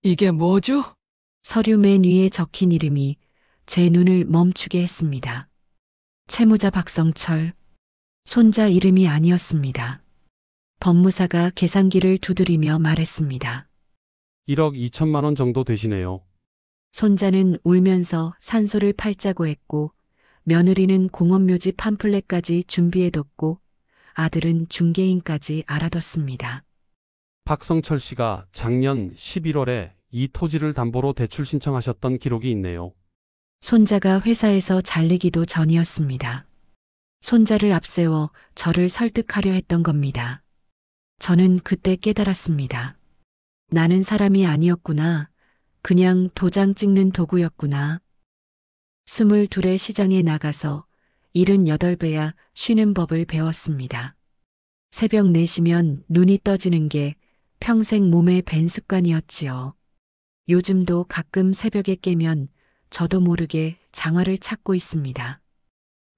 이게 뭐죠? 서류 맨 위에 적힌 이름이 제 눈을 멈추게 했습니다. 채무자 박성철, 손자 이름이 아니었습니다. 법무사가 계산기를 두드리며 말했습니다. 1억 2천만 원 정도 되시네요. 손자는 울면서 산소를 팔자고 했고 며느리는 공원묘지 팜플렛까지 준비해뒀고 아들은 중개인까지 알아뒀습니다. 박성철 씨가 작년 11월에 이 토지를 담보로 대출 신청하셨던 기록이 있네요. 손자가 회사에서 잘리기도 전이었습니다. 손자를 앞세워 저를 설득하려 했던 겁니다. 저는 그때 깨달았습니다. 나는 사람이 아니었구나. 그냥 도장 찍는 도구였구나. 22의 시장에 나가서 78배야 쉬는 법을 배웠습니다. 새벽 4시면 눈이 떠지는 게 평생 몸에 밴 습관이었지요. 요즘도 가끔 새벽에 깨면 저도 모르게 장화를 찾고 있습니다.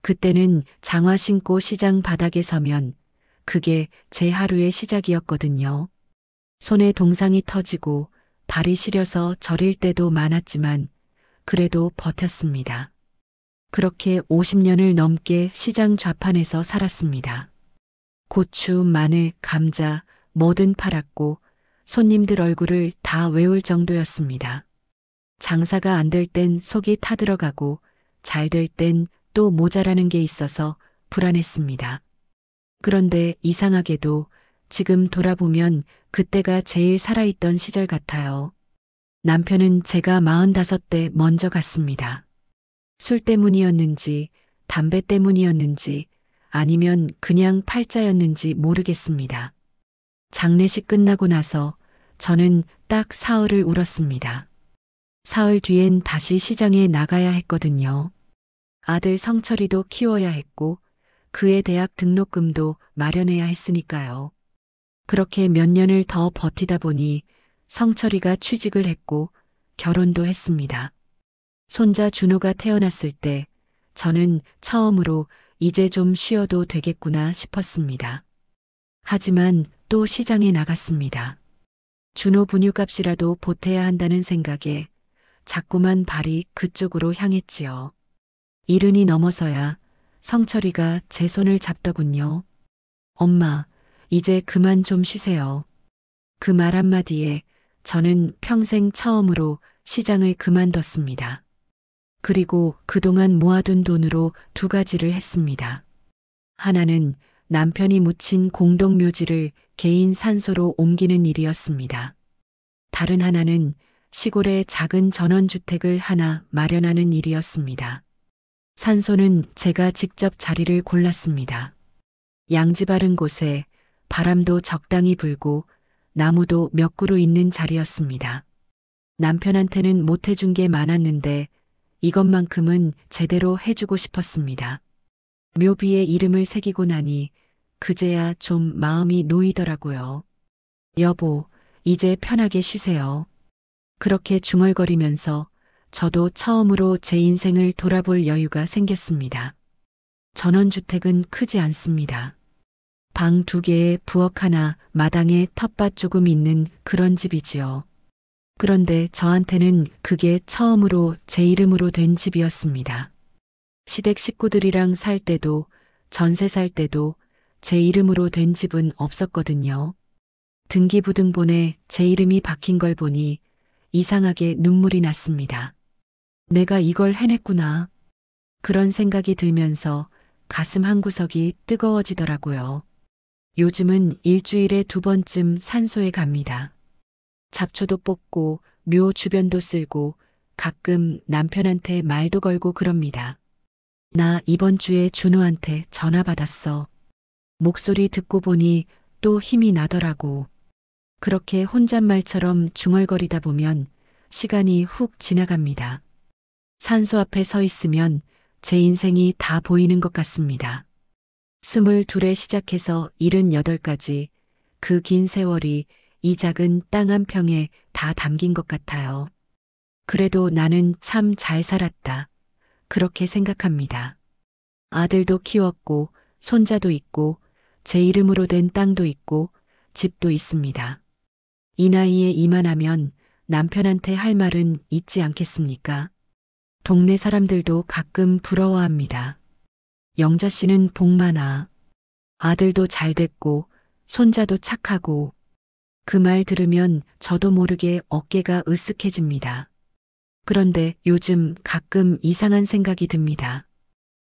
그때는 장화 신고 시장 바닥에 서면 그게 제 하루의 시작이었거든요. 손에 동상이 터지고 발이 시려서 저릴 때도 많았지만 그래도 버텼습니다. 그렇게 50년을 넘게 시장 좌판에서 살았습니다. 고추, 마늘, 감자 뭐든 팔았고 손님들 얼굴을 다 외울 정도였습니다. 장사가 안 될 땐 속이 타들어가고 잘 될 땐 또 모자라는 게 있어서 불안했습니다. 그런데 이상하게도 지금 돌아보면 그때가 제일 살아있던 시절 같아요. 남편은 제가 45대 먼저 갔습니다. 술 때문이었는지 담배 때문이었는지 아니면 그냥 팔자였는지 모르겠습니다. 장례식 끝나고 나서 저는 딱 사흘을 울었습니다. 사흘 뒤엔 다시 시장에 나가야 했거든요. 아들 성철이도 키워야 했고 그의 대학 등록금도 마련해야 했으니까요. 그렇게 몇 년을 더 버티다 보니 성철이가 취직을 했고 결혼도 했습니다. 손자 준호가 태어났을 때 저는 처음으로 이제 좀 쉬어도 되겠구나 싶었습니다. 하지만 또 시장에 나갔습니다. 준호 분유값이라도 보태야 한다는 생각에 자꾸만 발이 그쪽으로 향했지요. 70이 넘어서야 성철이가 제 손을 잡더군요. 엄마, 이제 그만 좀 쉬세요. 그 말 한마디에 저는 평생 처음으로 시장을 그만뒀습니다. 그리고 그동안 모아둔 돈으로 2가지를 했습니다. 하나는 남편이 묻힌 공동묘지를 개인 산소로 옮기는 일이었습니다. 다른 하나는 시골에 작은 전원주택을 하나 마련하는 일이었습니다. 산소는 제가 직접 자리를 골랐습니다. 양지 바른 곳에 바람도 적당히 불고 나무도 몇 그루 있는 자리였습니다. 남편한테는 못해준 게 많았는데 이것만큼은 제대로 해주고 싶었습니다. 묘비에 이름을 새기고 나니 그제야 좀 마음이 놓이더라고요. 여보, 이제 편하게 쉬세요. 그렇게 중얼거리면서 저도 처음으로 제 인생을 돌아볼 여유가 생겼습니다. 전원주택은 크지 않습니다. 방 2개에 부엌 하나, 마당에 텃밭 조금 있는 그런 집이지요. 그런데 저한테는 그게 처음으로 제 이름으로 된 집이었습니다. 시댁 식구들이랑 살 때도 전세 살 때도 제 이름으로 된 집은 없었거든요. 등기부등본에 제 이름이 박힌 걸 보니 이상하게 눈물이 났습니다. 내가 이걸 해냈구나. 그런 생각이 들면서 가슴 한구석이 뜨거워지더라고요. 요즘은 일주일에 2번쯤 산소에 갑니다. 잡초도 뽑고 묘 주변도 쓸고 가끔 남편한테 말도 걸고 그럽니다. 나 이번 주에 준호한테 전화 받았어. 목소리 듣고 보니 또 힘이 나더라고. 그렇게 혼잣말처럼 중얼거리다 보면 시간이 훅 지나갑니다. 산소 앞에 서 있으면 제 인생이 다 보이는 것 같습니다. 22에 시작해서 78까지 그 긴 세월이 이 작은 땅 한 평에 다 담긴 것 같아요. 그래도 나는 참 잘 살았다. 그렇게 생각합니다. 아들도 키웠고 손자도 있고 제 이름으로 된 땅도 있고 집도 있습니다. 이 나이에 이만하면 남편한테 할 말은 있지 않겠습니까? 동네 사람들도 가끔 부러워합니다. 영자 씨는 복 많아. 아들도 잘 됐고, 손자도 착하고. 그 말 들으면 저도 모르게 어깨가 으쓱해집니다. 그런데 요즘 가끔 이상한 생각이 듭니다.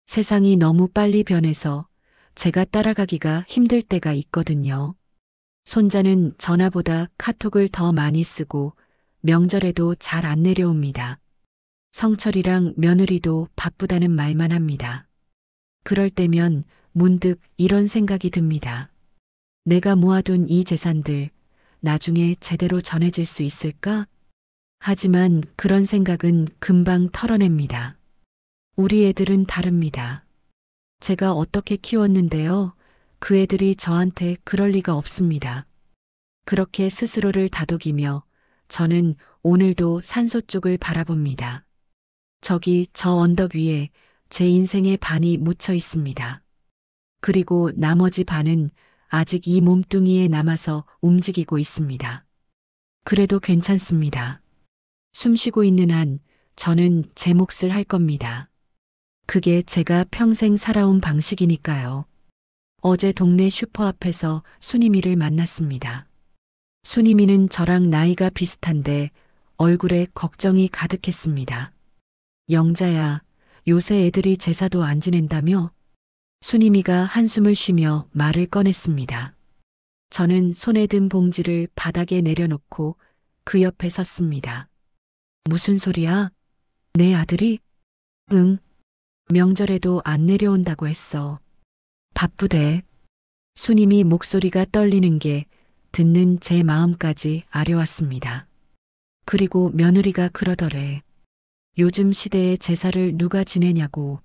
세상이 너무 빨리 변해서 제가 따라가기가 힘들 때가 있거든요. 손자는 전화보다 카톡을 더 많이 쓰고 명절에도 잘 안 내려옵니다. 성철이랑 며느리도 바쁘다는 말만 합니다. 그럴 때면 문득 이런 생각이 듭니다. 내가 모아둔 이 재산들 나중에 제대로 전해질 수 있을까? 하지만 그런 생각은 금방 털어냅니다. 우리 애들은 다릅니다. 제가 어떻게 키웠는데요. 그 애들이 저한테 그럴 리가 없습니다. 그렇게 스스로를 다독이며 저는 오늘도 산소 쪽을 바라봅니다. 저기 저 언덕 위에 제 인생의 반이 묻혀 있습니다. 그리고 나머지 반은 아직 이 몸뚱이에 남아서 움직이고 있습니다. 그래도 괜찮습니다. 숨 쉬고 있는 한 저는 제 몫을 할 겁니다. 그게 제가 평생 살아온 방식이니까요. 어제 동네 슈퍼 앞에서 순이미를 만났습니다. 순이미는 저랑 나이가 비슷한데 얼굴에 걱정이 가득했습니다. 영자야, 요새 애들이 제사도 안 지낸다며? 순이미가 한숨을 쉬며 말을 꺼냈습니다. 저는 손에 든 봉지를 바닥에 내려놓고 그 옆에 섰습니다. 무슨 소리야? 내 아들이? 응. 명절에도 안 내려온다고 했어. 바쁘대. 순이미 목소리가 떨리는 게 듣는 제 마음까지 아려왔습니다. 그리고 며느리가 그러더래. 요즘 시대에 제사를 누가 지내냐고.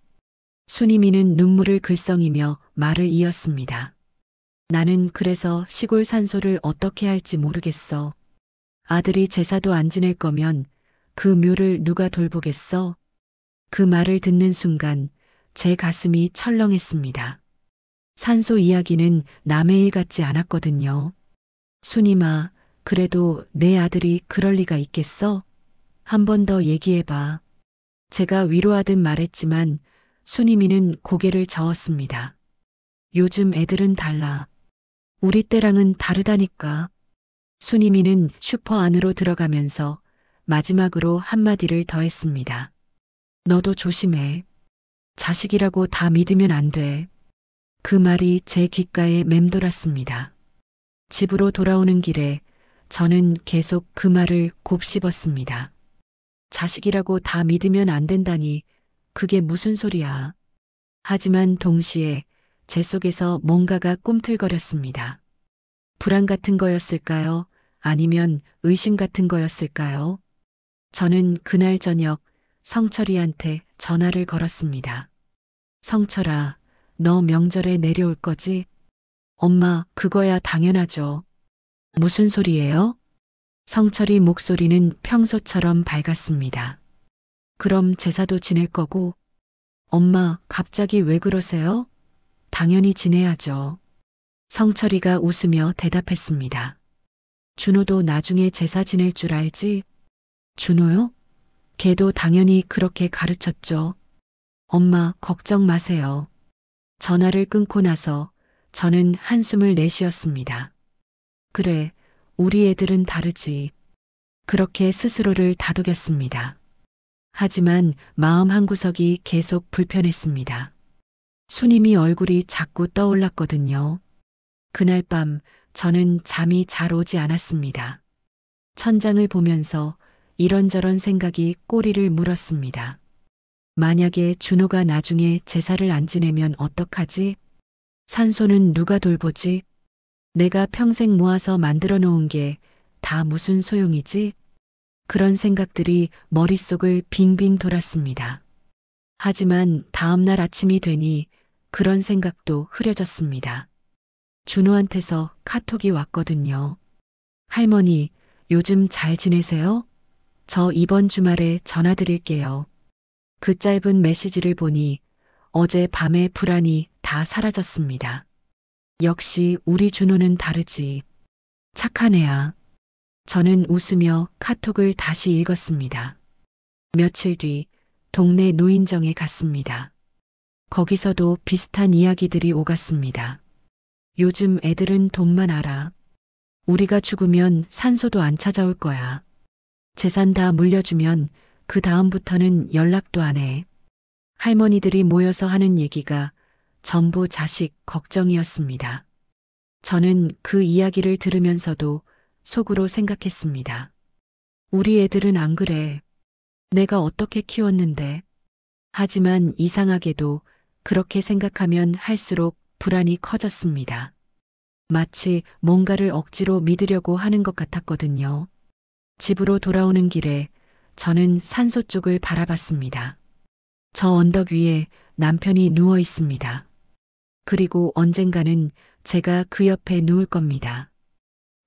순이미는 눈물을 글썽이며 말을 이었습니다. 나는 그래서 시골 산소를 어떻게 할지 모르겠어. 아들이 제사도 안 지낼 거면 그 묘를 누가 돌보겠어? 그 말을 듣는 순간 제 가슴이 철렁했습니다. 산소 이야기는 남의 일 같지 않았거든요. 순이마, 그래도 내 아들이 그럴 리가 있겠어? 한 번 더 얘기해봐. 제가 위로하듯 말했지만 순이미는 고개를 저었습니다. 요즘 애들은 달라. 우리 때랑은 다르다니까. 순이미는 슈퍼 안으로 들어가면서 마지막으로 한마디를 더했습니다. 너도 조심해. 자식이라고 다 믿으면 안 돼. 그 말이 제 귓가에 맴돌았습니다. 집으로 돌아오는 길에 저는 계속 그 말을 곱씹었습니다. 자식이라고 다 믿으면 안 된다니 그게 무슨 소리야. 하지만 동시에 제 속에서 뭔가가 꿈틀거렸습니다. 불안 같은 거였을까요? 아니면 의심 같은 거였을까요? 저는 그날 저녁 성철이한테 전화를 걸었습니다. 성철아, 너 명절에 내려올 거지? 엄마, 그거야 당연하죠. 무슨 소리예요? 성철이 목소리는 평소처럼 밝았습니다. 그럼 제사도 지낼 거고? 엄마, 갑자기 왜 그러세요? 당연히 지내야죠. 성철이가 웃으며 대답했습니다. 준호도 나중에 제사 지낼 줄 알지? 준호요? 걔도 당연히 그렇게 가르쳤죠. 엄마, 걱정 마세요. 전화를 끊고 나서 저는 한숨을 내쉬었습니다. 그래, 우리 애들은 다르지. 그렇게 스스로를 다독였습니다. 하지만 마음 한구석이 계속 불편했습니다. 순이미 얼굴이 자꾸 떠올랐거든요. 그날 밤 저는 잠이 잘 오지 않았습니다. 천장을 보면서 이런저런 생각이 꼬리를 물었습니다. 만약에 준호가 나중에 제사를 안 지내면 어떡하지? 산소는 누가 돌보지? 내가 평생 모아서 만들어 놓은 게 다 무슨 소용이지? 그런 생각들이 머릿속을 빙빙 돌았습니다. 하지만 다음날 아침이 되니 그런 생각도 흐려졌습니다. 준호한테서 카톡이 왔거든요. 할머니, 요즘 잘 지내세요? 저 이번 주말에 전화 드릴게요. 그 짧은 메시지를 보니 어제 밤의 불안이 다 사라졌습니다. 역시 우리 준호는 다르지. 착한 애야. 저는 웃으며 카톡을 다시 읽었습니다. 며칠 뒤 동네 노인정에 갔습니다. 거기서도 비슷한 이야기들이 오갔습니다. 요즘 애들은 돈만 알아. 우리가 죽으면 산소도 안 찾아올 거야. 재산 다 물려주면 그 다음부터는 연락도 안 해. 할머니들이 모여서 하는 얘기가 전부 자식 걱정이었습니다. 저는 그 이야기를 들으면서도 속으로 생각했습니다. 우리 애들은 안 그래. 내가 어떻게 키웠는데. 하지만 이상하게도 그렇게 생각하면 할수록 불안이 커졌습니다. 마치 뭔가를 억지로 믿으려고 하는 것 같았거든요. 집으로 돌아오는 길에 저는 산소 쪽을 바라봤습니다. 저 언덕 위에 남편이 누워 있습니다. 그리고 언젠가는 제가 그 옆에 누울 겁니다.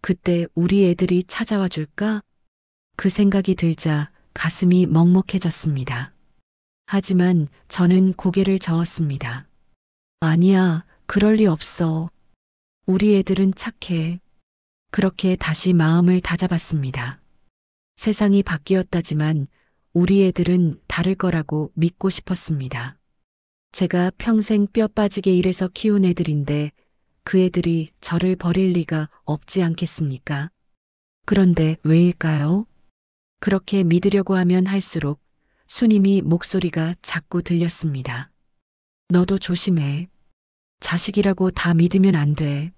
그때 우리 애들이 찾아와 줄까? 그 생각이 들자 가슴이 먹먹해졌습니다. 하지만 저는 고개를 저었습니다. 아니야, 그럴 리 없어. 우리 애들은 착해. 그렇게 다시 마음을 다잡았습니다. 세상이 바뀌었다지만 우리 애들은 다를 거라고 믿고 싶었습니다. 제가 평생 뼈 빠지게 일해서 키운 애들인데 그 애들이 저를 버릴 리가 없지 않겠습니까? 그런데 왜일까요? 그렇게 믿으려고 하면 할수록 수님이 목소리가 자꾸 들렸습니다. 너도 조심해. 자식이라고 다 믿으면 안 돼.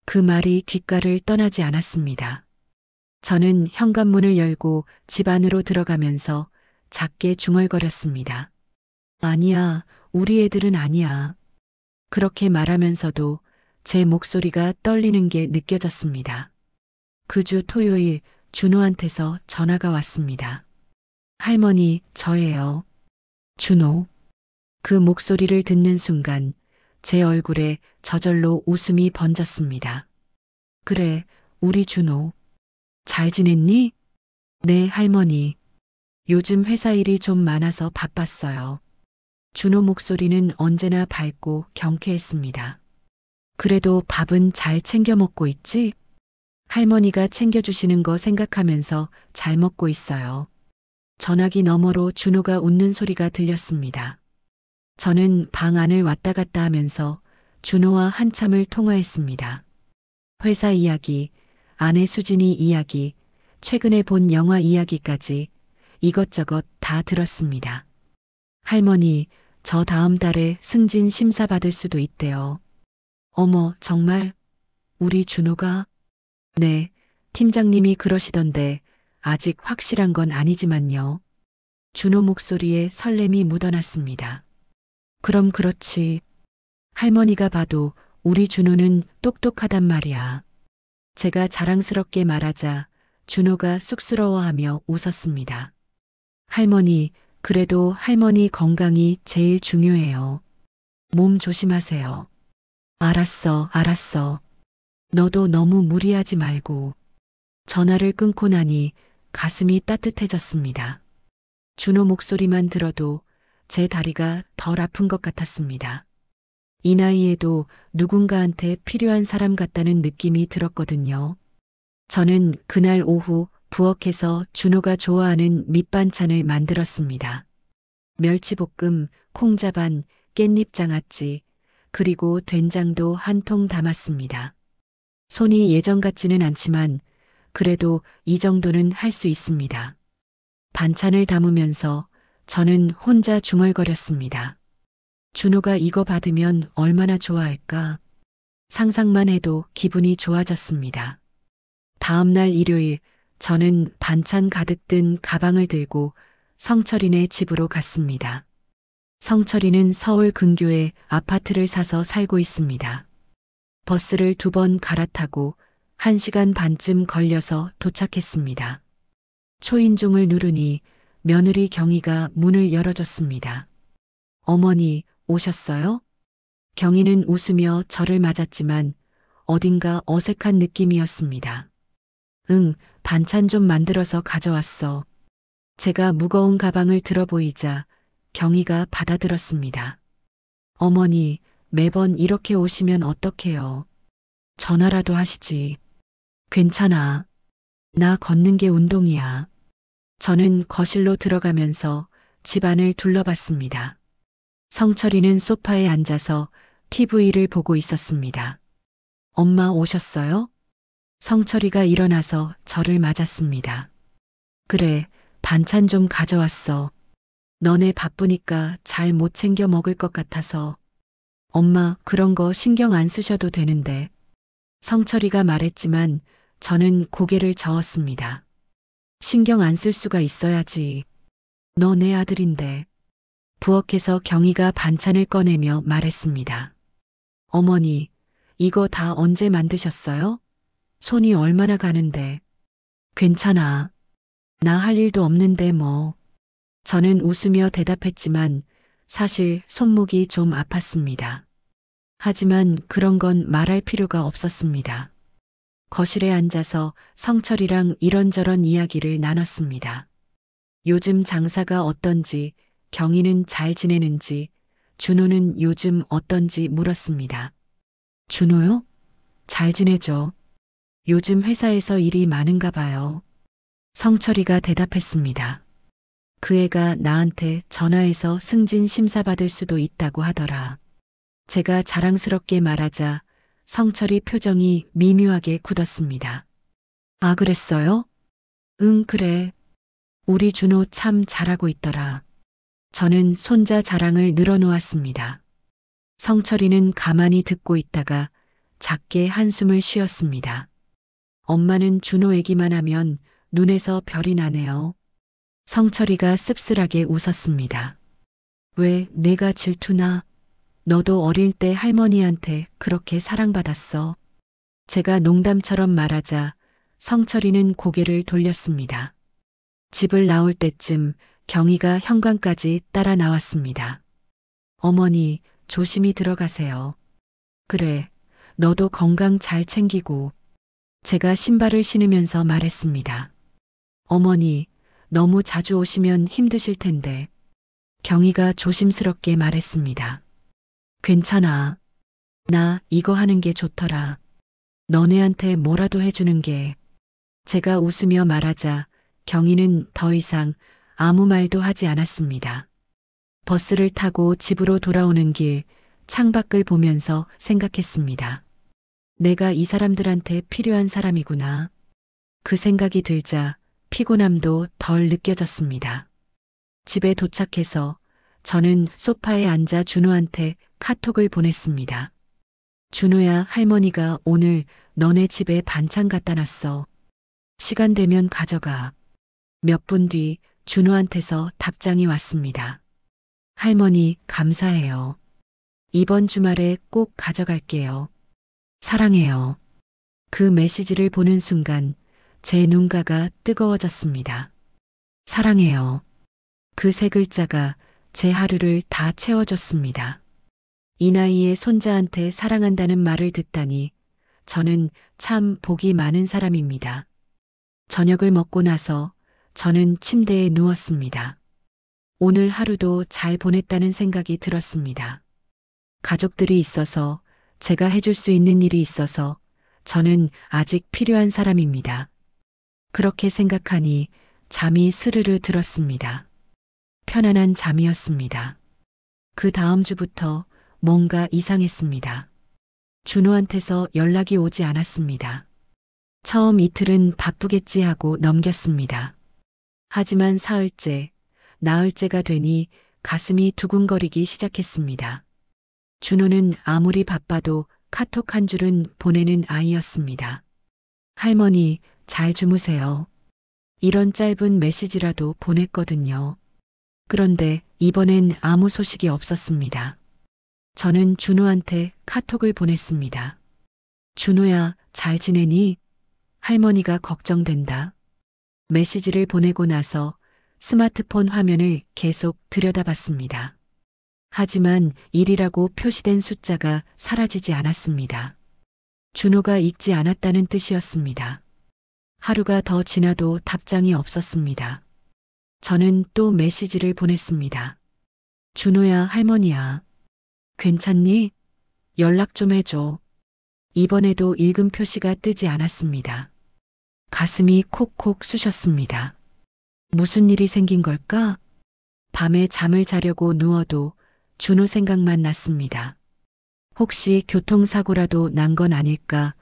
그 말이 귓가를 떠나지 않았습니다. 저는 현관문을 열고 집 안으로 들어가면서 작게 중얼거렸습니다. 아니야, 우리 애들은 아니야. 그렇게 말하면서도 제 목소리가 떨리는 게 느껴졌습니다. 그 주 토요일 준호한테서 전화가 왔습니다. 할머니, 저예요. 준호. 그 목소리를 듣는 순간 제 얼굴에 저절로 웃음이 번졌습니다. 그래, 우리 준호. 잘 지냈니? 네, 할머니. 요즘 회사 일이 좀 많아서 바빴어요. 준호 목소리는 언제나 밝고 경쾌했습니다. 그래도 밥은 잘 챙겨 먹고 있지? 할머니가 챙겨주시는 거 생각하면서 잘 먹고 있어요. 전화기 너머로 준호가 웃는 소리가 들렸습니다. 저는 방 안을 왔다 갔다 하면서 준호와 한참을 통화했습니다. 회사 이야기, 아내 수진이 이야기, 최근에 본 영화 이야기까지 이것저것 다 들었습니다. 할머니, 저 다음 달에 승진 심사 받을 수도 있대요. 어머, 정말? 우리 준호가? 네, 팀장님이 그러시던데 아직 확실한 건 아니지만요. 준호 목소리에 설렘이 묻어났습니다. 그럼 그렇지. 할머니가 봐도 우리 준호는 똑똑하단 말이야. 제가 자랑스럽게 말하자 준호가 쑥스러워하며 웃었습니다. 할머니, 그래도 할머니 건강이 제일 중요해요. 몸 조심하세요. 알았어, 알았어. 너도 너무 무리하지 말고. 전화를 끊고 나니 가슴이 따뜻해졌습니다. 준호 목소리만 들어도 제 다리가 덜 아픈 것 같았습니다. 이 나이에도 누군가한테 필요한 사람 같다는 느낌이 들었거든요. 저는 그날 오후 부엌에서 준호가 좋아하는 밑반찬을 만들었습니다. 멸치볶음, 콩자반, 깻잎장아찌, 그리고 된장도 한 통 담았습니다. 손이 예전 같지는 않지만 그래도 이 정도는 할 수 있습니다. 반찬을 담으면서 저는 혼자 중얼거렸습니다. 준호가 이거 받으면 얼마나 좋아할까? 상상만 해도 기분이 좋아졌습니다. 다음 날 일요일 저는 반찬 가득 든 가방을 들고 성철이네 집으로 갔습니다. 성철이는 서울 근교에 아파트를 사서 살고 있습니다. 버스를 2번 갈아타고 1시간 반쯤 걸려서 도착했습니다. 초인종을 누르니 며느리 경희가 문을 열어줬습니다. 어머니, 오셨어요? 경희는 웃으며 저를 맞았지만 어딘가 어색한 느낌이었습니다. 응, 반찬 좀 만들어서 가져왔어. 제가 무거운 가방을 들어보이자 경희가 받아들었습니다. 어머니, 매번 이렇게 오시면 어떡해요? 전화라도 하시지. 괜찮아. 나 걷는 게 운동이야. 저는 거실로 들어가면서 집안을 둘러봤습니다. 성철이는 소파에 앉아서 TV를 보고 있었습니다. 엄마 오셨어요? 성철이가 일어나서 저를 맞았습니다. 그래, 반찬 좀 가져왔어. 너네 바쁘니까 잘 못 챙겨 먹을 것 같아서. 엄마, 그런 거 신경 안 쓰셔도 되는데. 성철이가 말했지만 저는 고개를 저었습니다. 신경 안 쓸 수가 있어야지. 너 내 아들인데. 부엌에서 경희가 반찬을 꺼내며 말했습니다. 어머니, 이거 다 언제 만드셨어요? 손이 얼마나 가는데. 괜찮아. 나 할 일도 없는데 뭐. 저는 웃으며 대답했지만 사실 손목이 좀 아팠습니다. 하지만 그런 건 말할 필요가 없었습니다. 거실에 앉아서 성철이랑 이런저런 이야기를 나눴습니다. 요즘 장사가 어떤지, 경희는 잘 지내는지, 준호는 요즘 어떤지 물었습니다. 준호요? 잘 지내죠. 요즘 회사에서 일이 많은가 봐요. 성철이가 대답했습니다. 그 애가 나한테 전화해서 승진 심사받을 수도 있다고 하더라. 제가 자랑스럽게 말하자 성철이 표정이 미묘하게 굳었습니다. 아, 그랬어요? 응, 그래. 우리 준호 참 잘하고 있더라. 저는 손자 자랑을 늘어놓았습니다. 성철이는 가만히 듣고 있다가 작게 한숨을 쉬었습니다. 엄마는 준호 얘기만 하면 눈에서 별이 나네요. 성철이가 씁쓸하게 웃었습니다. 왜 내가 질투나? 너도 어릴 때 할머니한테 그렇게 사랑받았어. 제가 농담처럼 말하자 성철이는 고개를 돌렸습니다. 집을 나올 때쯤 경희가 현관까지 따라 나왔습니다. 어머니, 조심히 들어가세요. 그래, 너도 건강 잘 챙기고. 제가 신발을 신으면서 말했습니다. 어머니, 너무 자주 오시면 힘드실 텐데. 경희가 조심스럽게 말했습니다. 괜찮아. 나 이거 하는 게 좋더라. 너네한테 뭐라도 해주는 게. 제가 웃으며 말하자 경희는 더 이상 아무 말도 하지 않았습니다. 버스를 타고 집으로 돌아오는 길 창밖을 보면서 생각했습니다. 내가 이 사람들한테 필요한 사람이구나. 그 생각이 들자 피곤함도 덜 느껴졌습니다. 집에 도착해서 저는 소파에 앉아 준호한테 카톡을 보냈습니다. 준호야, 할머니가 오늘 너네 집에 반찬 갖다 놨어. 시간 되면 가져가. 몇 분 뒤 준호한테서 답장이 왔습니다. 할머니, 감사해요. 이번 주말에 꼭 가져갈게요. 사랑해요. 그 메시지를 보는 순간 제 눈가가 뜨거워졌습니다. 사랑해요. 그 세 글자가 제 하루를 다 채워줬습니다. 이 나이에 손자한테 사랑한다는 말을 듣다니 저는 참 복이 많은 사람입니다. 저녁을 먹고 나서 저는 침대에 누웠습니다. 오늘 하루도 잘 보냈다는 생각이 들었습니다. 가족들이 있어서, 제가 해줄 수 있는 일이 있어서 저는 아직 필요한 사람입니다. 그렇게 생각하니 잠이 스르르 들었습니다. 편안한 잠이었습니다. 그 다음 주부터 뭔가 이상했습니다. 준호한테서 연락이 오지 않았습니다. 처음 이틀은 바쁘겠지 하고 넘겼습니다. 하지만 사흘째, 나흘째가 되니 가슴이 두근거리기 시작했습니다. 준호는 아무리 바빠도 카톡 한 줄은 보내는 아이였습니다. 할머니, 잘 주무세요. 이런 짧은 메시지라도 보냈거든요. 그런데 이번엔 아무 소식이 없었습니다. 저는 준호한테 카톡을 보냈습니다. 준호야, 잘 지내니? 할머니가 걱정된다. 메시지를 보내고 나서 스마트폰 화면을 계속 들여다봤습니다. 하지만 1이라고 표시된 숫자가 사라지지 않았습니다. 준호가 읽지 않았다는 뜻이었습니다. 하루가 더 지나도 답장이 없었습니다. 저는 또 메시지를 보냈습니다. 준호야, 할머니야. 괜찮니? 연락 좀 해줘. 이번에도 읽음 표시가 뜨지 않았습니다. 가슴이 콕콕 쑤셨습니다. 무슨 일이 생긴 걸까? 밤에 잠을 자려고 누워도 준호 생각만 났습니다. 혹시 교통사고라도 난 건 아닐까?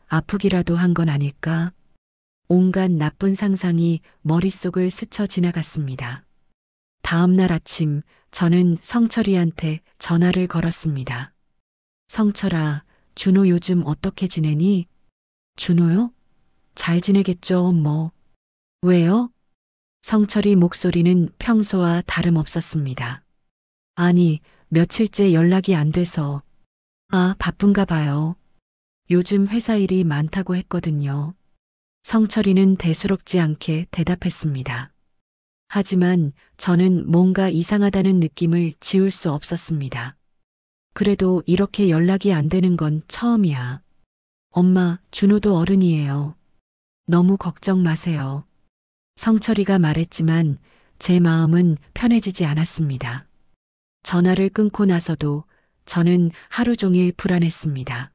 아프기라도 한 건 아닐까? 온갖 나쁜 상상이 머릿속을 스쳐 지나갔습니다. 다음 날 아침 저는 성철이한테 전화를 걸었습니다. 성철아, 준호 요즘 어떻게 지내니? 준호요? 잘 지내겠죠, 뭐. 왜요? 성철이 목소리는 평소와 다름없었습니다. 아니, 며칠째 연락이 안 돼서. 아, 바쁜가 봐요. 요즘 회사 일이 많다고 했거든요. 성철이는 대수롭지 않게 대답했습니다. 하지만 저는 뭔가 이상하다는 느낌을 지울 수 없었습니다. 그래도 이렇게 연락이 안 되는 건 처음이야. 엄마, 준호도 어른이에요. 너무 걱정 마세요. 성철이가 말했지만 제 마음은 편해지지 않았습니다. 전화를 끊고 나서도 저는 하루 종일 불안했습니다.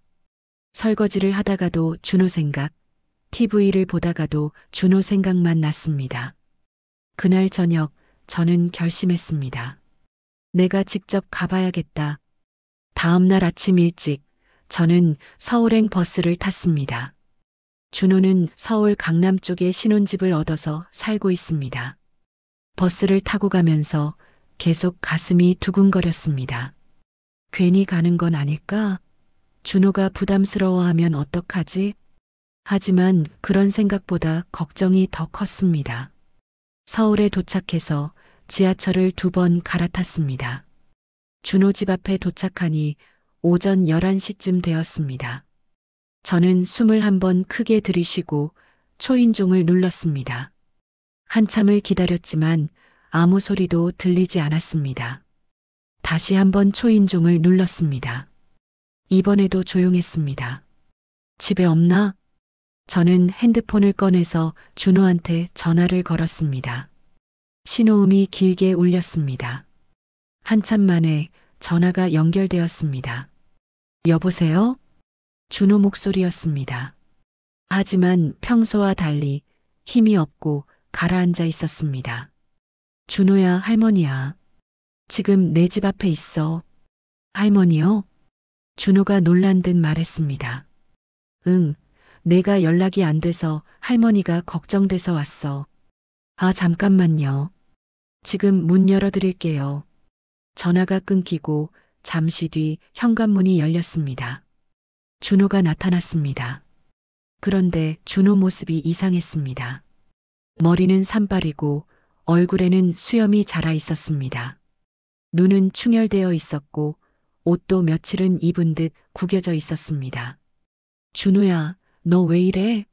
설거지를 하다가도 준호 생각, TV를 보다가도 준호 생각만 났습니다. 그날 저녁 저는 결심했습니다. 내가 직접 가봐야겠다. 다음 날 아침 일찍 저는 서울행 버스를 탔습니다. 준호는 서울 강남 쪽에 신혼집을 얻어서 살고 있습니다. 버스를 타고 가면서 계속 가슴이 두근거렸습니다. 괜히 가는 건 아닐까? 준호가 부담스러워하면 어떡하지? 하지만 그런 생각보다 걱정이 더 컸습니다. 서울에 도착해서 지하철을 2번 갈아탔습니다. 준호 집 앞에 도착하니 오전 11시쯤 되었습니다. 저는 숨을 한번 크게 들이쉬고 초인종을 눌렀습니다. 한참을 기다렸지만 아무 소리도 들리지 않았습니다. 다시 한번 초인종을 눌렀습니다. 이번에도 조용했습니다. 집에 없나? 저는 핸드폰을 꺼내서 준호한테 전화를 걸었습니다. 신호음이 길게 울렸습니다. 한참 만에 전화가 연결되었습니다. 여보세요? 준호 목소리였습니다. 하지만 평소와 달리 힘이 없고 가라앉아 있었습니다. 준호야, 할머니야. 지금 내 집 앞에 있어. 할머니요? 준호가 놀란 듯 말했습니다. 응, 내가 연락이 안 돼서 할머니가 걱정돼서 왔어. 아, 잠깐만요. 지금 문 열어드릴게요. 전화가 끊기고 잠시 뒤 현관문이 열렸습니다. 준호가 나타났습니다. 그런데 준호 모습이 이상했습니다. 머리는 산발이고 얼굴에는 수염이 자라 있었습니다. 눈은 충혈되어 있었고 옷도 며칠은 입은 듯 구겨져 있었습니다. 준호야, 너 왜 이래?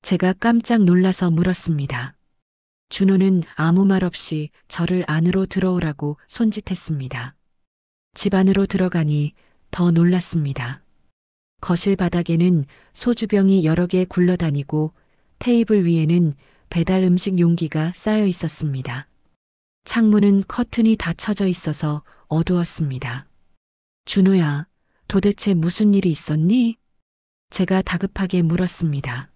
제가 깜짝 놀라서 물었습니다. 준호는 아무 말 없이 저를 안으로 들어오라고 손짓했습니다. 집 안으로 들어가니 더 놀랐습니다. 거실 바닥에는 소주병이 여러 개 굴러다니고 테이블 위에는 배달 음식 용기가 쌓여 있었습니다. 창문은 커튼이 닫혀져 있어서 어두웠습니다. 준호야, 도대체 무슨 일이 있었니? 제가 다급하게 물었습니다.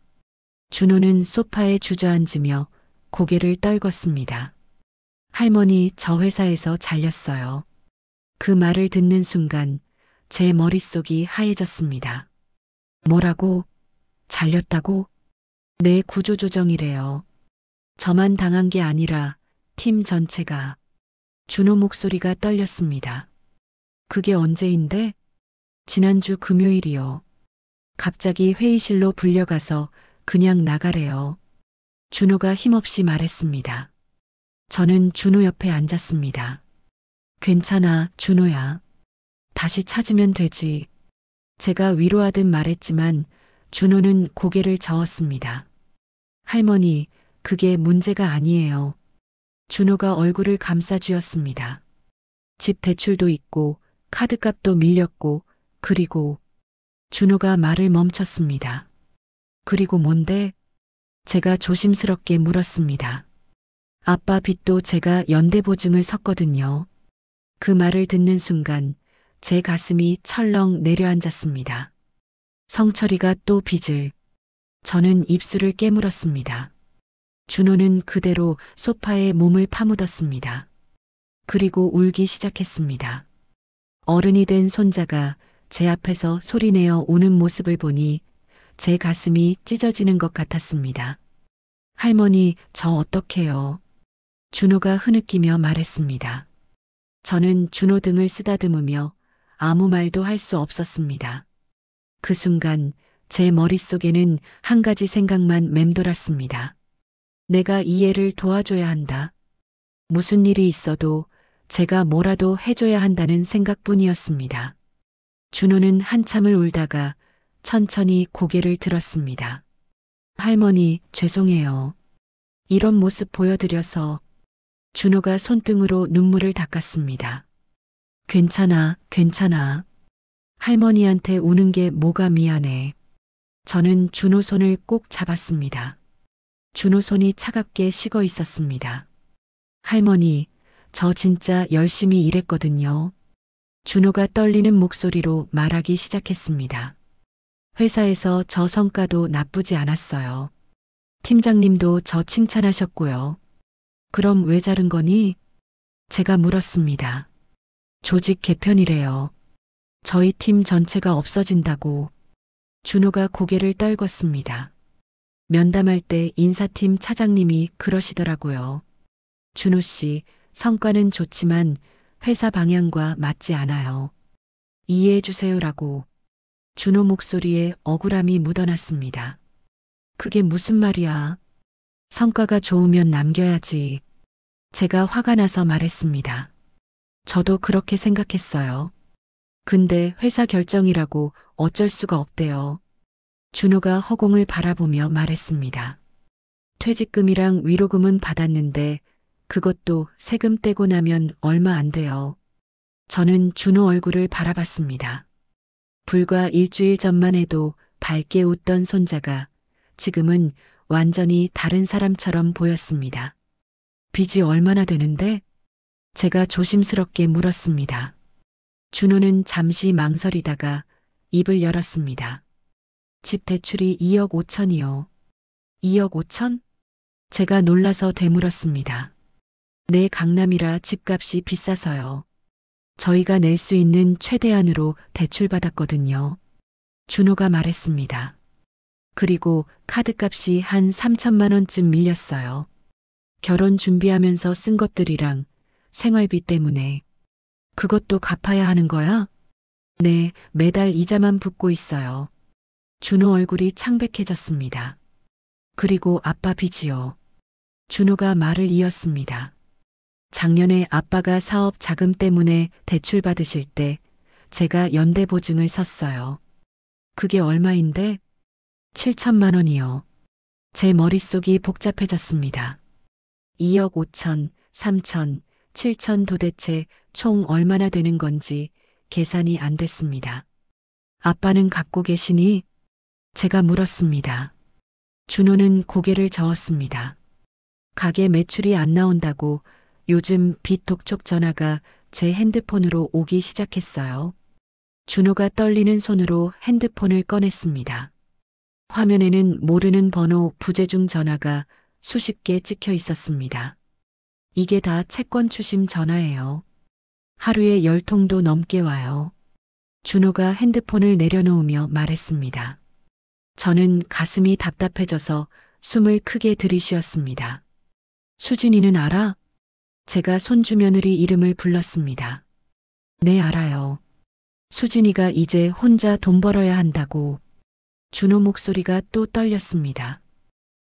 준호는 소파에 주저앉으며 고개를 떨궜습니다. 할머니, 저 회사에서 잘렸어요. 그 말을 듣는 순간 제 머릿속이 하얘졌습니다. 뭐라고? 잘렸다고? 내 구조조정이래요. 저만 당한 게 아니라 팀 전체가. 준호 목소리가 떨렸습니다. 그게 언제인데? 지난주 금요일이요. 갑자기 회의실로 불려가서 그냥 나가래요. 준호가 힘없이 말했습니다. 저는 준호 옆에 앉았습니다. 괜찮아, 준호야. 다시 찾으면 되지. 제가 위로하듯 말했지만 준호는 고개를 저었습니다. 할머니, 그게 문제가 아니에요. 준호가 얼굴을 감싸쥐었습니다. 집 대출도 있고 카드값도 밀렸고 그리고 준호가 말을 멈췄습니다. 그리고 뭔데? 제가 조심스럽게 물었습니다. 아빠 빚도 제가 연대보증을 섰거든요. 그 말을 듣는 순간 제 가슴이 철렁 내려앉았습니다. 성철이가 또 빚을. 저는 입술을 깨물었습니다. 준호는 그대로 소파에 몸을 파묻었습니다. 그리고 울기 시작했습니다. 어른이 된 손자가 제 앞에서 소리내어 우는 모습을 보니 제 가슴이 찢어지는 것 같았습니다. 할머니, 저 어떡해요? 준호가 흐느끼며 말했습니다. 저는 준호 등을 쓰다듬으며 아무 말도 할 수 없었습니다. 그 순간 제 머릿속에는 한 가지 생각만 맴돌았습니다. 내가 이 애를 도와줘야 한다. 무슨 일이 있어도 제가 뭐라도 해줘야 한다는 생각뿐이었습니다. 준호는 한참을 울다가 천천히 고개를 들었습니다. 할머니, 죄송해요. 이런 모습 보여드려서. 준호가 손등으로 눈물을 닦았습니다. 괜찮아, 괜찮아. 할머니한테 우는 게 뭐가 미안해. 저는 준호 손을 꼭 잡았습니다. 준호 손이 차갑게 식어 있었습니다. 할머니, 저 진짜 열심히 일했거든요. 준호가 떨리는 목소리로 말하기 시작했습니다. 회사에서 저 성과도 나쁘지 않았어요. 팀장님도 저 칭찬하셨고요. 그럼 왜 자른 거니? 제가 물었습니다. 조직 개편이래요. 저희 팀 전체가 없어진다고. 준호가 고개를 떨궜습니다. 면담할 때 인사팀 차장님이 그러시더라고요. 준호 씨, 성과는 좋지만 회사 방향과 맞지 않아요. 이해해 주세요라고. 준호 목소리에 억울함이 묻어났습니다. 그게 무슨 말이야? 성과가 좋으면 남겨야지. 제가 화가 나서 말했습니다. 저도 그렇게 생각했어요. 근데 회사 결정이라고 어쩔 수가 없대요. 준호가 허공을 바라보며 말했습니다. 퇴직금이랑 위로금은 받았는데 그것도 세금 떼고 나면 얼마 안 돼요. 저는 준호 얼굴을 바라봤습니다. 불과 일주일 전만 해도 밝게 웃던 손자가 지금은 완전히 다른 사람처럼 보였습니다. 빚이 얼마나 되는데? 제가 조심스럽게 물었습니다. 준호는 잠시 망설이다가 입을 열었습니다. 집 대출이 2억 5천이요. 2억 5천? 제가 놀라서 되물었습니다. 네, 강남이라 집값이 비싸서요. 저희가 낼 수 있는 최대한으로 대출받았거든요. 준호가 말했습니다. 그리고 카드값이 한 3천만 원쯤 밀렸어요. 결혼 준비하면서 쓴 것들이랑 생활비 때문에. 그것도 갚아야 하는 거야? 네, 매달 이자만 붓고 있어요. 준호 얼굴이 창백해졌습니다. 그리고 아빠 빚이요. 준호가 말을 이었습니다. 작년에 아빠가 사업 자금 때문에 대출 받으실 때 제가 연대 보증을 섰어요. 그게 얼마인데? 7천만 원이요. 제 머릿속이 복잡해졌습니다. 2억 5천, 3천, 7천 도대체 총 얼마나 되는 건지 계산이 안 됐습니다. 아빠는 갚고 계시니? 제가 물었습니다. 준호는 고개를 저었습니다. 가게 매출이 안 나온다고 요즘 빚독촉 전화가 제 핸드폰으로 오기 시작했어요. 준호가 떨리는 손으로 핸드폰을 꺼냈습니다. 화면에는 모르는 번호 부재중 전화가 수십 개 찍혀 있었습니다. 이게 다 채권 추심 전화예요. 하루에 10통도 넘게 와요. 준호가 핸드폰을 내려놓으며 말했습니다. 저는 가슴이 답답해져서 숨을 크게 들이쉬었습니다. 수진이는 알아? 제가 손주며느리 이름을 불렀습니다. 네, 알아요. 수진이가 이제 혼자 돈 벌어야 한다고. 준호 목소리가 또 떨렸습니다.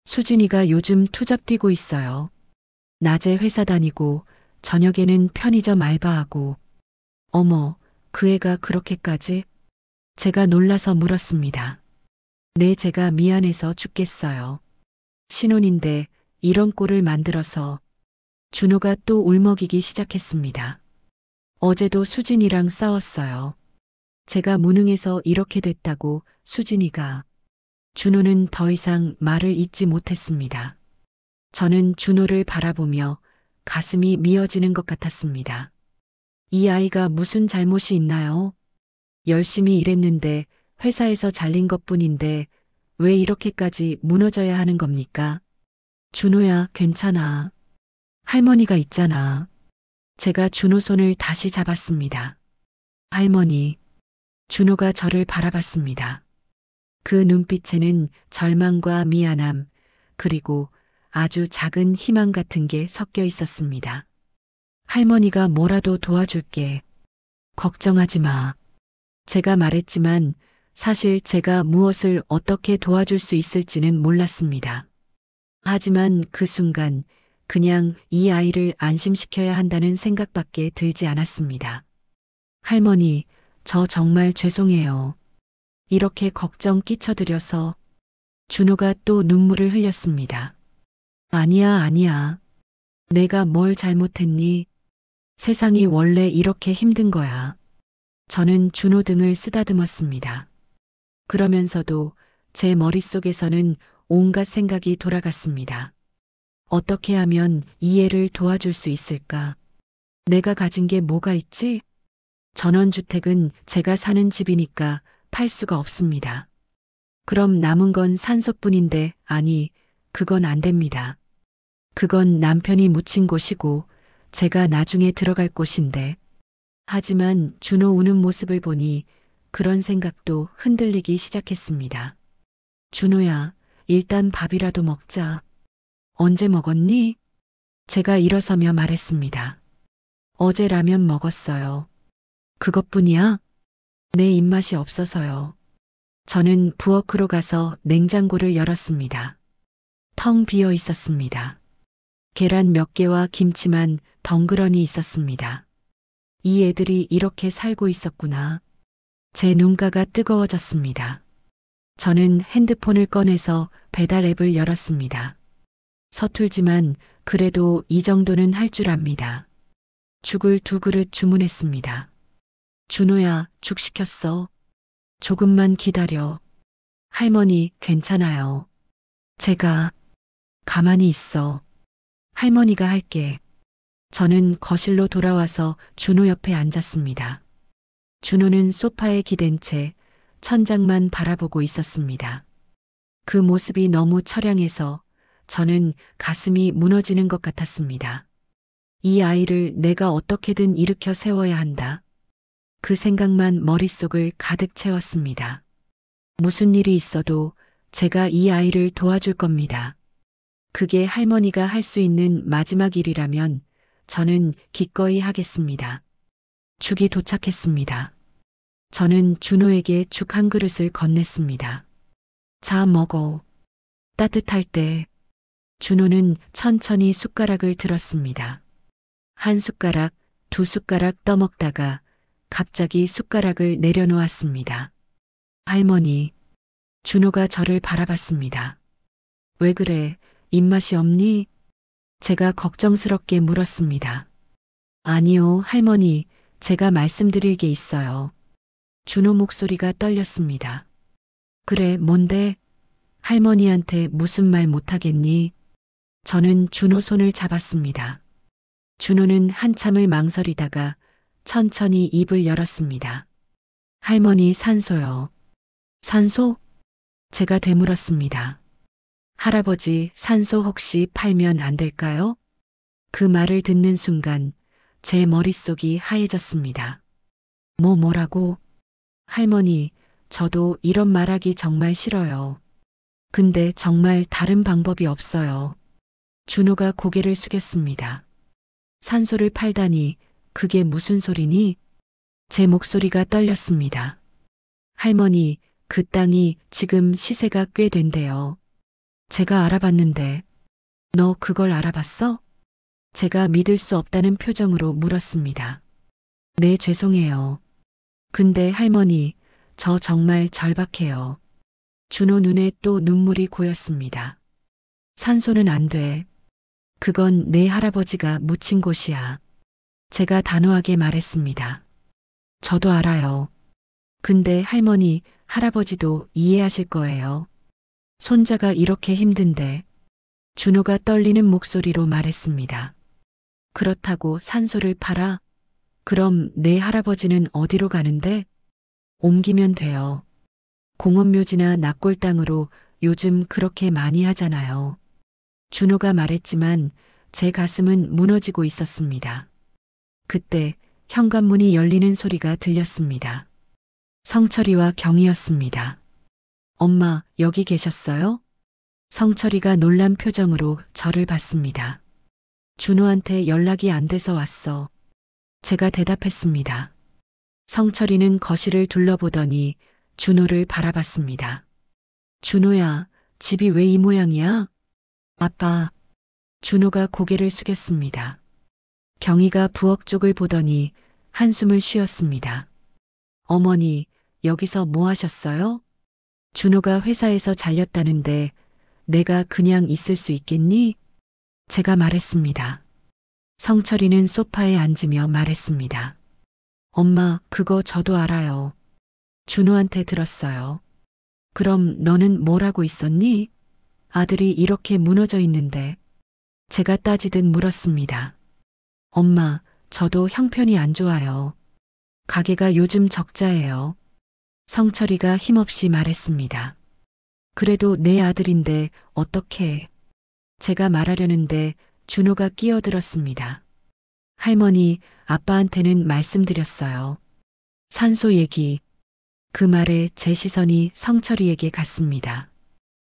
수진이가 요즘 투잡 뛰고 있어요. 낮에 회사 다니고 저녁에는 편의점 알바하고. 어머, 그 애가 그렇게까지? 제가 놀라서 물었습니다. 네, 제가 미안해서 죽겠어요. 신혼인데 이런 꼴을 만들어서. 준호가 또 울먹이기 시작했습니다. 어제도 수진이랑 싸웠어요. 제가 무능해서 이렇게 됐다고 수진이가. 준호는 더 이상 말을 잇지 못했습니다. 저는 준호를 바라보며 가슴이 미어지는 것 같았습니다. 이 아이가 무슨 잘못이 있나요? 열심히 일했는데 회사에서 잘린 것뿐인데 왜 이렇게까지 무너져야 하는 겁니까? 준호야, 괜찮아. 할머니가 있잖아. 제가 준호 손을 다시 잡았습니다. 할머니, 준호가 저를 바라봤습니다. 그 눈빛에는 절망과 미안함, 그리고 아주 작은 희망 같은 게 섞여 있었습니다. 할머니가 뭐라도 도와줄게. 걱정하지 마. 제가 말했지만 사실 제가 무엇을 어떻게 도와줄 수 있을지는 몰랐습니다. 하지만 그 순간 그냥 이 아이를 안심시켜야 한다는 생각밖에 들지 않았습니다. 할머니, 저 정말 죄송해요. 이렇게 걱정 끼쳐드려서. 준호가 또 눈물을 흘렸습니다. 아니야, 아니야. 내가 뭘 잘못했니? 세상이 원래 이렇게 힘든 거야. 저는 준호 등을 쓰다듬었습니다. 그러면서도 제 머릿속에서는 온갖 생각이 돌아갔습니다. 어떻게 하면 이 애를 도와줄 수 있을까? 내가 가진 게 뭐가 있지? 전원주택은 제가 사는 집이니까 팔 수가 없습니다. 그럼 남은 건 산소뿐인데, 아니, 그건 안 됩니다. 그건 남편이 묻힌 곳이고 제가 나중에 들어갈 곳인데. 하지만 준호 우는 모습을 보니 그런 생각도 흔들리기 시작했습니다. 준호야, 일단 밥이라도 먹자. 언제 먹었니? 제가 일어서며 말했습니다. 어제 라면 먹었어요. 그것뿐이야? 내 입맛이 없어서요. 저는 부엌으로 가서 냉장고를 열었습니다. 텅 비어 있었습니다. 계란 몇 개와 김치만 덩그러니 있었습니다. 이 애들이 이렇게 살고 있었구나. 제 눈가가 뜨거워졌습니다. 저는 핸드폰을 꺼내서 배달 앱을 열었습니다. 서툴지만 그래도 이 정도는 할 줄 압니다. 죽을 2그릇 주문했습니다. 준호야, 죽 시켰어. 조금만 기다려. 할머니, 괜찮아요. 제가 가만히 있어. 할머니가 할게. 저는 거실로 돌아와서 준호 옆에 앉았습니다. 준호는 소파에 기댄 채 천장만 바라보고 있었습니다. 그 모습이 너무 처량해서 저는 가슴이 무너지는 것 같았습니다. 이 아이를 내가 어떻게든 일으켜 세워야 한다. 그 생각만 머릿속을 가득 채웠습니다. 무슨 일이 있어도 제가 이 아이를 도와줄 겁니다. 그게 할머니가 할 수 있는 마지막 일이라면 저는 기꺼이 하겠습니다. 죽이 도착했습니다. 저는 준호에게 죽 한 그릇을 건넸습니다. 자, 먹어. 따뜻할 때. 준호는 천천히 숟가락을 들었습니다. 한 숟가락, 2숟가락 떠먹다가 갑자기 숟가락을 내려놓았습니다. 할머니, 준호가 저를 바라봤습니다. 왜 그래? 입맛이 없니? 제가 걱정스럽게 물었습니다. 아니요, 할머니, 제가 말씀드릴 게 있어요. 준호 목소리가 떨렸습니다. 그래, 뭔데? 할머니한테 무슨 말 못하겠니? 저는 준호 손을 잡았습니다. 준호는 한참을 망설이다가 천천히 입을 열었습니다. 할머니, 산소요. 산소? 제가 되물었습니다. 할아버지, 산소 혹시 팔면 안 될까요? 그 말을 듣는 순간 제 머릿속이 하얘졌습니다. 뭐라고? 할머니, 저도 이런 말하기 정말 싫어요. 근데 정말 다른 방법이 없어요. 준호가 고개를 숙였습니다. 산소를 팔다니, 그게 무슨 소리니? 제 목소리가 떨렸습니다. 할머니, 그 땅이 지금 시세가 꽤 된대요. 제가 알아봤는데. 너 그걸 알아봤어? 제가 믿을 수 없다는 표정으로 물었습니다. 네, 죄송해요. 근데 할머니, 저 정말 절박해요. 준호 눈에 또 눈물이 고였습니다. 산소는 안 돼. 그건 내 할아버지가 묻힌 곳이야. 제가 단호하게 말했습니다. 저도 알아요. 근데 할머니, 할아버지도 이해하실 거예요. 손자가 이렇게 힘든데. 준호가 떨리는 목소리로 말했습니다. 그렇다고 산소를 팔아? 그럼 내 할아버지는 어디로 가는데? 옮기면 돼요. 공원묘지나 납골 땅으로 요즘 그렇게 많이 하잖아요. 준호가 말했지만 제 가슴은 무너지고 있었습니다. 그때 현관문이 열리는 소리가 들렸습니다. 성철이와 경이었습니다. 엄마, 여기 계셨어요? 성철이가 놀란 표정으로 저를 봤습니다. 준호한테 연락이 안 돼서 왔어. 제가 대답했습니다. 성철이는 거실을 둘러보더니 준호를 바라봤습니다. 준호야, 집이 왜 이 모양이야? 아빠. 준호가 고개를 숙였습니다. 경희가 부엌 쪽을 보더니 한숨을 쉬었습니다. 어머니, 여기서 뭐 하셨어요? 준호가 회사에서 잘렸다는데 내가 그냥 있을 수 있겠니? 제가 말했습니다. 성철이는 소파에 앉으며 말했습니다. 엄마, 그거 저도 알아요. 준호한테 들었어요. 그럼 너는 뭘 하고 있었니? 아들이 이렇게 무너져 있는데. 제가 따지듯 물었습니다. 엄마, 저도 형편이 안 좋아요. 가게가 요즘 적자예요. 성철이가 힘없이 말했습니다. 그래도 내 아들인데 어떡해. 제가 말하려는데 준호가 끼어들었습니다. 할머니, 아빠한테는 말씀드렸어요. 산소 얘기. 그 말에 제 시선이 성철이에게 갔습니다.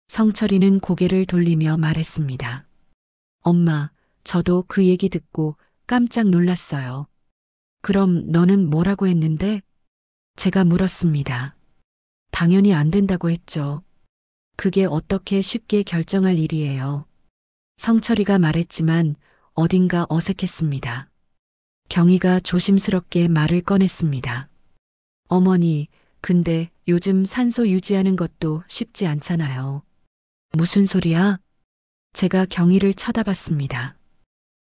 성철이는 고개를 돌리며 말했습니다. 엄마, 저도 그 얘기 듣고 깜짝 놀랐어요. 그럼 너는 뭐라고 했는데? 제가 물었습니다. 당연히 안 된다고 했죠. 그게 어떻게 쉽게 결정할 일이에요. 성철이가 말했지만 어딘가 어색했습니다. 경희가 조심스럽게 말을 꺼냈습니다. 어머니, 근데 요즘 산소 유지하는 것도 쉽지 않잖아요. 무슨 소리야? 제가 경희를 쳐다봤습니다.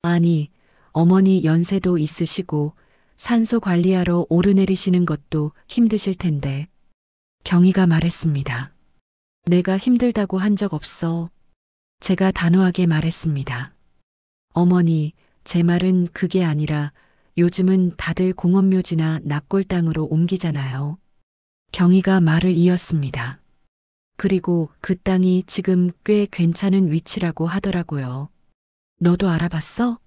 아니, 어머니 연세도 있으시고 산소 관리하러 오르내리시는 것도 힘드실 텐데. 경희가 말했습니다. 내가 힘들다고 한 적 없어. 제가 단호하게 말했습니다. 어머니, 제 말은 그게 아니라 요즘은 다들 공원묘지나 납골당으로 옮기잖아요. 경희가 말을 이었습니다. 그리고 그 땅이 지금 꽤 괜찮은 위치라고 하더라고요. 너도 알아봤어?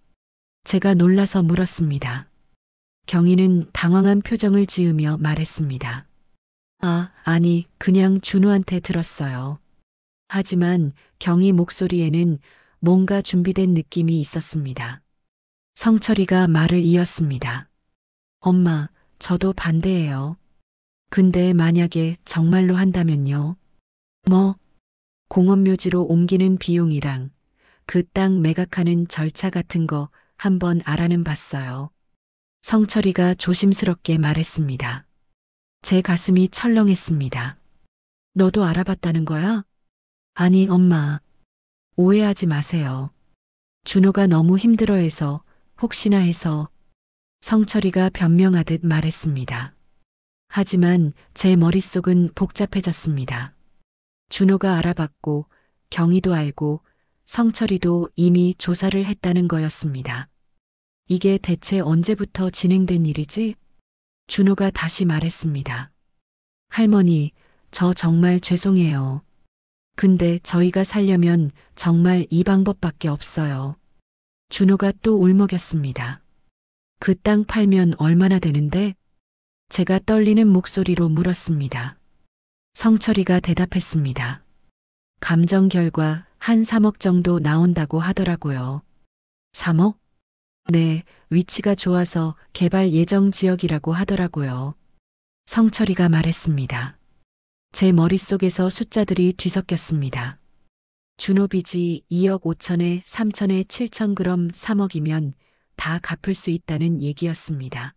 제가 놀라서 물었습니다. 경희는 당황한 표정을 지으며 말했습니다. 아니, 그냥 준호한테 들었어요. 하지만 경희 목소리에는 뭔가 준비된 느낌이 있었습니다. 성철이가 말을 이었습니다. 엄마, 저도 반대해요. 근데 만약에 정말로 한다면요? 뭐? 공원묘지로 옮기는 비용이랑 그 땅 매각하는 절차 같은 거 한번 알아는 봤어요. 성철이가 조심스럽게 말했습니다. 제 가슴이 철렁했습니다. 너도 알아봤다는 거야? 아니, 엄마. 오해하지 마세요. 준호가 너무 힘들어해서 혹시나 해서. 성철이가 변명하듯 말했습니다. 하지만 제 머릿속은 복잡해졌습니다. 준호가 알아봤고 경희도 알고 성철이도 이미 조사를 했다는 거였습니다. 이게 대체 언제부터 진행된 일이지? 준호가 다시 말했습니다. 할머니, 저 정말 죄송해요. 근데 저희가 살려면 정말 이 방법밖에 없어요. 준호가 또 울먹였습니다. 그 땅 팔면 얼마나 되는데? 제가 떨리는 목소리로 물었습니다. 성철이가 대답했습니다. 감정 결과 한 3억 정도 나온다고 하더라고요. 3억? 네, 위치가 좋아서 개발 예정 지역이라고 하더라고요. 성철이가 말했습니다. 제 머릿속에서 숫자들이 뒤섞였습니다. 준호 빚이 2억 5천에 3천에 7천 그럼 3억이면 다 갚을 수 있다는 얘기였습니다.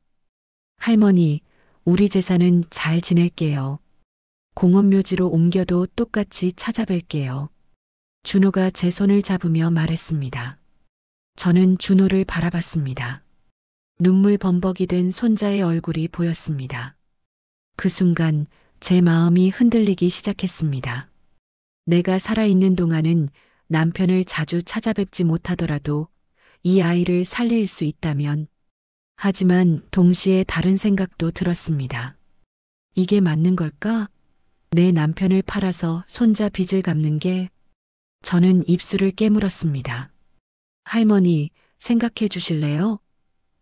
할머니, 우리 재산은 잘 지낼게요. 공원묘지로 옮겨도 똑같이 찾아뵐게요. 준호가 제 손을 잡으며 말했습니다. 저는 준호를 바라봤습니다. 눈물 범벅이 된 손자의 얼굴이 보였습니다. 그 순간 제 마음이 흔들리기 시작했습니다. 내가 살아있는 동안은 남편을 자주 찾아뵙지 못하더라도 이 아이를 살릴 수 있다면, 하지만 동시에 다른 생각도 들었습니다. 이게 맞는 걸까? 내 남편을 팔아서 손자 빚을 갚는 게. 저는 입술을 깨물었습니다. 할머니, 생각해 주실래요?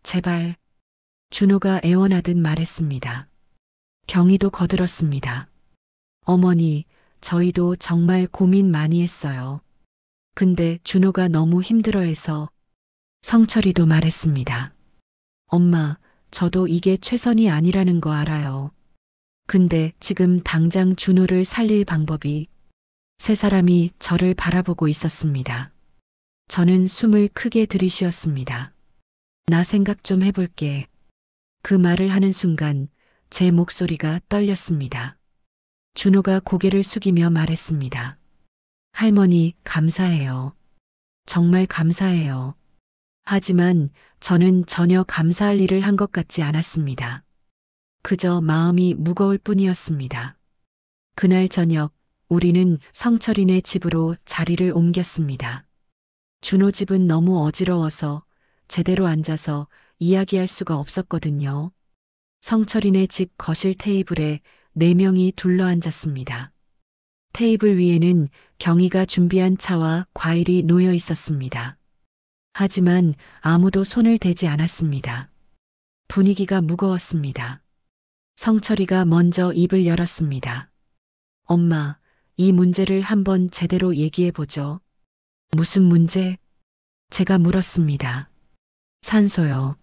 제발. 준호가 애원하듯 말했습니다. 경희도 거들었습니다. 어머니, 저희도 정말 고민 많이 했어요. 근데 준호가 너무 힘들어해서. 성철이도 말했습니다. 엄마, 저도 이게 최선이 아니라는 거 알아요. 근데 지금 당장 준호를 살릴 방법이. 세 사람이 저를 바라보고 있었습니다. 저는 숨을 크게 들이쉬었습니다. 나 생각 좀 해볼게. 그 말을 하는 순간 제 목소리가 떨렸습니다. 준호가 고개를 숙이며 말했습니다. 할머니, 감사해요. 정말 감사해요. 하지만 저는 전혀 감사할 일을 한 것 같지 않았습니다. 그저 마음이 무거울 뿐이었습니다. 그날 저녁 우리는 성철이네 집으로 자리를 옮겼습니다. 준호 집은 너무 어지러워서 제대로 앉아서 이야기할 수가 없었거든요. 성철이네 집 거실 테이블에 4명이 둘러앉았습니다. 테이블 위에는 경희가 준비한 차와 과일이 놓여 있었습니다. 하지만 아무도 손을 대지 않았습니다. 분위기가 무거웠습니다. 성철이가 먼저 입을 열었습니다. 엄마, 이 문제를 한번 제대로 얘기해보죠. 무슨 문제? 제가 물었습니다. 산소요.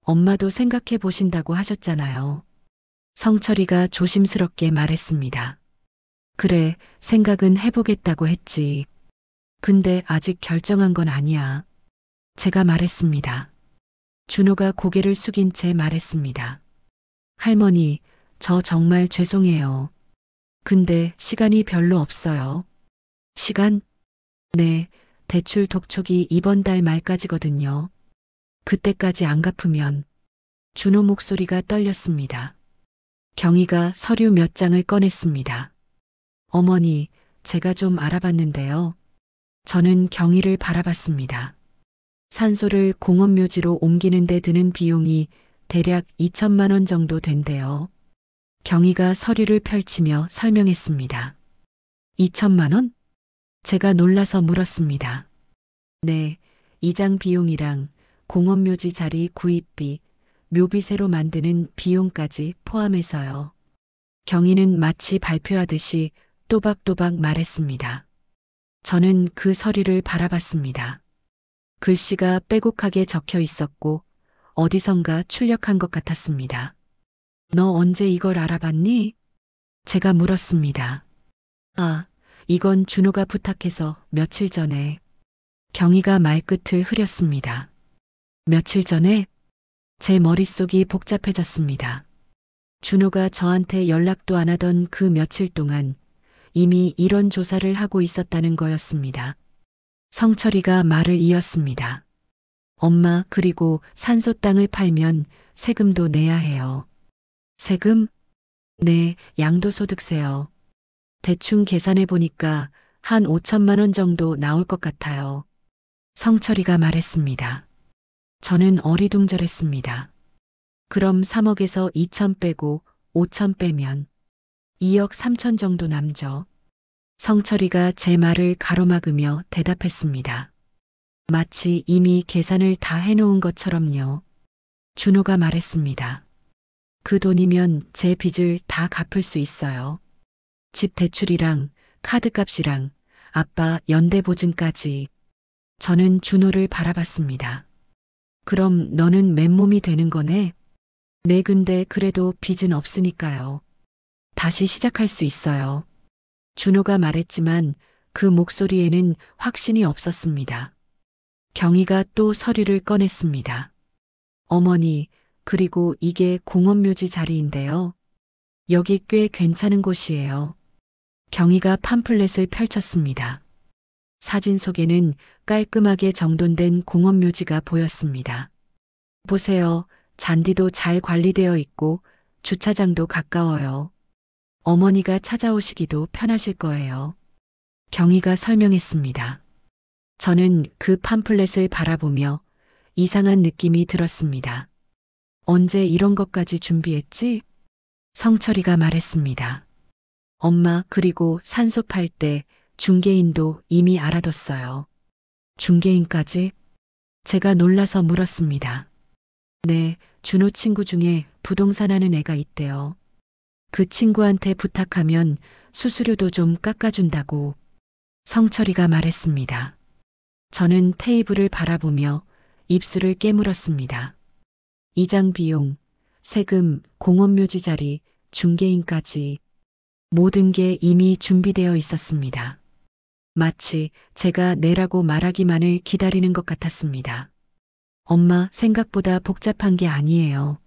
엄마도 생각해 보신다고 하셨잖아요. 성철이가 조심스럽게 말했습니다. 그래, 생각은 해보겠다고 했지. 근데 아직 결정한 건 아니야. 제가 말했습니다. 준호가 고개를 숙인 채 말했습니다. 할머니, 저 정말 죄송해요. 근데 시간이 별로 없어요. 시간? 네, 대출 독촉이 이번 달 말까지거든요. 그때까지 안 갚으면. 준호 목소리가 떨렸습니다. 경희가 서류 몇 장을 꺼냈습니다. 어머니, 제가 좀 알아봤는데요. 저는 경희를 바라봤습니다. 산소를 공원묘지로 옮기는 데 드는 비용이 대략 2천만 원 정도 된대요. 경희가 서류를 펼치며 설명했습니다. 2천만 원? 제가 놀라서 물었습니다. 네, 이장 비용이랑 공원묘지 자리 구입비, 묘비 새로 만드는 비용까지 포함해서요. 경희는 마치 발표하듯이 또박또박 말했습니다. 저는 그 서류를 바라봤습니다. 글씨가 빼곡하게 적혀 있었고 어디선가 출력한 것 같았습니다. 너 언제 이걸 알아봤니? 제가 물었습니다. 아, 이건 준호가 부탁해서 며칠 전에. 경희가 말끝을 흐렸습니다. 며칠 전에? 제 머릿속이 복잡해졌습니다. 준호가 저한테 연락도 안 하던 그 며칠 동안 이미 이런 조사를 하고 있었다는 거였습니다. 성철이가 말을 이었습니다. 엄마, 그리고 산소 땅을 팔면 세금도 내야 해요. 세금? 네, 양도소득세요. 대충 계산해 보니까 한 5천만 원 정도 나올 것 같아요. 성철이가 말했습니다. 저는 어리둥절했습니다. 그럼 3억에서 2천 빼고 5천 빼면 2억 3천 정도 남죠. 성철이가 제 말을 가로막으며 대답했습니다. 마치 이미 계산을 다 해놓은 것처럼요. 준호가 말했습니다. 그 돈이면 제 빚을 다 갚을 수 있어요. 집 대출이랑 카드값이랑 아빠 연대보증까지. 저는 준호를 바라봤습니다. 그럼 너는 맨몸이 되는 거네? 네, 근데 그래도 빚은 없으니까요. 다시 시작할 수 있어요. 준호가 말했지만 그 목소리에는 확신이 없었습니다. 경희가 또 서류를 꺼냈습니다. 어머니, 그리고 이게 공원묘지 자리인데요. 여기 꽤 괜찮은 곳이에요. 경희가 팜플렛을 펼쳤습니다. 사진 속에는 깔끔하게 정돈된 공원묘지가 보였습니다. 보세요. 잔디도 잘 관리되어 있고 주차장도 가까워요. 어머니가 찾아오시기도 편하실 거예요. 경희가 설명했습니다. 저는 그 팜플렛을 바라보며 이상한 느낌이 들었습니다. 언제 이런 것까지 준비했지? 성철이가 말했습니다. 엄마, 그리고 산소 팔 때 중개인도 이미 알아뒀어요. 중개인까지? 제가 놀라서 물었습니다. 네, 준호 친구 중에 부동산 하는 애가 있대요. 그 친구한테 부탁하면 수수료도 좀 깎아준다고 성철이가 말했습니다. 저는 테이블을 바라보며 입술을 깨물었습니다. 이장 비용, 세금, 공원묘지 자리, 중개인까지 모든 게 이미 준비되어 있었습니다. 마치 제가 내라고 말하기만을 기다리는 것 같았습니다. 엄마, 생각보다 복잡한 게 아니에요.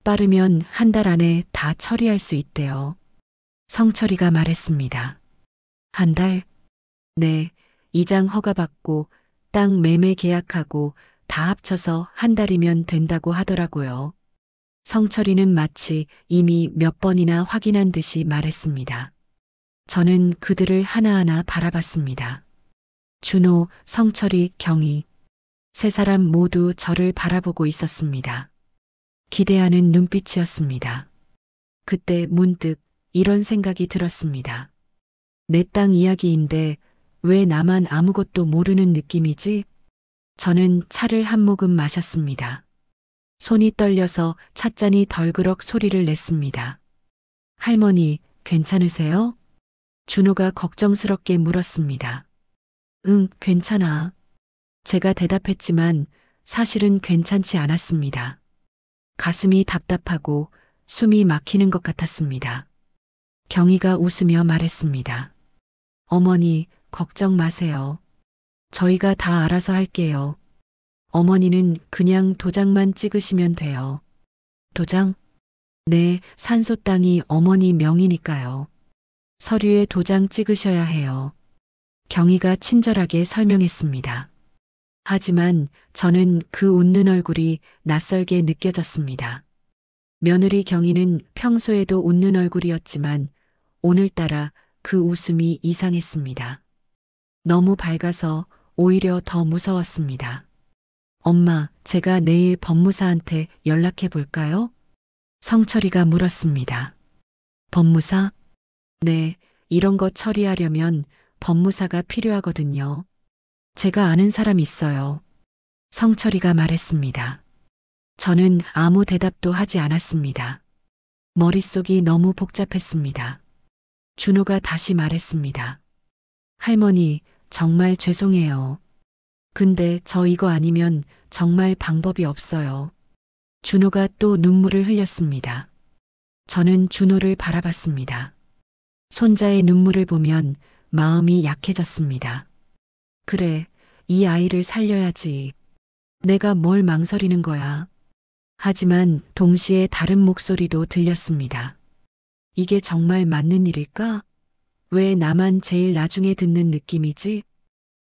빠르면 한 달 안에 다 처리할 수 있대요. 성철이가 말했습니다. 한 달? 네, 이장 허가받고 땅 매매 계약하고 다 합쳐서 한 달이면 된다고 하더라고요. 성철이는 마치 이미 몇 번이나 확인한 듯이 말했습니다. 저는 그들을 하나하나 바라봤습니다. 준호, 성철이, 경희. 세 사람 모두 저를 바라보고 있었습니다. 기대하는 눈빛이었습니다. 그때 문득 이런 생각이 들었습니다. 내 땅 이야기인데 왜 나만 아무것도 모르는 느낌이지? 저는 차를 한 모금 마셨습니다. 손이 떨려서 찻잔이 덜그럭 소리를 냈습니다. 할머니, 괜찮으세요? 준호가 걱정스럽게 물었습니다. 응, 괜찮아. 제가 대답했지만 사실은 괜찮지 않았습니다. 가슴이 답답하고 숨이 막히는 것 같았습니다. 경희가 웃으며 말했습니다. 어머니, 걱정 마세요. 저희가 다 알아서 할게요. 어머니는 그냥 도장만 찍으시면 돼요. 도장? 네, 산소 땅이 어머니 명의니까요. 서류에 도장 찍으셔야 해요. 경희가 친절하게 설명했습니다. 하지만 저는 그 웃는 얼굴이 낯설게 느껴졌습니다. 며느리 경희는 평소에도 웃는 얼굴이었지만 오늘따라 그 웃음이 이상했습니다. 너무 밝아서 오히려 더 무서웠습니다. 엄마, 제가 내일 법무사한테 연락해 볼까요? 성철이가 물었습니다. 법무사? 네, 이런 거 처리하려면 법무사가 필요하거든요. 제가 아는 사람 있어요. 성철이가 말했습니다. 저는 아무 대답도 하지 않았습니다. 머릿속이 너무 복잡했습니다. 준호가 다시 말했습니다. 할머니, 정말 죄송해요. 근데 저 이거 아니면 정말 방법이 없어요. 준호가 또 눈물을 흘렸습니다. 저는 준호를 바라봤습니다. 손자의 눈물을 보면 마음이 약해졌습니다. 그래, 이 아이를 살려야지. 내가 뭘 망설이는 거야. 하지만 동시에 다른 목소리도 들렸습니다. 이게 정말 맞는 일일까? 왜 나만 제일 나중에 듣는 느낌이지?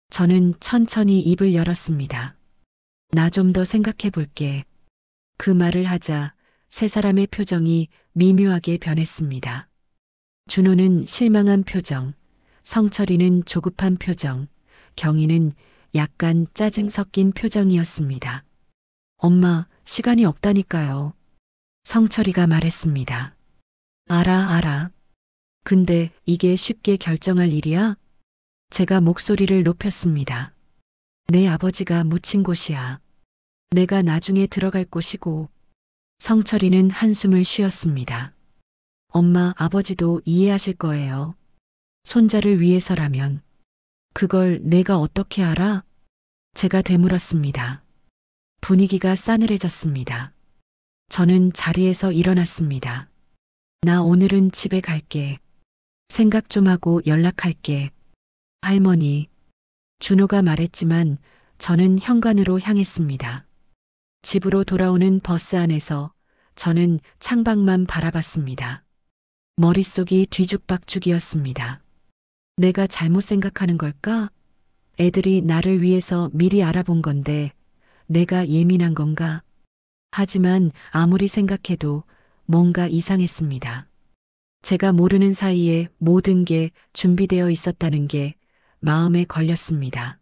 저는 천천히 입을 열었습니다. 나 좀 더 생각해 볼게. 그 말을 하자 세 사람의 표정이 미묘하게 변했습니다. 준호는 실망한 표정, 성철이는 조급한 표정, 경희는 약간 짜증 섞인 표정이었습니다. 엄마, 시간이 없다니까요. 성철이가 말했습니다. 알아. 근데 이게 쉽게 결정할 일이야? 제가 목소리를 높였습니다. 내 아버지가 묻힌 곳이야. 내가 나중에 들어갈 곳이고. 성철이는 한숨을 쉬었습니다. 엄마, 아버지도 이해하실 거예요. 손자를 위해서라면. 그걸 내가 어떻게 알아? 제가 되물었습니다. 분위기가 싸늘해졌습니다. 저는 자리에서 일어났습니다. 나 오늘은 집에 갈게. 생각 좀 하고 연락할게. 할머니. 준호가 말했지만 저는 현관으로 향했습니다. 집으로 돌아오는 버스 안에서 저는 창밖만 바라봤습니다. 머릿속이 뒤죽박죽이었습니다. 내가 잘못 생각하는 걸까? 애들이 나를 위해서 미리 알아본 건데 내가 예민한 건가? 하지만 아무리 생각해도 뭔가 이상했습니다. 제가 모르는 사이에 모든 게 준비되어 있었다는 게 마음에 걸렸습니다.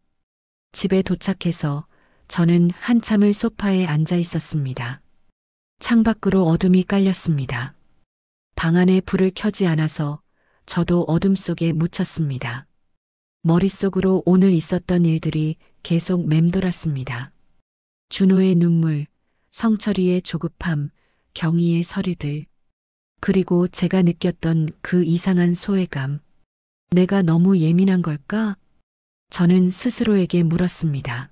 집에 도착해서 저는 한참을 소파에 앉아 있었습니다. 창밖으로 어둠이 깔렸습니다. 방 안에 불을 켜지 않아서 저도 어둠 속에 묻혔습니다. 머릿속으로 오늘 있었던 일들이 계속 맴돌았습니다. 준호의 눈물, 성철이의 조급함, 경희의 서류들, 그리고 제가 느꼈던 그 이상한 소외감. 내가 너무 예민한 걸까? 저는 스스로에게 물었습니다.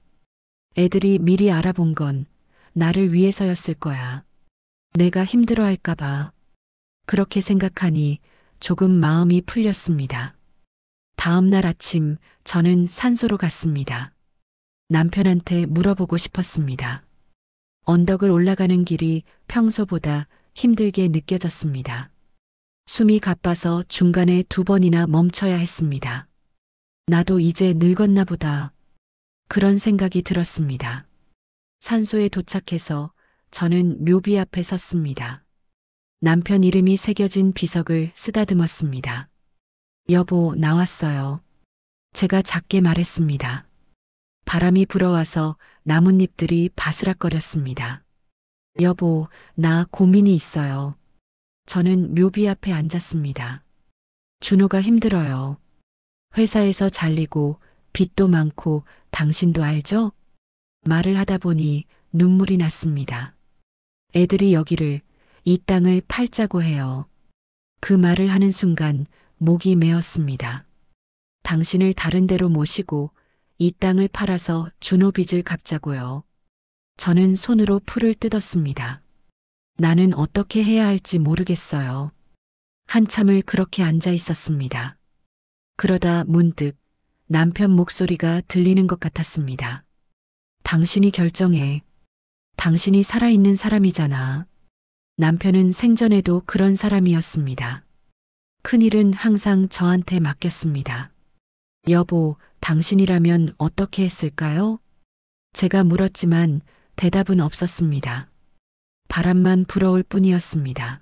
애들이 미리 알아본 건 나를 위해서였을 거야. 내가 힘들어할까봐. 그렇게 생각하니 조금 마음이 풀렸습니다. 다음 날 아침 저는 산소로 갔습니다. 남편한테 물어보고 싶었습니다. 언덕을 올라가는 길이 평소보다 힘들게 느껴졌습니다. 숨이 가빠서 중간에 2번이나 멈춰야 했습니다. 나도 이제 늙었나 보다. 그런 생각이 들었습니다. 산소에 도착해서 저는 묘비 앞에 섰습니다. 남편 이름이 새겨진 비석을 쓰다듬었습니다. 여보, 나왔어요. 제가 작게 말했습니다. 바람이 불어와서 나뭇잎들이 바스락거렸습니다. 여보, 나 고민이 있어요. 저는 묘비 앞에 앉았습니다. 준호가 힘들어요. 회사에서 잘리고 빚도 많고 당신도 알죠? 말을 하다 보니 눈물이 났습니다. 애들이 여기를, 이 땅을 팔자고 해요. 그 말을 하는 순간 목이 메었습니다. 당신을 다른 데로 모시고 이 땅을 팔아서 준호 빚을 갚자고요. 저는 손으로 풀을 뜯었습니다. 나는 어떻게 해야 할지 모르겠어요. 한참을 그렇게 앉아 있었습니다. 그러다 문득 남편 목소리가 들리는 것 같았습니다. 당신이 결정해. 당신이 살아있는 사람이잖아. 남편은 생전에도 그런 사람이었습니다. 큰일은 항상 저한테 맡겼습니다. 여보, 당신이라면 어떻게 했을까요? 제가 물었지만 대답은 없었습니다. 바람만 불어올 뿐이었습니다.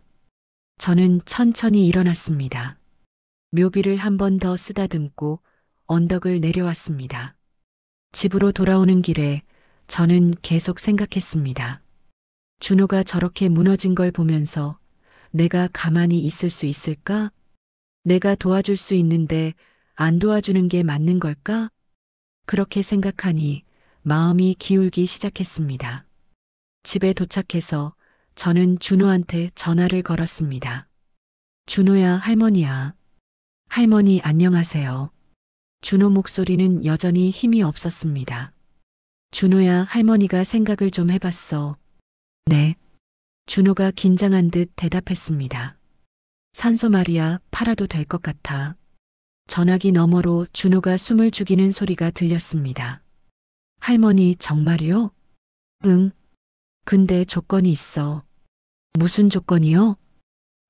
저는 천천히 일어났습니다. 묘비를 한 번 더 쓰다듬고 언덕을 내려왔습니다. 집으로 돌아오는 길에 저는 계속 생각했습니다. 준호가 저렇게 무너진 걸 보면서 내가 가만히 있을 수 있을까? 내가 도와줄 수 있는데 안 도와주는 게 맞는 걸까? 그렇게 생각하니 마음이 기울기 시작했습니다. 집에 도착해서 저는 준호한테 전화를 걸었습니다. 준호야, 할머니야. 할머니 안녕하세요. 준호 목소리는 여전히 힘이 없었습니다. 준호야, 할머니가 생각을 좀 해봤어. 네. 준호가 긴장한 듯 대답했습니다. 산소 말이야, 팔아도 될 것 같아. 전화기 너머로 준호가 숨을 죽이는 소리가 들렸습니다. 할머니 정말이요? 응. 근데 조건이 있어. 무슨 조건이요?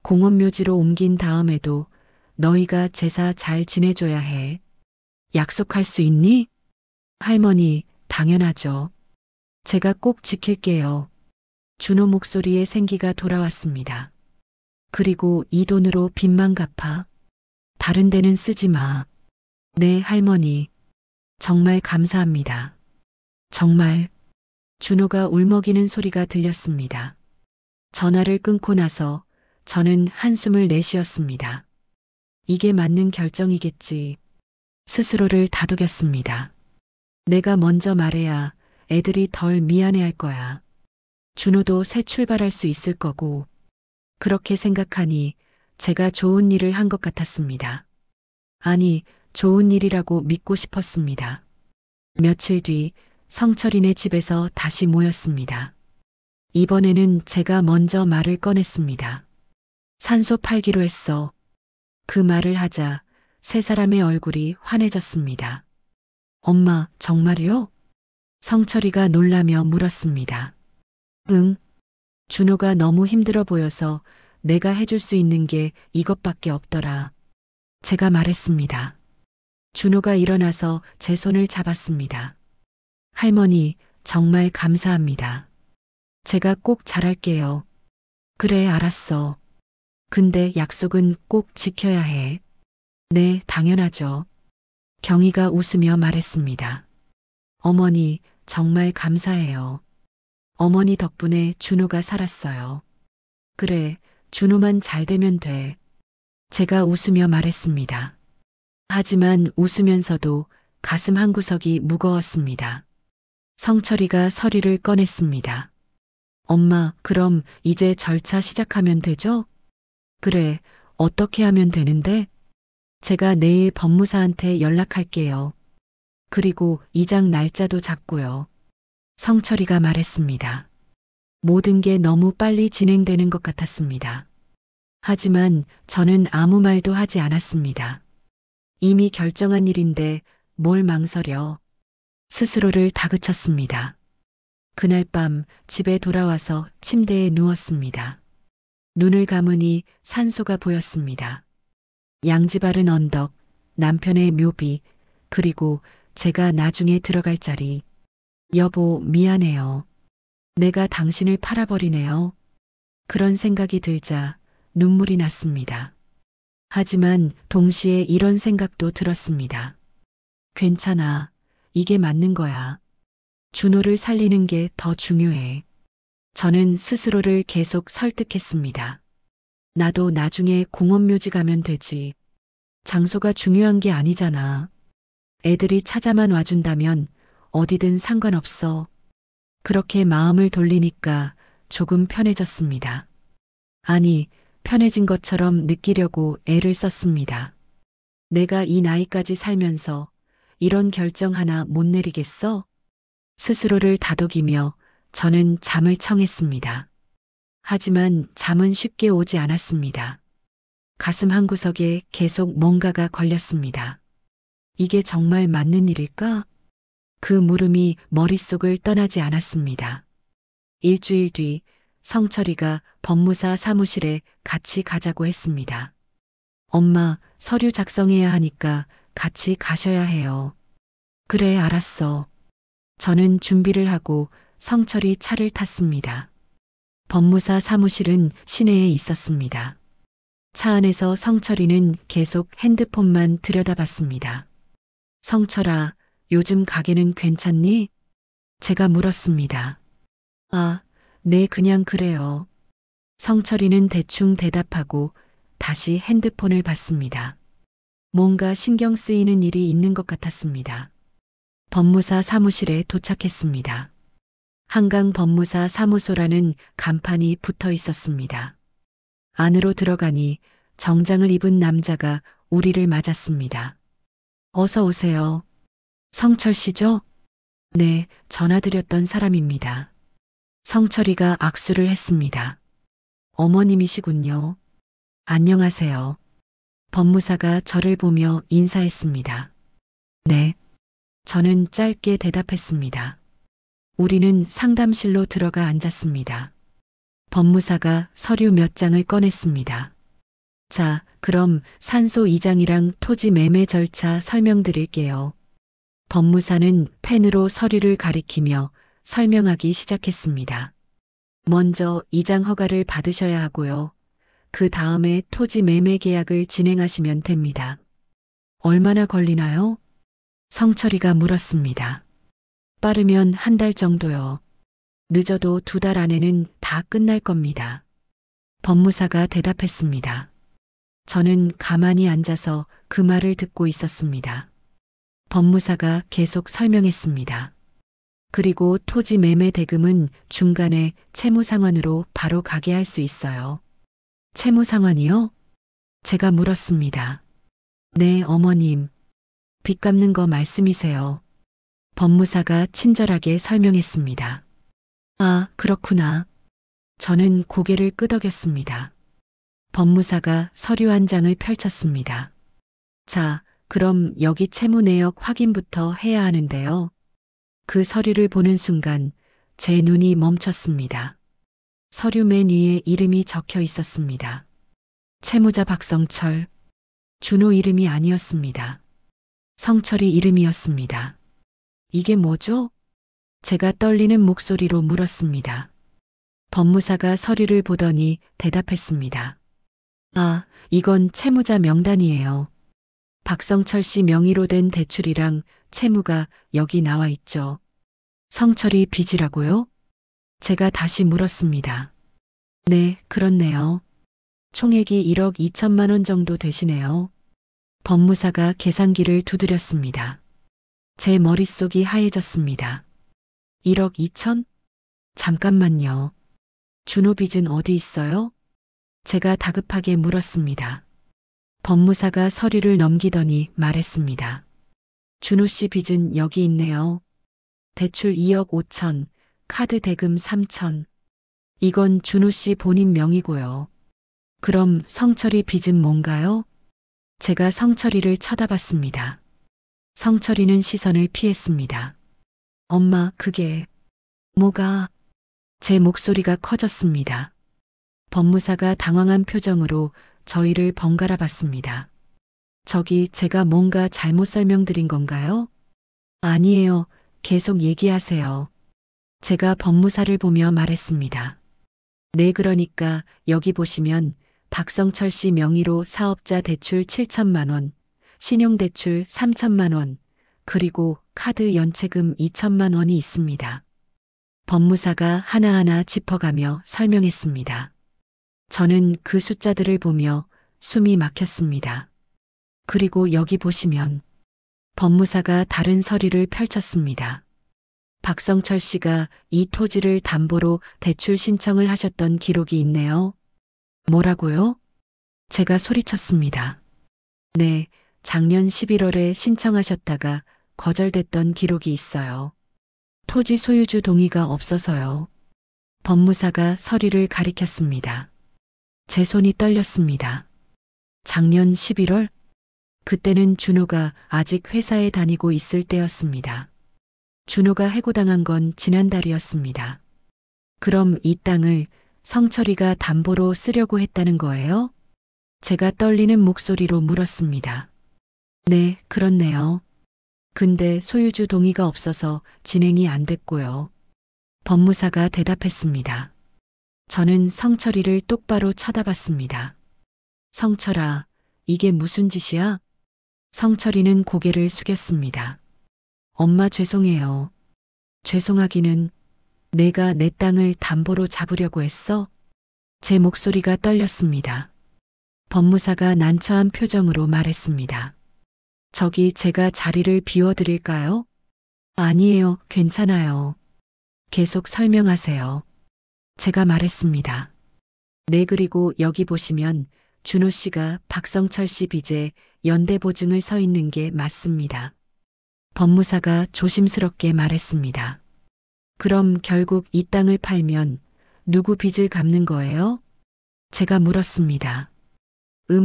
공원묘지로 옮긴 다음에도 너희가 제사 잘 지내줘야 해. 약속할 수 있니? 할머니, 당연하죠. 제가 꼭 지킬게요. 준호 목소리에 생기가 돌아왔습니다. 그리고 이 돈으로 빚만 갚아. 다른 데는 쓰지 마. 네, 할머니. 정말 감사합니다. 정말. 준호가 울먹이는 소리가 들렸습니다. 전화를 끊고 나서 저는 한숨을 내쉬었습니다. 이게 맞는 결정이겠지. 스스로를 다독였습니다. 내가 먼저 말해야 애들이 덜 미안해할 거야. 준호도 새 출발할 수 있을 거고. 그렇게 생각하니 제가 좋은 일을 한 것 같았습니다. 아니, 좋은 일이라고 믿고 싶었습니다. 며칠 뒤 성철이네 집에서 다시 모였습니다. 이번에는 제가 먼저 말을 꺼냈습니다. 산소 팔기로 했어. 그 말을 하자 세 사람의 얼굴이 환해졌습니다. 엄마, 정말이요? 성철이가 놀라며 물었습니다. 응. 준호가 너무 힘들어 보여서 내가 해줄 수 있는 게 이것밖에 없더라. 제가 말했습니다. 준호가 일어나서 제 손을 잡았습니다. 할머니, 정말 감사합니다. 제가 꼭 잘할게요. 그래, 알았어. 근데 약속은 꼭 지켜야 해. 네, 당연하죠. 경희가 웃으며 말했습니다. 어머니, 정말 감사해요. 어머니 덕분에 준호가 살았어요. 그래, 준호만 잘 되면 돼. 제가 웃으며 말했습니다. 하지만 웃으면서도 가슴 한구석이 무거웠습니다. 성철이가 서류를 꺼냈습니다. 엄마, 그럼 이제 절차 시작하면 되죠? 그래, 어떻게 하면 되는데? 제가 내일 법무사한테 연락할게요. 그리고 이장 날짜도 잡고요. 성철이가 말했습니다. 모든 게 너무 빨리 진행되는 것 같았습니다. 하지만 저는 아무 말도 하지 않았습니다. 이미 결정한 일인데 뭘 망설여. 스스로를 다그쳤습니다. 그날 밤 집에 돌아와서 침대에 누웠습니다. 눈을 감으니 산소가 보였습니다. 양지 바른 언덕, 남편의 묘비, 그리고 제가 나중에 들어갈 자리. 여보, 미안해요. 내가 당신을 팔아버리네요. 그런 생각이 들자 눈물이 났습니다. 하지만 동시에 이런 생각도 들었습니다. 괜찮아. 이게 맞는 거야. 준호를 살리는 게 더 중요해. 저는 스스로를 계속 설득했습니다. 나도 나중에 공원묘지 가면 되지. 장소가 중요한 게 아니잖아. 애들이 찾아만 와준다면 어디든 상관없어. 그렇게 마음을 돌리니까 조금 편해졌습니다. 아니, 편해진 것처럼 느끼려고 애를 썼습니다. 내가 이 나이까지 살면서 이런 결정 하나 못 내리겠어? 스스로를 다독이며 저는 잠을 청했습니다. 하지만 잠은 쉽게 오지 않았습니다. 가슴 한구석에 계속 뭔가가 걸렸습니다. 이게 정말 맞는 일일까? 그 물음이 머릿속을 떠나지 않았습니다. 일주일 뒤 성철이가 법무사 사무실에 같이 가자고 했습니다. 엄마, 서류 작성해야 하니까 같이 가셔야 해요. 그래, 알았어. 저는 준비를 하고 성철이 차를 탔습니다. 법무사 사무실은 시내에 있었습니다. 차 안에서 성철이는 계속 핸드폰만 들여다봤습니다. 성철아, 요즘 가게는 괜찮니? 제가 물었습니다. 아, 네, 그냥 그래요. 성철이는 대충 대답하고 다시 핸드폰을 봤습니다. 뭔가 신경 쓰이는 일이 있는 것 같았습니다. 법무사 사무실에 도착했습니다. 한강 법무사 사무소라는 간판이 붙어 있었습니다. 안으로 들어가니 정장을 입은 남자가 우리를 맞았습니다. 어서 오세요. 성철 씨죠? 네, 전화드렸던 사람입니다. 성철이가 악수를 했습니다. 어머님이시군요. 안녕하세요. 법무사가 저를 보며 인사했습니다. 네. 저는 짧게 대답했습니다. 우리는 상담실로 들어가 앉았습니다. 법무사가 서류 몇 장을 꺼냈습니다. 자, 그럼 산소 이장이랑 토지 매매 절차 설명드릴게요. 법무사는 펜으로 서류를 가리키며 설명하기 시작했습니다. 먼저 이장 허가를 받으셔야 하고요. 그 다음에 토지 매매 계약을 진행하시면 됩니다. 얼마나 걸리나요? 성철이가 물었습니다. 빠르면 한 달 정도요. 늦어도 2달 안에는 다 끝날 겁니다. 법무사가 대답했습니다. 저는 가만히 앉아서 그 말을 듣고 있었습니다. 법무사가 계속 설명했습니다. 그리고 토지 매매 대금은 중간에 채무 상환으로 바로 가게 할 수 있어요. 채무 상환이요? 제가 물었습니다. 네, 어머님. 빚 갚는 거 말씀이세요. 법무사가 친절하게 설명했습니다. 아, 그렇구나. 저는 고개를 끄덕였습니다. 법무사가 서류 한 장을 펼쳤습니다. 자, 그럼 여기 채무 내역 확인부터 해야 하는데요. 그 서류를 보는 순간 제 눈이 멈췄습니다. 서류 맨 위에 이름이 적혀 있었습니다. 채무자 박성철. 준호 이름이 아니었습니다. 성철이 이름이었습니다. 이게 뭐죠? 제가 떨리는 목소리로 물었습니다. 법무사가 서류를 보더니 대답했습니다. 아, 이건 채무자 명단이에요. 박성철 씨 명의로 된 대출이랑 채무가 여기 나와 있죠. 성철이 빚이라고요? 제가 다시 물었습니다. 네, 그렇네요. 총액이 1억 2천만 원 정도 되시네요. 법무사가 계산기를 두드렸습니다. 제 머릿속이 하얘졌습니다. 1억 2천? 잠깐만요. 준호 빚은 어디 있어요? 제가 다급하게 물었습니다. 법무사가 서류를 넘기더니 말했습니다. 준호 씨 빚은 여기 있네요. 대출 2억 5천, 카드 대금 3천. 이건 준호 씨 본인 명의고요. 그럼 성철이 빚은 뭔가요? 제가 성철이를 쳐다봤습니다. 성철이는 시선을 피했습니다. 엄마, 그게 뭐가? 제 목소리가 커졌습니다. 법무사가 당황한 표정으로 저희를 번갈아 봤습니다. 저기 제가 뭔가 잘못 설명드린 건가요? 아니에요. 계속 얘기하세요. 제가 법무사를 보며 말했습니다. 네, 그러니까 여기 보시면 박성철 씨 명의로 사업자 대출 7천만 원, 신용대출 3천만 원, 그리고 카드 연체금 2천만 원이 있습니다. 법무사가 하나하나 짚어가며 설명했습니다. 저는 그 숫자들을 보며 숨이 막혔습니다. 그리고 여기 보시면 법무사가 다른 서류를 펼쳤습니다. 박성철 씨가 이 토지를 담보로 대출 신청을 하셨던 기록이 있네요. 뭐라고요? 제가 소리쳤습니다. 네, 작년 11월에 신청하셨다가 거절됐던 기록이 있어요. 토지 소유주 동의가 없어서요. 법무사가 서류를 가리켰습니다. 제 손이 떨렸습니다. 작년 11월? 그때는 준호가 아직 회사에 다니고 있을 때였습니다. 준호가 해고당한 건 지난달이었습니다. 그럼 이 땅을 성철이가 담보로 쓰려고 했다는 거예요? 제가 떨리는 목소리로 물었습니다. 네, 그렇네요. 근데 소유주 동의가 없어서 진행이 안 됐고요. 법무사가 대답했습니다. 저는 성철이를 똑바로 쳐다봤습니다. 성철아, 이게 무슨 짓이야? 성철이는 고개를 숙였습니다. 엄마, 죄송해요. 죄송하기는 내가 내 땅을 담보로 잡으려고 했어? 제 목소리가 떨렸습니다. 법무사가 난처한 표정으로 말했습니다. 저기 제가 자리를 비워드릴까요? 아니에요, 괜찮아요. 계속 설명하세요. 제가 말했습니다. 네, 그리고 여기 보시면 준호 씨가 박성철 씨 빚에 연대보증을 서 있는 게 맞습니다. 법무사가 조심스럽게 말했습니다. 그럼 결국 이 땅을 팔면 누구 빚을 갚는 거예요? 제가 물었습니다.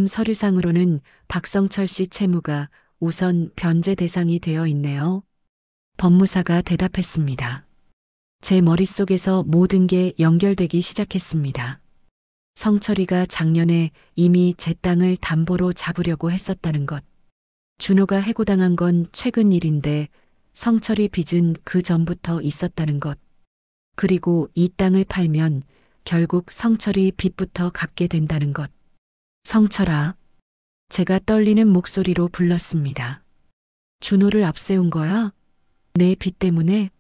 서류상으로는 박성철 씨 채무가 우선 변제 대상이 되어 있네요. 법무사가 대답했습니다. 제 머릿속에서 모든 게 연결되기 시작했습니다. 성철이가 작년에 이미 제 땅을 담보로 잡으려고 했었다는 것. 준호가 해고당한 건 최근 일인데 성철이 빚은 그 전부터 있었다는 것. 그리고 이 땅을 팔면 결국 성철이 빚부터 갚게 된다는 것. 성철아, 제가 떨리는 목소리로 불렀습니다. 준호를 앞세운 거야? 내 빚 때문에?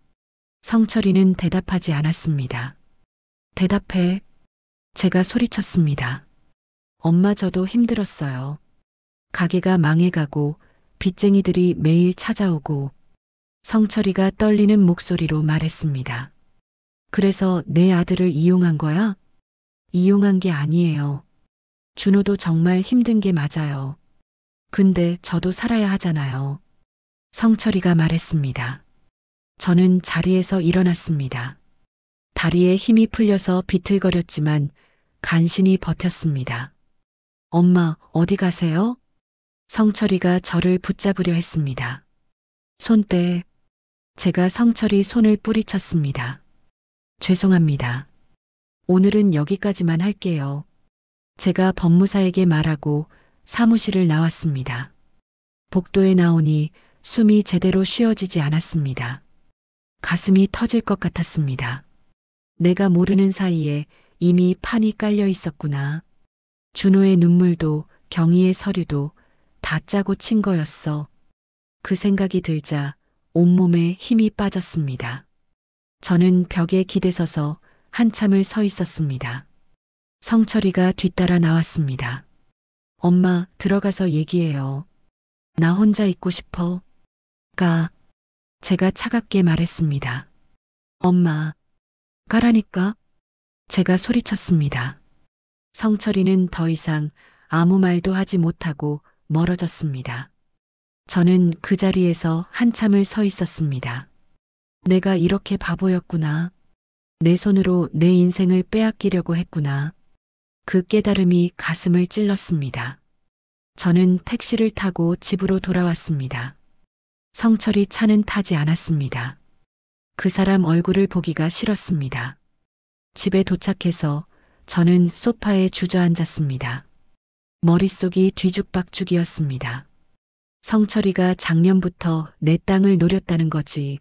성철이는 대답하지 않았습니다. 대답해. 제가 소리쳤습니다. 엄마, 저도 힘들었어요. 가게가 망해가고 빚쟁이들이 매일 찾아오고. 성철이가 떨리는 목소리로 말했습니다. 그래서 내 아들을 이용한 거야? 이용한 게 아니에요. 준호도 정말 힘든 게 맞아요. 근데 저도 살아야 하잖아요. 성철이가 말했습니다. 저는 자리에서 일어났습니다. 다리에 힘이 풀려서 비틀거렸지만 간신히 버텼습니다. 엄마, 어디 가세요? 성철이가 저를 붙잡으려 했습니다. 손 떼. 제가 성철이 손을 뿌리쳤습니다. 죄송합니다. 오늘은 여기까지만 할게요. 제가 법무사에게 말하고 사무실을 나왔습니다. 복도에 나오니 숨이 제대로 쉬어지지 않았습니다. 가슴이 터질 것 같았습니다. 내가 모르는 사이에 이미 판이 깔려 있었구나. 준호의 눈물도 경희의 서류도 다 짜고 친 거였어. 그 생각이 들자 온몸에 힘이 빠졌습니다. 저는 벽에 기대서서 한참을 서 있었습니다. 성철이가 뒤따라 나왔습니다. 엄마, 들어가서 얘기해요. 나 혼자 있고 싶어. 제가 차갑게 말했습니다. 엄마, 가라니까? 제가 소리쳤습니다. 성철이는 더 이상 아무 말도 하지 못하고 멀어졌습니다. 저는 그 자리에서 한참을 서 있었습니다. 내가 이렇게 바보였구나. 내 손으로 내 인생을 빼앗기려고 했구나. 그 깨달음이 가슴을 찔렀습니다. 저는 택시를 타고 집으로 돌아왔습니다. 성철이 차는 타지 않았습니다. 그 사람 얼굴을 보기가 싫었습니다. 집에 도착해서 저는 소파에 주저앉았습니다. 머릿속이 뒤죽박죽이었습니다. 성철이가 작년부터 내 땅을 노렸다는 거지.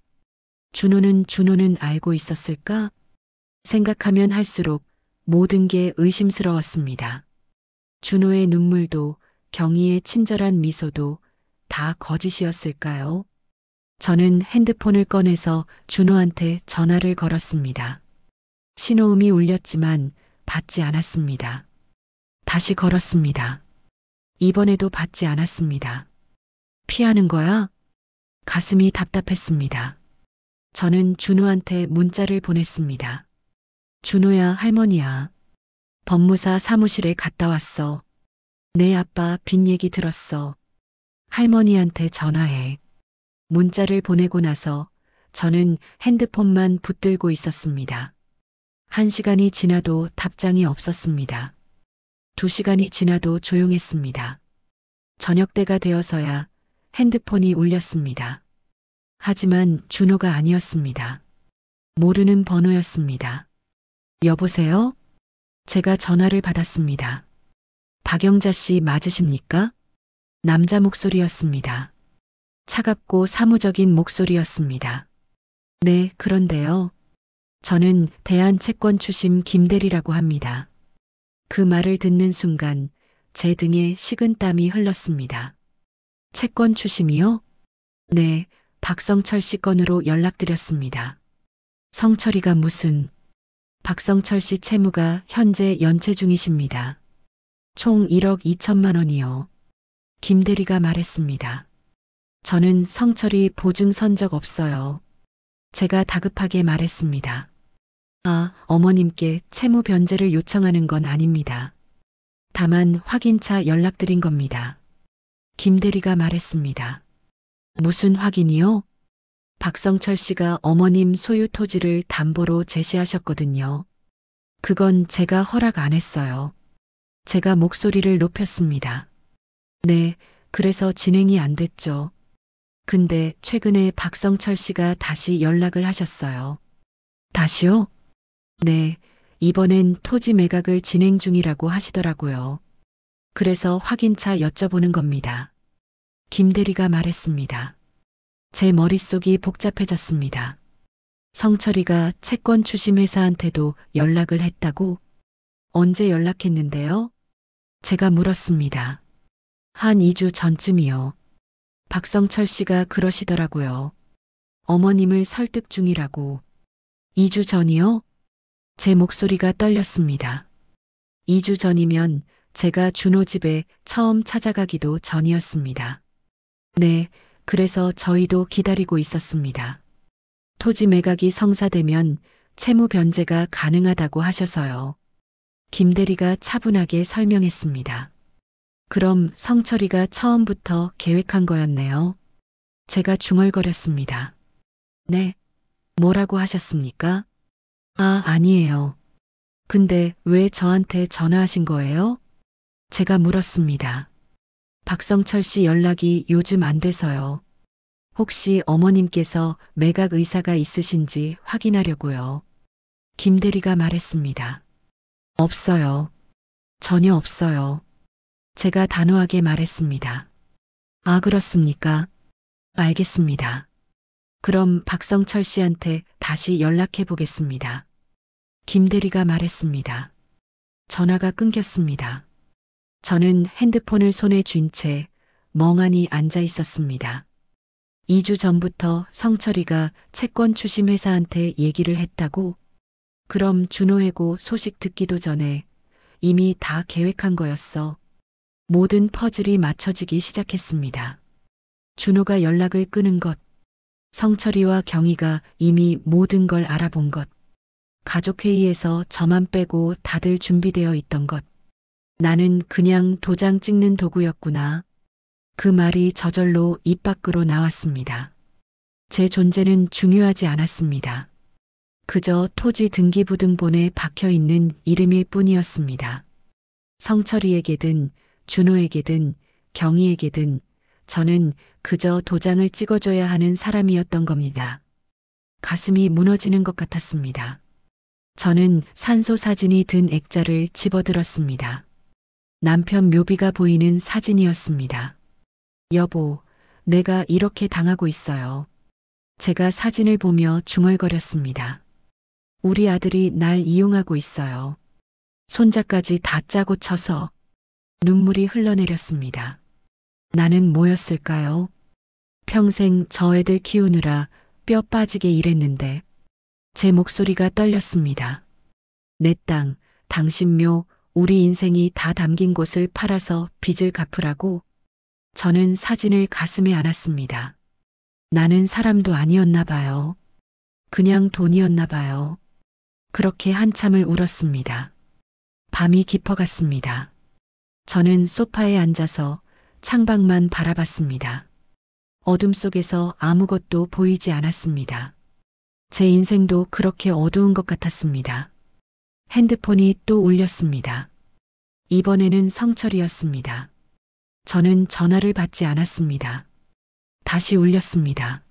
준호는 알고 있었을까? 생각하면 할수록 모든 게 의심스러웠습니다. 준호의 눈물도 경희의 친절한 미소도 다 거짓이었을까요? 저는 핸드폰을 꺼내서 준호한테 전화를 걸었습니다. 신호음이 울렸지만 받지 않았습니다. 다시 걸었습니다. 이번에도 받지 않았습니다. 피하는 거야? 가슴이 답답했습니다. 저는 준호한테 문자를 보냈습니다. 준호야, 할머니야. 법무사 사무실에 갔다 왔어. 내 아빠 빚 얘기 들었어. 할머니한테 전화해. 문자를 보내고 나서 저는 핸드폰만 붙들고 있었습니다. 1시간이 지나도 답장이 없었습니다. 2시간이 지나도 조용했습니다. 저녁때가 되어서야 핸드폰이 울렸습니다. 하지만 준호가 아니었습니다. 모르는 번호였습니다. 여보세요? 제가 전화를 받았습니다. 박영자 씨 맞으십니까? 남자 목소리였습니다. 차갑고 사무적인 목소리였습니다. 네, 그런데요. 저는 대한채권추심 김대리라고 합니다. 그 말을 듣는 순간 제 등에 식은땀이 흘렀습니다. 채권추심이요? 네, 박성철 씨 건으로 연락드렸습니다. 성철이가 무슨... 박성철 씨 채무가 현재 연체 중이십니다. 총 1억 2천만 원이요. 김대리가 말했습니다. 저는 성철이 보증 선 적 없어요. 제가 다급하게 말했습니다. 어머님께 채무 변제를 요청하는 건 아닙니다. 다만 확인차 연락드린 겁니다. 김대리가 말했습니다. 무슨 확인이요? 박성철 씨가 어머님 소유 토지를 담보로 제시하셨거든요. 그건 제가 허락 안 했어요. 제가 목소리를 높였습니다. 네, 그래서 진행이 안 됐죠. 근데 최근에 박성철 씨가 다시 연락을 하셨어요. 다시요? 네, 이번엔 토지 매각을 진행 중이라고 하시더라고요. 그래서 확인차 여쭤보는 겁니다. 김대리가 말했습니다. 제 머릿속이 복잡해졌습니다. 성철이가 채권 추심 회사한테도 연락을 했다고? 언제 연락했는데요? 제가 물었습니다. 한 2주 전쯤이요. 박성철 씨가 그러시더라고요. 어머님을 설득 중이라고. 2주 전이요? 제 목소리가 떨렸습니다. 2주 전이면 제가 준호 집에 처음 찾아가기도 전이었습니다. 네, 그래서 저희도 기다리고 있었습니다. 토지 매각이 성사되면 채무 변제가 가능하다고 하셔서요. 김대리가 차분하게 설명했습니다. 그럼 성철이가 처음부터 계획한 거였네요. 제가 중얼거렸습니다. 네, 뭐라고 하셨습니까? 아니에요. 근데 왜 저한테 전화하신 거예요? 제가 물었습니다. 박성철 씨 연락이 요즘 안 돼서요. 혹시 어머님께서 매각 의사가 있으신지 확인하려고요. 김대리가 말했습니다. 없어요. 전혀 없어요. 제가 단호하게 말했습니다. 그렇습니까? 알겠습니다. 그럼 박성철 씨한테 다시 연락해 보겠습니다. 김대리가 말했습니다. 전화가 끊겼습니다. 저는 핸드폰을 손에 쥔 채 멍하니 앉아 있었습니다. 2주 전부터 성철이가 채권 추심 회사한테 얘기를 했다고? 그럼 준호해고 소식 듣기도 전에 이미 다 계획한 거였어. 모든 퍼즐이 맞춰지기 시작했습니다. 준호가 연락을 끊은 것, 성철이와 경희가 이미 모든 걸 알아본 것, 가족회의에서 저만 빼고 다들 준비되어 있던 것. 나는 그냥 도장 찍는 도구였구나. 그 말이 저절로 입 밖으로 나왔습니다. 제 존재는 중요하지 않았습니다. 그저 토지 등기부등본에 박혀 있는 이름일 뿐이었습니다. 성철이에게든 준호에게든 경희에게든 저는 그저 도장을 찍어줘야 하는 사람이었던 겁니다. 가슴이 무너지는 것 같았습니다. 저는 산소 사진이 든 액자를 집어들었습니다. 남편 묘비가 보이는 사진이었습니다. 여보, 내가 이렇게 당하고 있어요. 제가 사진을 보며 중얼거렸습니다. 우리 아들이 날 이용하고 있어요. 손자까지 다 짜고 쳐서 눈물이 흘러내렸습니다. 나는 뭐였을까요? 평생 저 애들 키우느라 뼈 빠지게 일했는데 제 목소리가 떨렸습니다. 내 땅, 당신 묘, 우리 인생이 다 담긴 곳을 팔아서 빚을 갚으라고. 저는 사진을 가슴에 안았습니다. 나는 사람도 아니었나 봐요. 그냥 돈이었나 봐요. 그렇게 한참을 울었습니다. 밤이 깊어갔습니다. 저는 소파에 앉아서 창밖만 바라봤습니다. 어둠 속에서 아무것도 보이지 않았습니다. 제 인생도 그렇게 어두운 것 같았습니다. 핸드폰이 또 울렸습니다. 이번에는 성철이었습니다. 저는 전화를 받지 않았습니다. 다시 울렸습니다.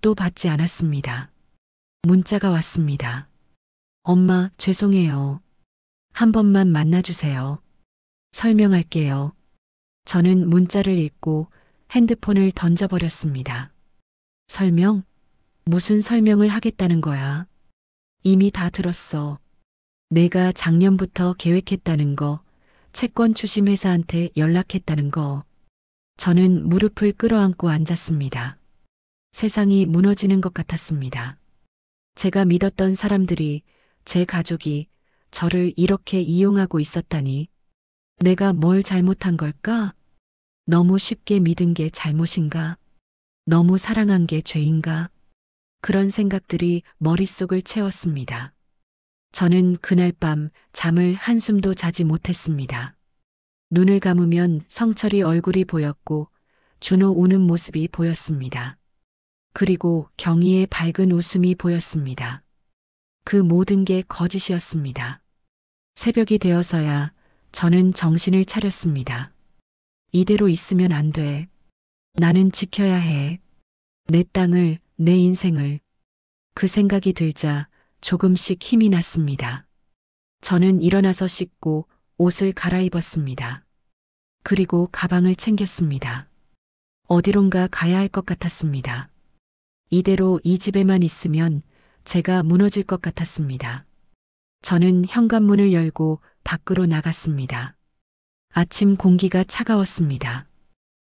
또 받지 않았습니다. 문자가 왔습니다. 엄마, 죄송해요. 한 번만 만나주세요. 설명할게요. 저는 문자를 읽고 핸드폰을 던져버렸습니다. 설명? 무슨 설명을 하겠다는 거야? 이미 다 들었어. 내가 작년부터 계획했다는 거, 채권 추심 회사한테 연락했다는 거. 저는 무릎을 끌어안고 앉았습니다. 세상이 무너지는 것 같았습니다. 제가 믿었던 사람들이, 제 가족이 저를 이렇게 이용하고 있었다니. 내가 뭘 잘못한 걸까? 너무 쉽게 믿은 게 잘못인가? 너무 사랑한 게 죄인가? 그런 생각들이 머릿속을 채웠습니다. 저는 그날 밤 잠을 한숨도 자지 못했습니다. 눈을 감으면 성철이 얼굴이 보였고 준호 우는 모습이 보였습니다. 그리고 경희의 밝은 웃음이 보였습니다. 그 모든 게 거짓이었습니다. 새벽이 되어서야 저는 정신을 차렸습니다. 이대로 있으면 안 돼. 나는 지켜야 해. 내 땅을, 내 인생을. 그 생각이 들자 조금씩 힘이 났습니다. 저는 일어나서 씻고 옷을 갈아입었습니다. 그리고 가방을 챙겼습니다. 어디론가 가야 할 것 같았습니다. 이대로 이 집에만 있으면 제가 무너질 것 같았습니다. 저는 현관문을 열고 밖으로 나갔습니다. 아침 공기가 차가웠습니다.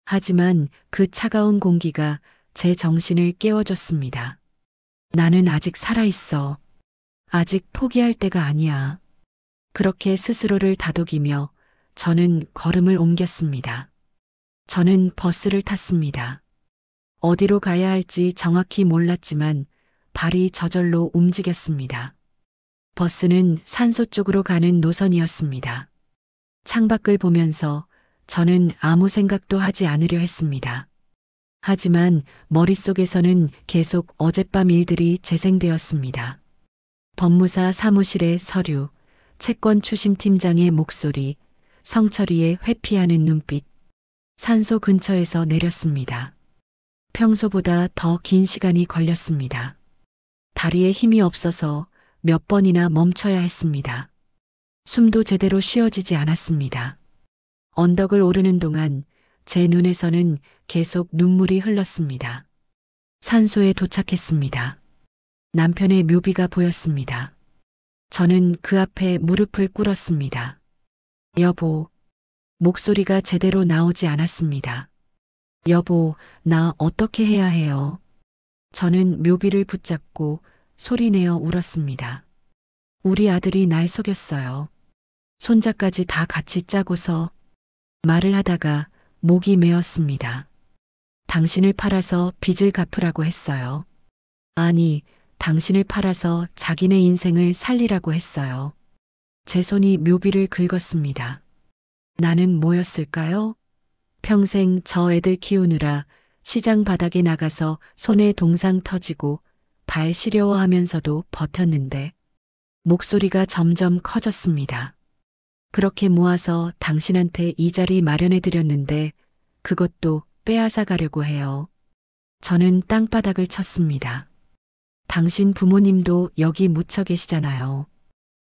하지만 그 차가운 공기가 제 정신을 깨워줬습니다. 나는 아직 살아있어. 아직 포기할 때가 아니야. 그렇게 스스로를 다독이며 저는 걸음을 옮겼습니다. 저는 버스를 탔습니다. 어디로 가야 할지 정확히 몰랐지만 발이 저절로 움직였습니다. 버스는 산소 쪽으로 가는 노선이었습니다. 창밖을 보면서 저는 아무 생각도 하지 않으려 했습니다. 하지만 머릿속에서는 계속 어젯밤 일들이 재생되었습니다. 법무사 사무실의 서류, 채권 추심팀장의 목소리, 성철이의 회피하는 눈빛, 산소 근처에서 내렸습니다. 평소보다 더 긴 시간이 걸렸습니다. 다리에 힘이 없어서 몇 번이나 멈춰야 했습니다. 숨도 제대로 쉬어지지 않았습니다. 언덕을 오르는 동안 제 눈에서는 계속 눈물이 흘렀습니다. 산소에 도착했습니다. 남편의 묘비가 보였습니다. 저는 그 앞에 무릎을 꿇었습니다. 여보, 목소리가 제대로 나오지 않았습니다. 여보, 나 어떻게 해야 해요? 저는 묘비를 붙잡고 소리내어 울었습니다. 우리 아들이 날 속였어요. 손자까지 다 같이 짜고서 말을 하다가 목이 메었습니다. 당신을 팔아서 빚을 갚으라고 했어요. 아니, 당신을 팔아서 자기네 인생을 살리라고 했어요. 제 손이 묘비를 긁었습니다. 나는 뭐였을까요? 평생 저 애들 키우느라 시장 바닥에 나가서 손에 동상 터지고 발 시려워하면서도 버텼는데 목소리가 점점 커졌습니다. 그렇게 모아서 당신한테 이 자리 마련해 드렸는데 그것도 빼앗아 가려고 해요. 저는 땅바닥을 쳤습니다. 당신 부모님도 여기 묻혀 계시잖아요.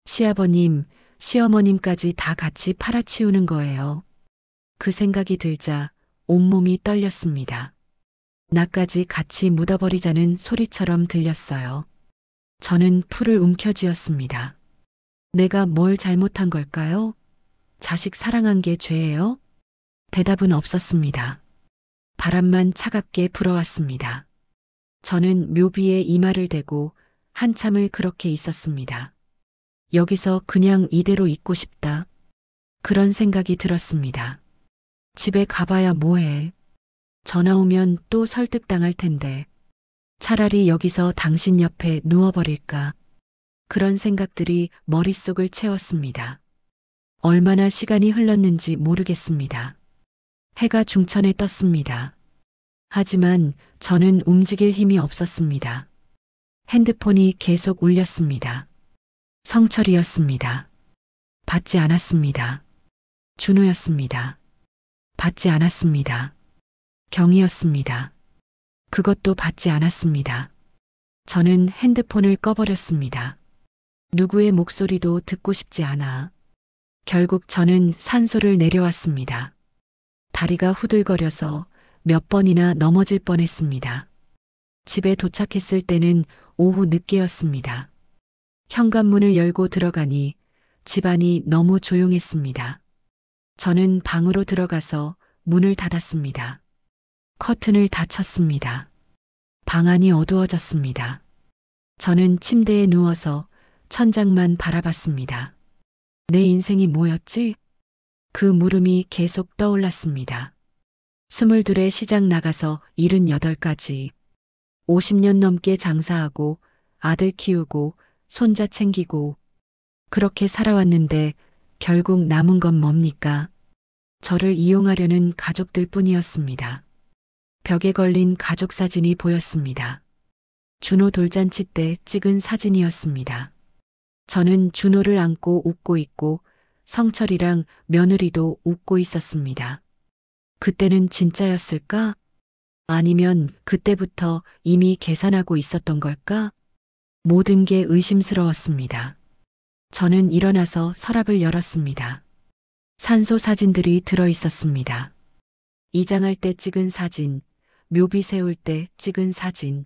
시아버님, 시어머님까지 다 같이 팔아치우는 거예요. 그 생각이 들자 온몸이 떨렸습니다. 나까지 같이 묻어버리자는 소리처럼 들렸어요. 저는 풀을 움켜쥐었습니다. 내가 뭘 잘못한 걸까요? 자식 사랑한 게 죄예요? 대답은 없었습니다. 바람만 차갑게 불어왔습니다. 저는 묘비에 이마를 대고 한참을 그렇게 있었습니다. 여기서 그냥 이대로 있고 싶다. 그런 생각이 들었습니다. 집에 가봐야 뭐해. 전화 오면 또 설득당할 텐데. 차라리 여기서 당신 옆에 누워버릴까. 그런 생각들이 머릿속을 채웠습니다. 얼마나 시간이 흘렀는지 모르겠습니다. 해가 중천에 떴습니다. 하지만 저는 움직일 힘이 없었습니다. 핸드폰이 계속 울렸습니다. 성철이었습니다. 받지 않았습니다. 준호였습니다. 받지 않았습니다. 경이었습니다. 그것도 받지 않았습니다. 저는 핸드폰을 꺼버렸습니다. 누구의 목소리도 듣고 싶지 않아. 결국 저는 산소를 내려왔습니다. 다리가 후들거려서 몇 번이나 넘어질 뻔했습니다. 집에 도착했을 때는 오후 늦게였습니다. 현관문을 열고 들어가니 집안이 너무 조용했습니다. 저는 방으로 들어가서 문을 닫았습니다. 커튼을 닫혔습니다. 방 안이 어두워졌습니다. 저는 침대에 누워서 천장만 바라봤습니다. 내 인생이 뭐였지? 그 물음이 계속 떠올랐습니다. 22에 시장 나가서 78까지 50년 넘게 장사하고 아들 키우고 손자 챙기고 그렇게 살아왔는데 결국 남은 건 뭡니까? 저를 이용하려는 가족들 뿐이었습니다. 벽에 걸린 가족 사진이 보였습니다. 준호 돌잔치 때 찍은 사진이었습니다. 저는 준호를 안고 웃고 있고 성철이랑 며느리도 웃고 있었습니다. 그때는 진짜였을까? 아니면 그때부터 이미 계산하고 있었던 걸까? 모든 게 의심스러웠습니다. 저는 일어나서 서랍을 열었습니다. 산소 사진들이 들어 있었습니다. 이장할 때 찍은 사진, 묘비 세울 때 찍은 사진.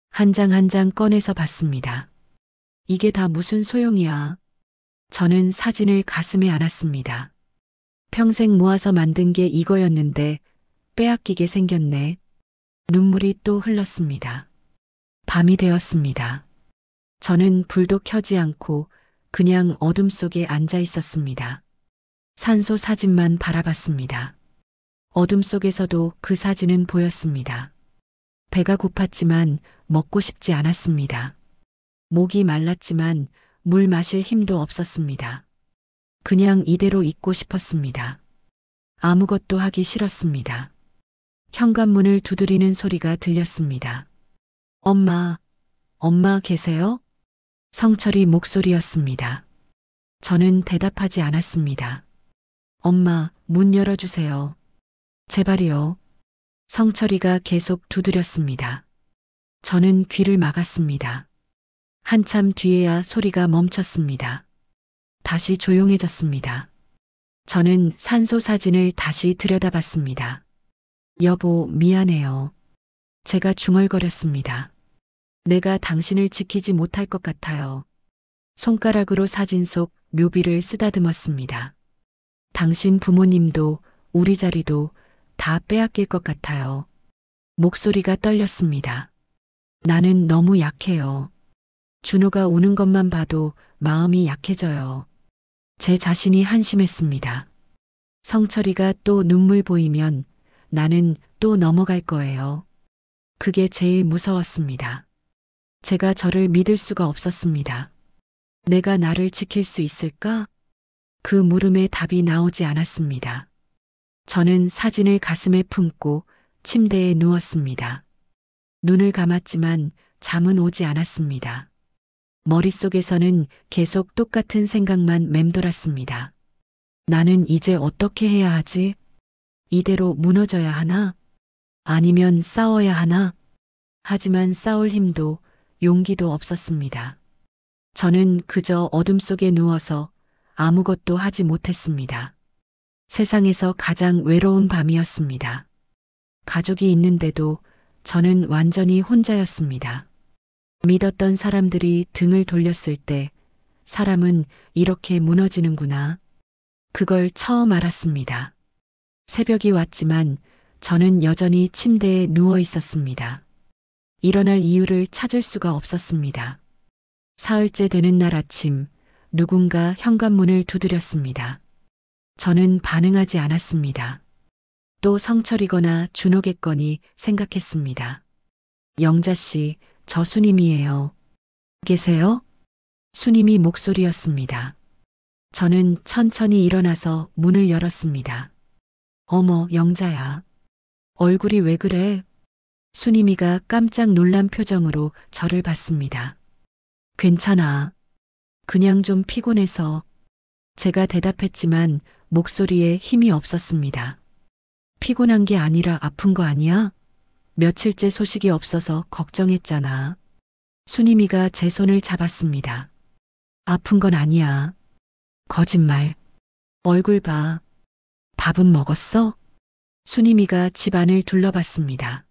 한 장 한 장 꺼내서 봤습니다. 이게 다 무슨 소용이야. 저는 사진을 가슴에 안았습니다. 평생 모아서 만든 게 이거였는데 빼앗기게 생겼네. 눈물이 또 흘렀습니다. 밤이 되었습니다. 저는 불도 켜지 않고 그냥 어둠 속에 앉아 있었습니다. 산소 사진만 바라봤습니다. 어둠 속에서도 그 사진은 보였습니다. 배가 고팠지만 먹고 싶지 않았습니다. 목이 말랐지만 물 마실 힘도 없었습니다. 그냥 이대로 있고 싶었습니다. 아무것도 하기 싫었습니다. 현관문을 두드리는 소리가 들렸습니다. 엄마, 엄마 계세요? 성철이 목소리였습니다. 저는 대답하지 않았습니다. 엄마, 문 열어주세요. 제발이요. 성철이가 계속 두드렸습니다. 저는 귀를 막았습니다. 한참 뒤에야 소리가 멈췄습니다. 다시 조용해졌습니다. 저는 산소 사진을 다시 들여다봤습니다. 여보, 미안해요. 제가 중얼거렸습니다. 내가 당신을 지키지 못할 것 같아요. 손가락으로 사진 속 묘비를 쓰다듬었습니다. 당신 부모님도 우리 자리도 다 빼앗길 것 같아요. 목소리가 떨렸습니다. 나는 너무 약해요. 준호가 우는 것만 봐도 마음이 약해져요. 제 자신이 한심했습니다. 성철이가 또 눈물 보이면 나는 또 넘어갈 거예요. 그게 제일 무서웠습니다. 제가 저를 믿을 수가 없었습니다. 내가 나를 지킬 수 있을까? 그 물음에 답이 나오지 않았습니다. 저는 사진을 가슴에 품고 침대에 누웠습니다. 눈을 감았지만 잠은 오지 않았습니다. 머릿속에서는 계속 똑같은 생각만 맴돌았습니다. 나는 이제 어떻게 해야 하지? 이대로 무너져야 하나? 아니면 싸워야 하나? 하지만 싸울 힘도 용기도 없었습니다. 저는 그저 어둠 속에 누워서 아무것도 하지 못했습니다. 세상에서 가장 외로운 밤이었습니다. 가족이 있는데도 저는 완전히 혼자였습니다. 믿었던 사람들이 등을 돌렸을 때 사람은 이렇게 무너지는구나. 그걸 처음 알았습니다. 새벽이 왔지만 저는 여전히 침대에 누워 있었습니다. 일어날 이유를 찾을 수가 없었습니다. 사흘째 되는 날 아침 누군가 현관문을 두드렸습니다. 저는 반응하지 않았습니다. 또 성철이거나 준호겠거니 생각했습니다. 영자 씨, 저 수님이에요. 계세요? 수님이 목소리였습니다. 저는 천천히 일어나서 문을 열었습니다. 어머, 영자야. 얼굴이 왜 그래? 수님이가 깜짝 놀란 표정으로 저를 봤습니다. 괜찮아. 그냥 좀 피곤해서. 제가 대답했지만 목소리에 힘이 없었습니다. 피곤한 게 아니라 아픈 거 아니야? 며칠째 소식이 없어서 걱정했잖아. 수님이가 제 손을 잡았습니다. 아픈 건 아니야. 거짓말. 얼굴 봐. 밥은 먹었어? 수님이가 집안을 둘러봤습니다.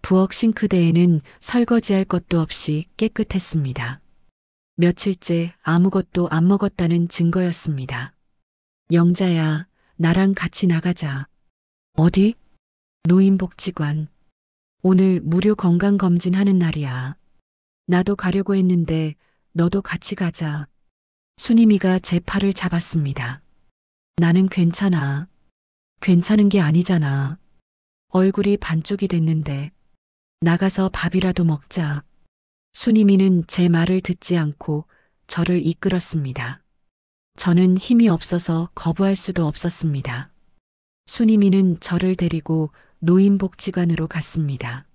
부엌 싱크대에는 설거지할 것도 없이 깨끗했습니다. 며칠째 아무것도 안 먹었다는 증거였습니다. 영자야, 나랑 같이 나가자. 어디? 노인복지관. 오늘 무료 건강검진 하는 날이야. 나도 가려고 했는데 너도 같이 가자. 수님이가 제 팔을 잡았습니다. 나는 괜찮아. 괜찮은 게 아니잖아. 얼굴이 반쪽이 됐는데. 나가서 밥이라도 먹자. 수님이는 제 말을 듣지 않고 저를 이끌었습니다. 저는 힘이 없어서 거부할 수도 없었습니다. 수님이는 저를 데리고 노인복지관으로 갔습니다.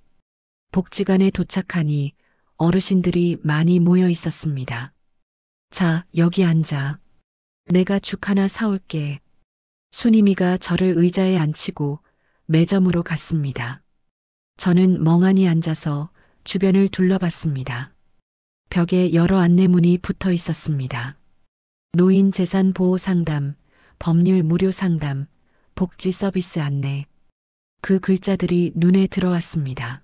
복지관에 도착하니 어르신들이 많이 모여 있었습니다. 자, 여기 앉아. 내가 죽 하나 사올게. 수님이가 저를 의자에 앉히고 매점으로 갔습니다. 저는 멍하니 앉아서 주변을 둘러봤습니다. 벽에 여러 안내문이 붙어 있었습니다. 노인 재산 보호 상담, 법률 무료 상담, 복지 서비스 안내. 그 글자들이 눈에 들어왔습니다.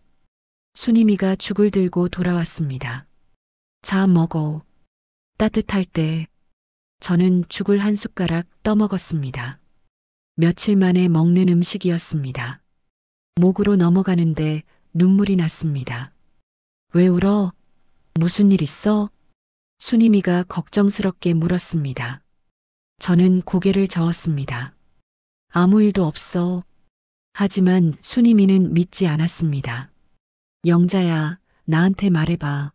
수님이가 죽을 들고 돌아왔습니다. 자, 먹어. 따뜻할 때. 저는 죽을 한 숟가락 떠먹었습니다. 며칠 만에 먹는 음식이었습니다. 목으로 넘어가는데 눈물이 났습니다. 왜 울어? 무슨 일 있어? 수님이가 걱정스럽게 물었습니다. 저는 고개를 저었습니다. 아무 일도 없어. 하지만 수님이는 믿지 않았습니다. 영자야, 나한테 말해봐.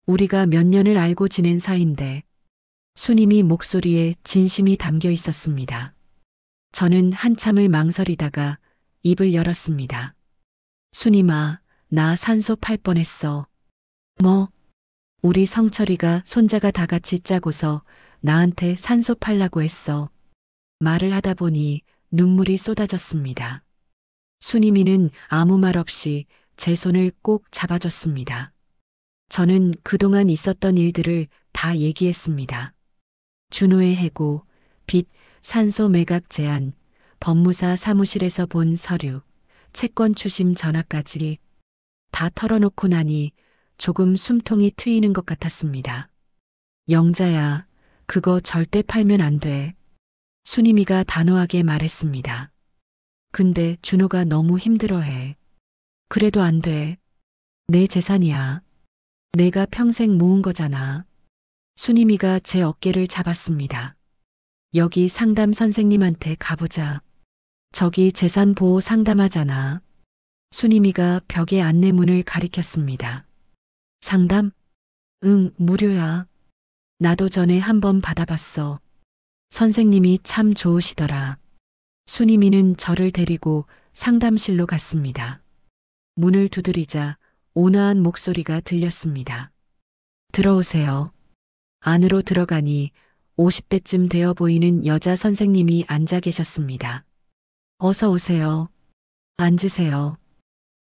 우리가 몇 년을 알고 지낸 사이인데. 수님이 목소리에 진심이 담겨 있었습니다. 저는 한참을 망설이다가 입을 열었습니다. 수님아, 나 산소 팔 뻔했어. 뭐? 우리 성철이가 손자가 다 같이 짜고서 나한테 산소 팔라고 했어. 말을 하다 보니 눈물이 쏟아졌습니다. 수님이는 아무 말 없이 제 손을 꼭 잡아줬습니다. 저는 그동안 있었던 일들을 다 얘기했습니다. 준호의 해고, 빚, 산소 매각 제한, 법무사 사무실에서 본 서류, 채권 추심 전화까지 다 털어놓고 나니 조금 숨통이 트이는 것 같았습니다. 영자야, 그거 절대 팔면 안 돼. 수님이가 단호하게 말했습니다. 근데 준호가 너무 힘들어해. 그래도 안 돼. 내 재산이야. 내가 평생 모은 거잖아. 수님이가 제 어깨를 잡았습니다. 여기 상담 선생님한테 가보자. 저기 재산보호 상담하잖아. 순임이가 벽에 안내문을 가리켰습니다. 상담? 응, 무료야. 나도 전에 한번 받아봤어. 선생님이 참 좋으시더라. 순임이는 저를 데리고 상담실로 갔습니다. 문을 두드리자 온화한 목소리가 들렸습니다. 들어오세요. 안으로 들어가니 50대쯤 되어 보이는 여자 선생님이 앉아 계셨습니다. 어서 오세요. 앉으세요.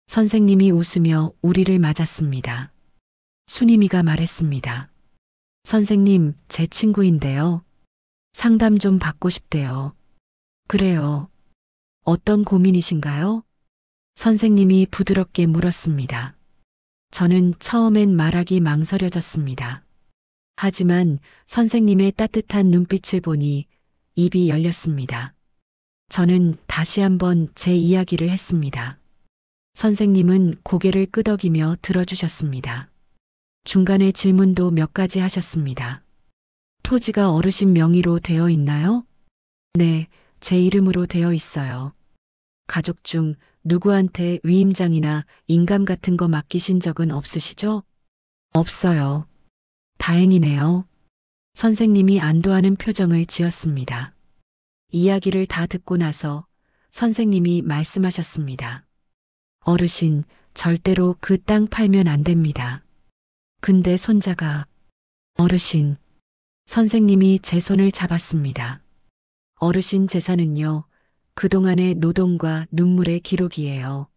선생님이 웃으며 우리를 맞았습니다. 순임이가 말했습니다. 선생님, 제 친구인데요. 상담 좀 받고 싶대요. 그래요. 어떤 고민이신가요? 선생님이 부드럽게 물었습니다. 저는 처음엔 말하기 망설여졌습니다. 하지만 선생님의 따뜻한 눈빛을 보니 입이 열렸습니다. 저는 다시 한번 제 이야기를 했습니다. 선생님은 고개를 끄덕이며 들어주셨습니다. 중간에 질문도 몇 가지 하셨습니다. 토지가 어르신 명의로 되어 있나요? 네, 제 이름으로 되어 있어요. 가족 중 누구한테 위임장이나 인감 같은 거 맡기신 적은 없으시죠? 없어요. 다행이네요. 선생님이 안도하는 표정을 지었습니다. 이야기를 다 듣고 나서 선생님이 말씀하셨습니다. 어르신, 절대로 그 땅 팔면 안 됩니다. 근데 손자가... 어르신, 선생님이 제 손을 잡았습니다. 어르신 재산은요, 그동안의 노동과 눈물의 기록이에요.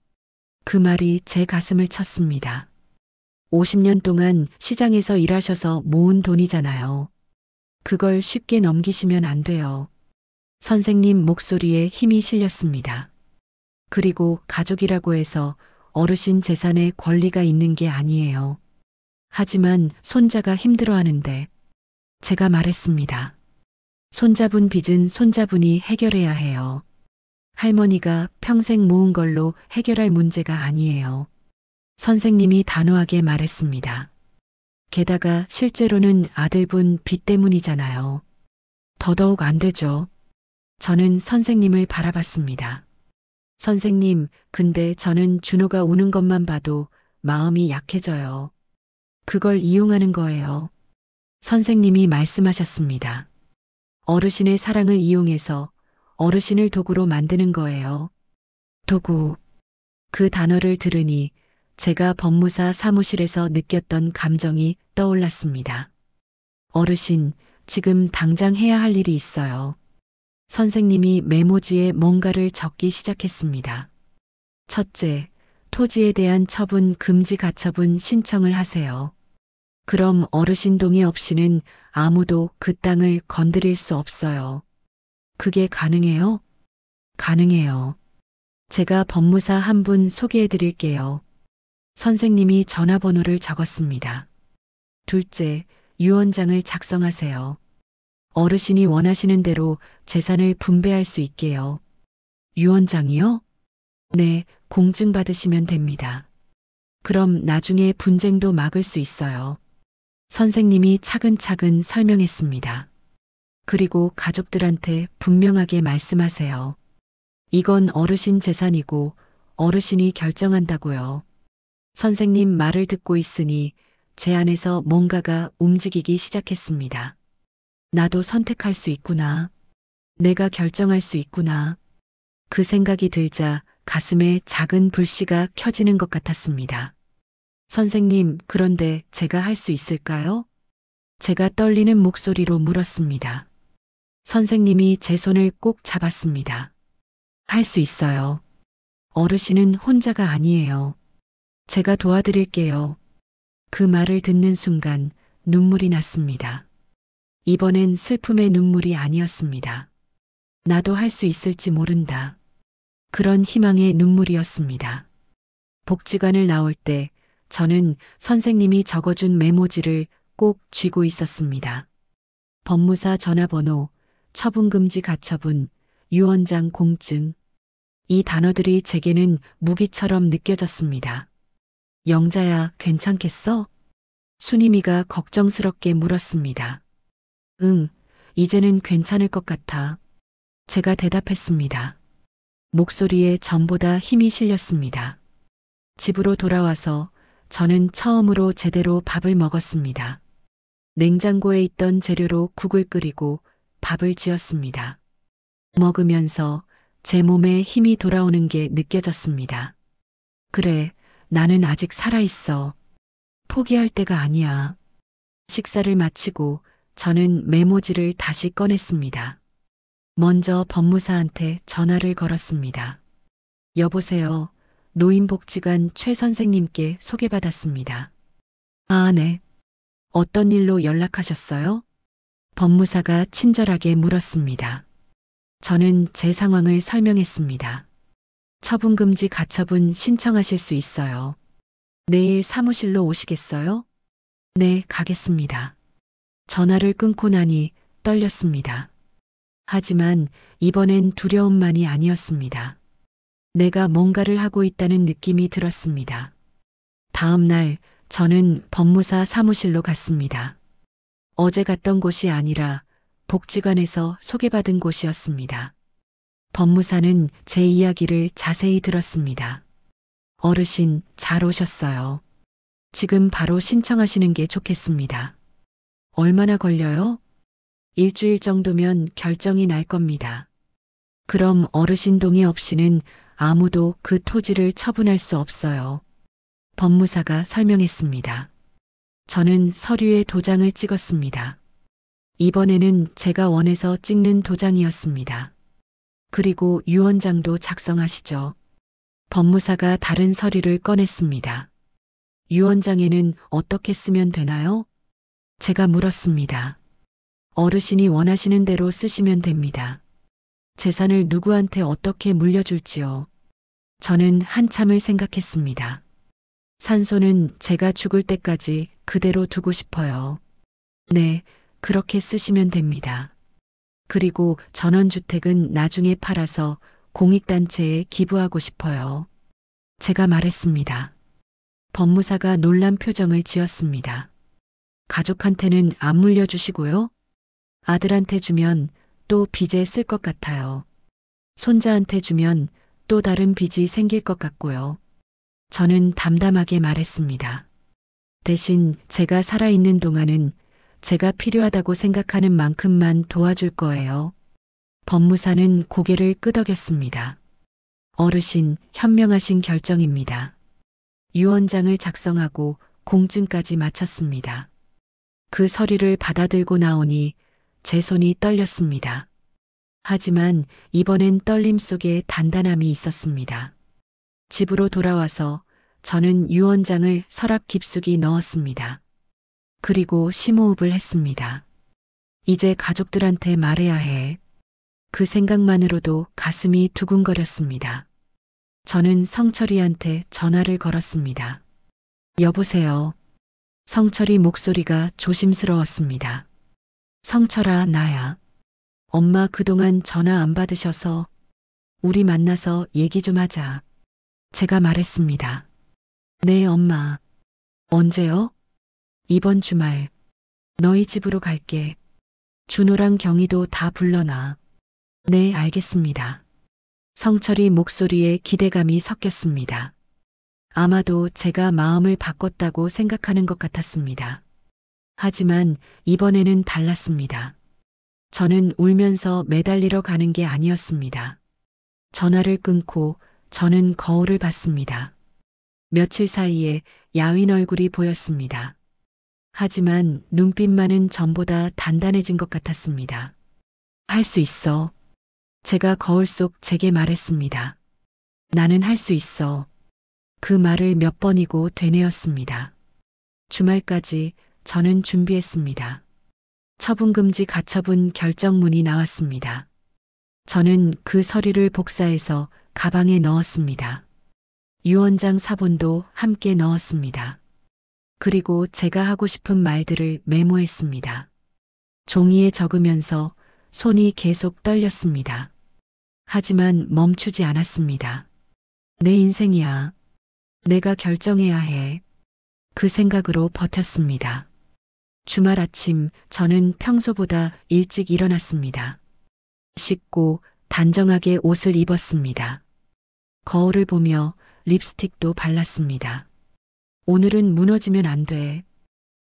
그 말이 제 가슴을 쳤습니다. 50년 동안 시장에서 일하셔서 모은 돈이잖아요. 그걸 쉽게 넘기시면 안 돼요. 선생님 목소리에 힘이 실렸습니다. 그리고 가족이라고 해서 어르신 재산에 권리가 있는 게 아니에요. 하지만 손자가 힘들어하는데 제가 말했습니다. 손자분 빚은 손자분이 해결해야 해요. 할머니가 평생 모은 걸로 해결할 문제가 아니에요. 선생님이 단호하게 말했습니다. 게다가 실제로는 아들분 빚 때문이잖아요. 더더욱 안 되죠. 저는 선생님을 바라봤습니다. 선생님, 근데 저는 준호가 우는 것만 봐도 마음이 약해져요. 그걸 이용하는 거예요. 선생님이 말씀하셨습니다. 어르신의 사랑을 이용해서 어르신을 도구로 만드는 거예요. 도구. 그 단어를 들으니 제가 법무사 사무실에서 느꼈던 감정이 떠올랐습니다. 어르신, 지금 당장 해야 할 일이 있어요. 선생님이 메모지에 뭔가를 적기 시작했습니다. 첫째, 토지에 대한 처분 금지 가처분 신청을 하세요. 그럼 어르신 동의 없이는 아무도 그 땅을 건드릴 수 없어요. 그게 가능해요? 가능해요. 제가 법무사 한 분 소개해 드릴게요. 선생님이 전화번호를 적었습니다. 둘째, 유언장을 작성하세요. 어르신이 원하시는 대로 재산을 분배할 수 있게요. 유언장이요? 네, 공증 받으시면 됩니다. 그럼 나중에 분쟁도 막을 수 있어요. 선생님이 차근차근 설명했습니다. 그리고 가족들한테 분명하게 말씀하세요. 이건 어르신 재산이고 어르신이 결정한다고요. 선생님 말을 듣고 있으니 제 안에서 뭔가가 움직이기 시작했습니다. 나도 선택할 수 있구나. 내가 결정할 수 있구나. 그 생각이 들자 가슴에 작은 불씨가 켜지는 것 같았습니다. 선생님, 그런데 제가 할 수 있을까요? 제가 떨리는 목소리로 물었습니다. 선생님이 제 손을 꼭 잡았습니다. 할 수 있어요. 어르신은 혼자가 아니에요. 제가 도와드릴게요. 그 말을 듣는 순간 눈물이 났습니다. 이번엔 슬픔의 눈물이 아니었습니다. 나도 할 수 있을지 모른다. 그런 희망의 눈물이었습니다. 복지관을 나올 때 저는 선생님이 적어준 메모지를 꼭 쥐고 있었습니다. 법무사 전화번호, 처분금지 가처분, 유언장 공증. 이 단어들이 제게는 무기처럼 느껴졌습니다. 영자야, 괜찮겠어? 순임이가 걱정스럽게 물었습니다. 응, 이제는 괜찮을 것 같아. 제가 대답했습니다. 목소리에 전보다 힘이 실렸습니다. 집으로 돌아와서 저는 처음으로 제대로 밥을 먹었습니다. 냉장고에 있던 재료로 국을 끓이고 밥을 지었습니다. 먹으면서 제 몸에 힘이 돌아오는 게 느껴졌습니다. 그래, 나는 아직 살아있어. 포기할 때가 아니야. 식사를 마치고 저는 메모지를 다시 꺼냈습니다. 먼저 법무사한테 전화를 걸었습니다. 여보세요. 노인복지관 최 선생님께 소개받았습니다. 아, 네. 어떤 일로 연락하셨어요? 법무사가 친절하게 물었습니다. 저는 제 상황을 설명했습니다. 처분금지 가처분 신청하실 수 있어요. 내일 사무실로 오시겠어요? 네, 가겠습니다. 전화를 끊고 나니 떨렸습니다. 하지만 이번엔 두려움만이 아니었습니다. 내가 뭔가를 하고 있다는 느낌이 들었습니다. 다음 날 저는 법무사 사무실로 갔습니다. 어제 갔던 곳이 아니라 복지관에서 소개받은 곳이었습니다. 법무사는 제 이야기를 자세히 들었습니다. 어르신, 잘 오셨어요. 지금 바로 신청하시는 게 좋겠습니다. 얼마나 걸려요? 일주일 정도면 결정이 날 겁니다. 그럼 어르신 동의 없이는 아무도 그 토지를 처분할 수 없어요. 법무사가 설명했습니다. 저는 서류에 도장을 찍었습니다. 이번에는 제가 원해서 찍는 도장이었습니다. 그리고 유언장도 작성하시죠. 법무사가 다른 서류를 꺼냈습니다. 유언장에는 어떻게 쓰면 되나요? 제가 물었습니다. 어르신이 원하시는 대로 쓰시면 됩니다. 재산을 누구한테 어떻게 물려줄지요. 저는 한참을 생각했습니다. 산소는 제가 죽을 때까지 그대로 두고 싶어요. 네, 그렇게 쓰시면 됩니다. 그리고 전원주택은 나중에 팔아서 공익단체에 기부하고 싶어요. 제가 말했습니다. 법무사가 놀란 표정을 지었습니다. 가족한테는 안 물려주시고요. 아들한테 주면 또 빚에 쓸 것 같아요. 손자한테 주면 또 다른 빚이 생길 것 같고요. 저는 담담하게 말했습니다. 대신 제가 살아있는 동안은 제가 필요하다고 생각하는 만큼만 도와줄 거예요. 법무사는 고개를 끄덕였습니다. 어르신, 현명하신 결정입니다. 유언장을 작성하고 공증까지 마쳤습니다. 그 서류를 받아들고 나오니 제 손이 떨렸습니다. 하지만 이번엔 떨림 속에 단단함이 있었습니다. 집으로 돌아와서 저는 유언장을 서랍 깊숙이 넣었습니다. 그리고 심호흡을 했습니다. 이제 가족들한테 말해야 해. 그 생각만으로도 가슴이 두근거렸습니다. 저는 성철이한테 전화를 걸었습니다. 여보세요. 성철이 목소리가 조심스러웠습니다. 성철아, 나야. 엄마 그동안 전화 안 받으셔서 우리 만나서 얘기 좀 하자. 제가 말했습니다. 네, 엄마. 언제요? 이번 주말. 너희 집으로 갈게. 준호랑 경희도 다 불러놔. 네, 알겠습니다. 성철이 목소리에 기대감이 섞였습니다. 아마도 제가 마음을 바꿨다고 생각하는 것 같았습니다. 하지만 이번에는 달랐습니다. 저는 울면서 매달리러 가는 게 아니었습니다. 전화를 끊고 저는 거울을 봤습니다. 며칠 사이에 야윈 얼굴이 보였습니다. 하지만 눈빛만은 전보다 단단해진 것 같았습니다. 할 수 있어. 제가 거울 속 제게 말했습니다. 나는 할 수 있어. 그 말을 몇 번이고 되뇌었습니다. 주말까지 저는 준비했습니다. 처분금지 가처분 결정문이 나왔습니다. 저는 그 서류를 복사해서 가방에 넣었습니다. 유언장 사본도 함께 넣었습니다. 그리고 제가 하고 싶은 말들을 메모했습니다. 종이에 적으면서 손이 계속 떨렸습니다. 하지만 멈추지 않았습니다. 내 인생이야. 내가 결정해야 해. 그 생각으로 버텼습니다. 주말 아침 저는 평소보다 일찍 일어났습니다. 씻고 단정하게 옷을 입었습니다. 거울을 보며 립스틱도 발랐습니다. 오늘은 무너지면 안 돼.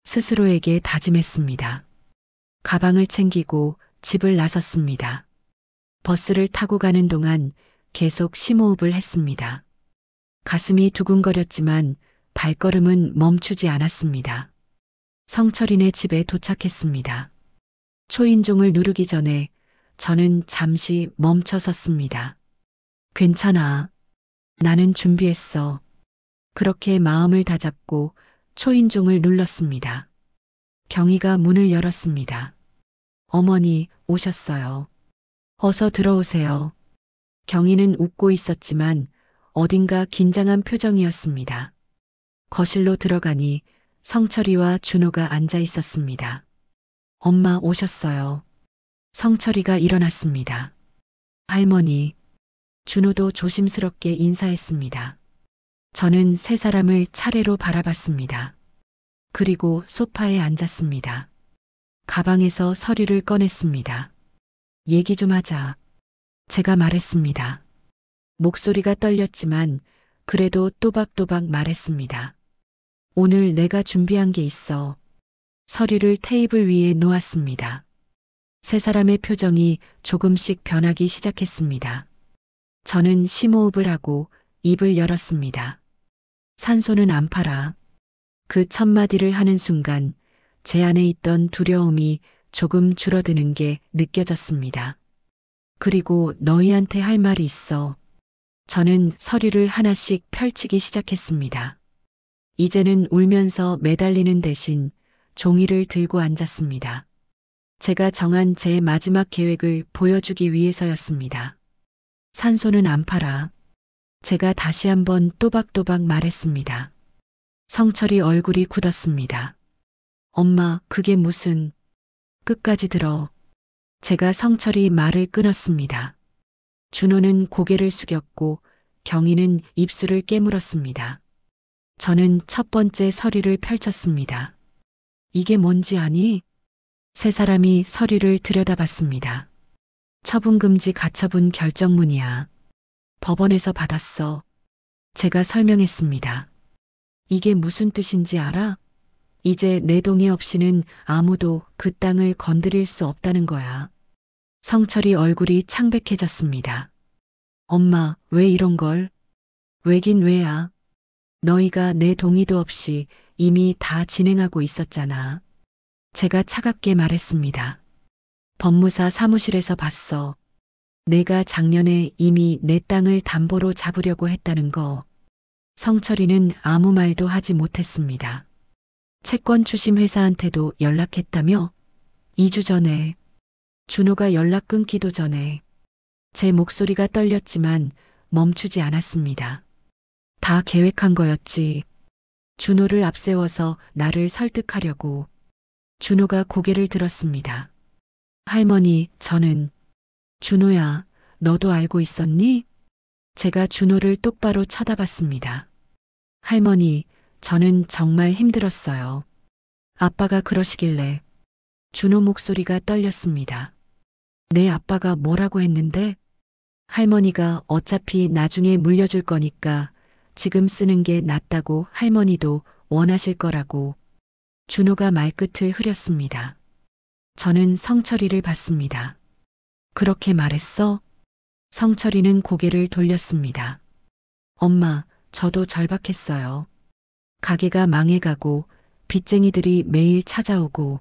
스스로에게 다짐했습니다. 가방을 챙기고 집을 나섰습니다. 버스를 타고 가는 동안 계속 심호흡을 했습니다. 가슴이 두근거렸지만 발걸음은 멈추지 않았습니다. 성철이네 집에 도착했습니다. 초인종을 누르기 전에 저는 잠시 멈춰 섰습니다. 괜찮아. 나는 준비했어. 그렇게 마음을 다잡고 초인종을 눌렀습니다. 경희가 문을 열었습니다. 어머니 오셨어요. 어서 들어오세요. 경희는 웃고 있었지만 어딘가 긴장한 표정이었습니다. 거실로 들어가니 성철이와 준호가 앉아 있었습니다. 엄마 오셨어요. 성철이가 일어났습니다. 할머니. 준호도 조심스럽게 인사했습니다. 저는 세 사람을 차례로 바라봤습니다. 그리고 소파에 앉았습니다. 가방에서 서류를 꺼냈습니다. 얘기 좀 하자. 제가 말했습니다. 목소리가 떨렸지만 그래도 또박또박 말했습니다. 오늘 내가 준비한 게 있어. 서류를 테이블 위에 놓았습니다. 세 사람의 표정이 조금씩 변하기 시작했습니다. 저는 심호흡을 하고 입을 열었습니다. 산소는 안 팔아. 그 첫 마디를 하는 순간 제 안에 있던 두려움이 조금 줄어드는 게 느껴졌습니다. 그리고 너희한테 할 말이 있어. 저는 서류를 하나씩 펼치기 시작했습니다. 이제는 울면서 매달리는 대신 종이를 들고 앉았습니다. 제가 정한 제 마지막 계획을 보여주기 위해서였습니다. 산소는 안 팔아. 제가 다시 한번 또박또박 말했습니다. 성철이 얼굴이 굳었습니다. 엄마, 그게 무슨... 끝까지 들어. 제가 성철이 말을 끊었습니다. 준호는 고개를 숙였고 경희는 입술을 깨물었습니다. 저는 첫 번째 서류를 펼쳤습니다. 이게 뭔지 아니? 세 사람이 서류를 들여다봤습니다. 처분금지 가처분 결정문이야. 법원에서 받았어. 제가 설명했습니다. 이게 무슨 뜻인지 알아? 이제 내 동의 없이는 아무도 그 땅을 건드릴 수 없다는 거야. 성철이 얼굴이 창백해졌습니다. 엄마, 왜 이런 걸? 왜긴 왜야? 너희가 내 동의도 없이 이미 다 진행하고 있었잖아. 제가 차갑게 말했습니다. 법무사 사무실에서 봤어. 내가 작년에 이미 내 땅을 담보로 잡으려고 했다는 거. 성철이는 아무 말도 하지 못했습니다. 채권 추심 회사한테도 연락했다며? 2주 전에. 준호가 연락 끊기도 전에. 제 목소리가 떨렸지만 멈추지 않았습니다. 다 계획한 거였지. 준호를 앞세워서 나를 설득하려고. 준호가 고개를 들었습니다. 할머니, 저는... 준호야, 너도 알고 있었니? 제가 준호를 똑바로 쳐다봤습니다. 할머니, 저는 정말 힘들었어요. 아빠가 그러시길래. 준호 목소리가 떨렸습니다. 내 아빠가 뭐라고 했는데? 할머니가 어차피 나중에 물려줄 거니까 지금 쓰는 게 낫다고 할머니도 원하실 거라고. 준호가 말끝을 흐렸습니다. 저는 성철이를 봤습니다. 그렇게 말했어? 성철이는 고개를 돌렸습니다. 엄마, 저도 절박했어요. 가게가 망해가고 빚쟁이들이 매일 찾아오고.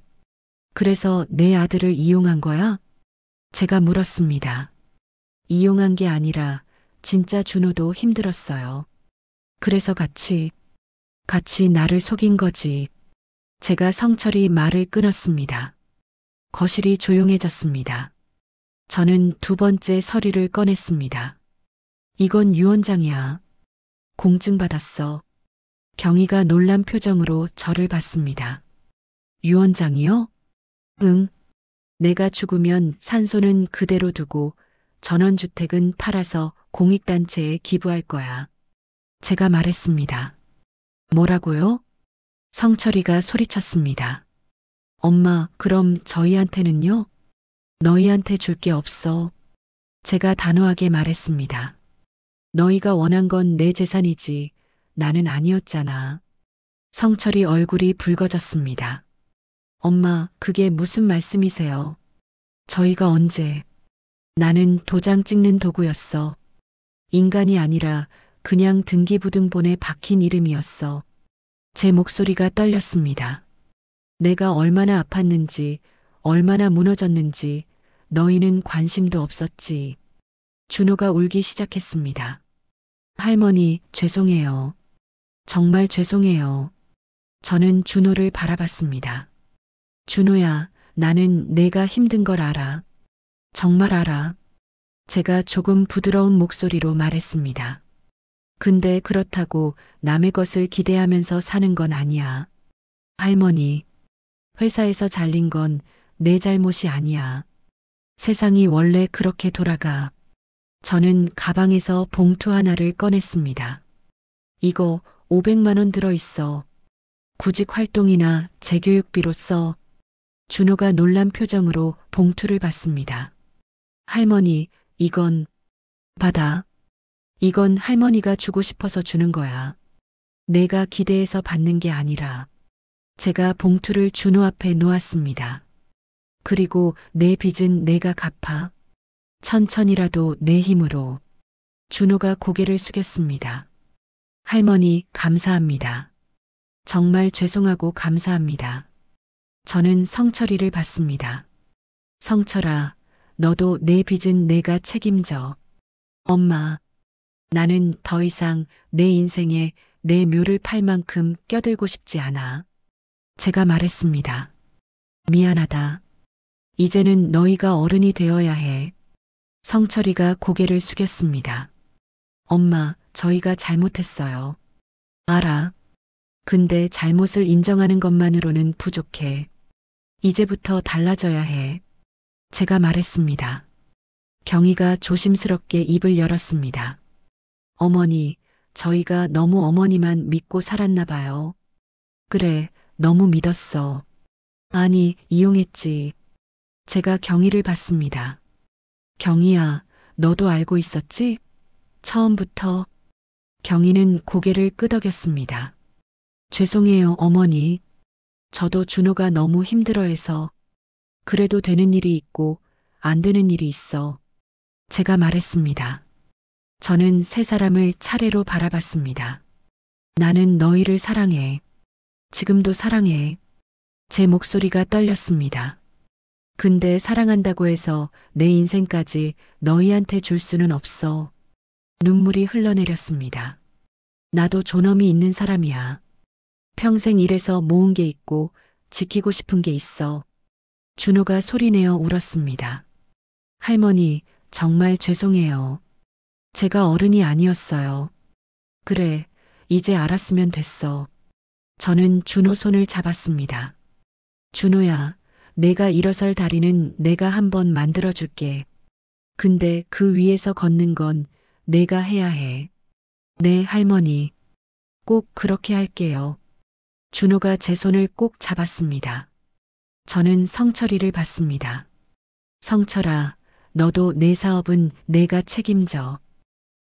그래서 내 아들을 이용한 거야? 제가 물었습니다. 이용한 게 아니라 진짜 준호도 힘들었어요. 그래서 같이 나를 속인 거지. 제가 성철이 말을 끊었습니다. 거실이 조용해졌습니다. 저는 두 번째 서류를 꺼냈습니다. 이건 유언장이야. 공증 받았어. 경희가 놀란 표정으로 저를 봤습니다. 유언장이요? 응. 내가 죽으면 산소는 그대로 두고 전원주택은 팔아서 공익단체에 기부할 거야. 제가 말했습니다. 뭐라고요? 성철이가 소리쳤습니다. 엄마, 그럼 저희한테는요? 너희한테 줄 게 없어. 제가 단호하게 말했습니다. 너희가 원한 건 내 재산이지. 나는 아니었잖아. 성철이 얼굴이 붉어졌습니다. 엄마, 그게 무슨 말씀이세요? 저희가 언제? 나는 도장 찍는 도구였어. 인간이 아니라 그냥 등기부등본에 박힌 이름이었어. 제 목소리가 떨렸습니다. 내가 얼마나 아팠는지, 얼마나 무너졌는지 너희는 관심도 없었지. 준호가 울기 시작했습니다. 할머니, 죄송해요. 정말 죄송해요. 저는 준호를 바라봤습니다. 준호야, 나는 내가 힘든 걸 알아. 정말 알아. 제가 조금 부드러운 목소리로 말했습니다. 근데 그렇다고 남의 것을 기대하면서 사는 건 아니야. 할머니, 회사에서 잘린 건 내 잘못이 아니야. 세상이 원래 그렇게 돌아가. 저는 가방에서 봉투 하나를 꺼냈습니다. 이거 500만 원 들어있어. 구직 활동이나 재교육비로 써. 준호가 놀란 표정으로 봉투를 받습니다. 할머니, 이건 받아. 이건 할머니가 주고 싶어서 주는 거야. 내가 기대해서 받는 게 아니라. 제가 봉투를 준호 앞에 놓았습니다. 그리고 내 빚은 내가 갚아. 천천히라도 내 힘으로. 준호가 고개를 숙였습니다. 할머니, 감사합니다. 정말 죄송하고 감사합니다. 저는 성철이를 봤습니다. 성철아, 너도 내 빚은 내가 책임져. 엄마, 나는 더 이상 내 인생에 내 묘를 팔 만큼 껴들고 싶지 않아. 제가 말했습니다. 미안하다. 이제는 너희가 어른이 되어야 해. 성철이가 고개를 숙였습니다. 엄마, 저희가 잘못했어요. 알아. 근데 잘못을 인정하는 것만으로는 부족해. 이제부터 달라져야 해. 제가 말했습니다. 경희가 조심스럽게 입을 열었습니다. 어머니, 저희가 너무 어머니만 믿고 살았나 봐요. 그래, 너무 믿었어. 아니, 이용했지. 제가 경희를 봤습니다. 경희야, 너도 알고 있었지? 처음부터. 경희는 고개를 끄덕였습니다. 죄송해요, 어머니. 저도 준호가 너무 힘들어해서. 그래도 되는 일이 있고 안 되는 일이 있어. 제가 말했습니다. 저는 세 사람을 차례로 바라봤습니다. 나는 너희를 사랑해. 지금도 사랑해. 제 목소리가 떨렸습니다. 근데 사랑한다고 해서 내 인생까지 너희한테 줄 수는 없어. 눈물이 흘러내렸습니다. 나도 존엄이 있는 사람이야. 평생 일해서 모은 게 있고 지키고 싶은 게 있어. 준호가 소리내어 울었습니다. 할머니, 정말 죄송해요. 제가 어른이 아니었어요. 그래, 이제 알았으면 됐어. 저는 준호 손을 잡았습니다. 준호야, 내가 일어설 다리는 내가 한번 만들어줄게. 근데 그 위에서 걷는 건 내가 해야 해. 네, 할머니. 꼭 그렇게 할게요. 준호가 제 손을 꼭 잡았습니다. 저는 성철이를 봤습니다. 성철아, 너도 내 사업은 내가 책임져.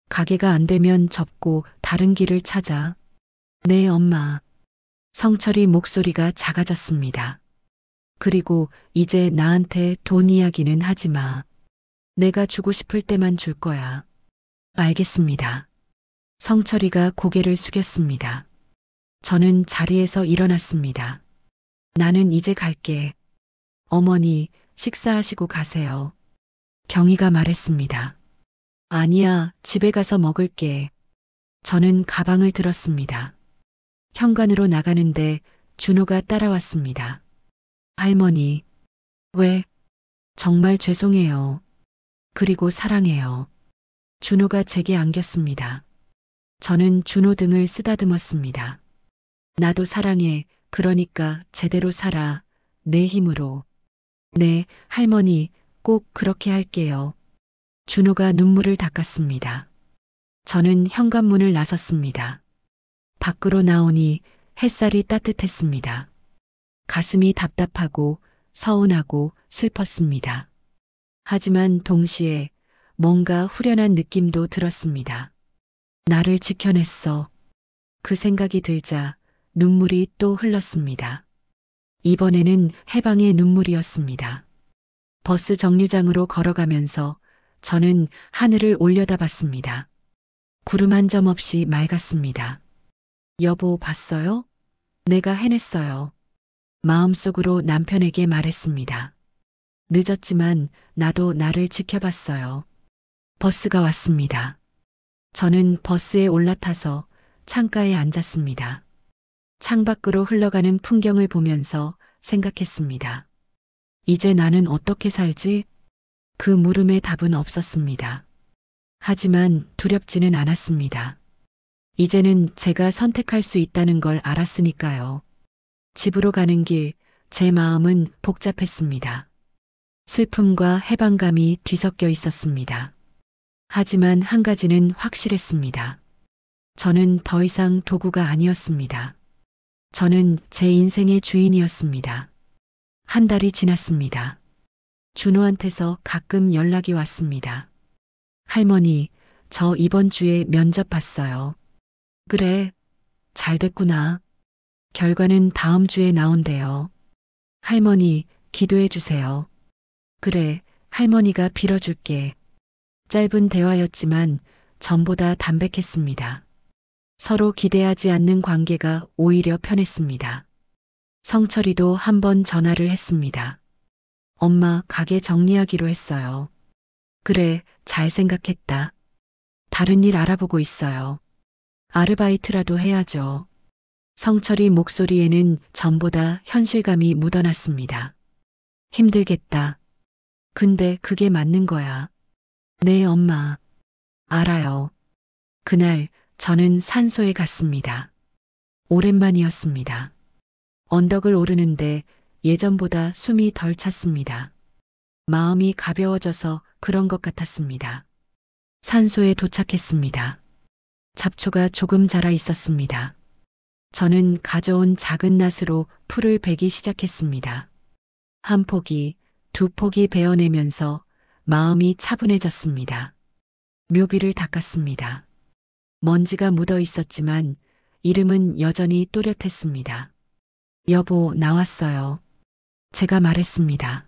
가게가 안 되면 접고 다른 길을 찾아. 네, 엄마. 성철이 목소리가 작아졌습니다. 그리고 이제 나한테 돈 이야기는 하지 마. 내가 주고 싶을 때만 줄 거야. 알겠습니다. 성철이가 고개를 숙였습니다. 저는 자리에서 일어났습니다. 나는 이제 갈게. 어머니, 식사하시고 가세요. 경희가 말했습니다. 아니야, 집에 가서 먹을게. 저는 가방을 들었습니다. 현관으로 나가는데 준호가 따라왔습니다. 할머니, 왜? 정말 죄송해요. 그리고 사랑해요. 준호가 제게 안겼습니다. 저는 준호 등을 쓰다듬었습니다. 나도 사랑해. 그러니까 제대로 살아. 내 힘으로. 네, 할머니, 꼭 그렇게 할게요. 준호가 눈물을 닦았습니다. 저는 현관문을 나섰습니다. 밖으로 나오니 햇살이 따뜻했습니다. 가슴이 답답하고 서운하고 슬펐습니다. 하지만 동시에 뭔가 후련한 느낌도 들었습니다. 나를 지켜냈어. 그 생각이 들자 눈물이 또 흘렀습니다. 이번에는 해방의 눈물이었습니다. 버스 정류장으로 걸어가면서 저는 하늘을 올려다봤습니다. 구름 한 점 없이 맑았습니다. 여보, 봤어요? 내가 해냈어요. 마음속으로 남편에게 말했습니다. 늦었지만 나도 나를 지켜봤어요. 버스가 왔습니다. 저는 버스에 올라타서 창가에 앉았습니다. 창밖으로 흘러가는 풍경을 보면서 생각했습니다. 이제 나는 어떻게 살지? 그 물음에 답은 없었습니다. 하지만 두렵지는 않았습니다. 이제는 제가 선택할 수 있다는 걸 알았으니까요. 집으로 가는 길, 제 마음은 복잡했습니다. 슬픔과 해방감이 뒤섞여 있었습니다. 하지만 한 가지는 확실했습니다. 저는 더 이상 도구가 아니었습니다. 저는 제 인생의 주인이었습니다. 한 달이 지났습니다. 준호한테서 가끔 연락이 왔습니다. 할머니, 저 이번 주에 면접 봤어요. 그래, 잘 됐구나. 결과는 다음 주에 나온대요. 할머니, 기도해 주세요. 그래, 할머니가 빌어줄게. 짧은 대화였지만 전보다 담백했습니다. 서로 기대하지 않는 관계가 오히려 편했습니다. 성철이도 한 번 전화를 했습니다. 엄마, 가게 정리하기로 했어요. 그래, 잘 생각했다. 다른 일 알아보고 있어요. 아르바이트라도 해야죠. 성철이 목소리에는 전보다 현실감이 묻어났습니다. 힘들겠다. 근데 그게 맞는 거야. 네, 엄마. 알아요. 그날 저는 산소에 갔습니다. 오랜만이었습니다. 언덕을 오르는데 예전보다 숨이 덜 찼습니다. 마음이 가벼워져서 그런 것 같았습니다. 산소에 도착했습니다. 잡초가 조금 자라 있었습니다. 저는 가져온 작은 낫으로 풀을 베기 시작했습니다. 한 포기, 두 포기 베어내면서 마음이 차분해졌습니다. 묘비를 닦았습니다. 먼지가 묻어 있었지만 이름은 여전히 또렷했습니다. 여보, 나왔어요. 제가 말했습니다.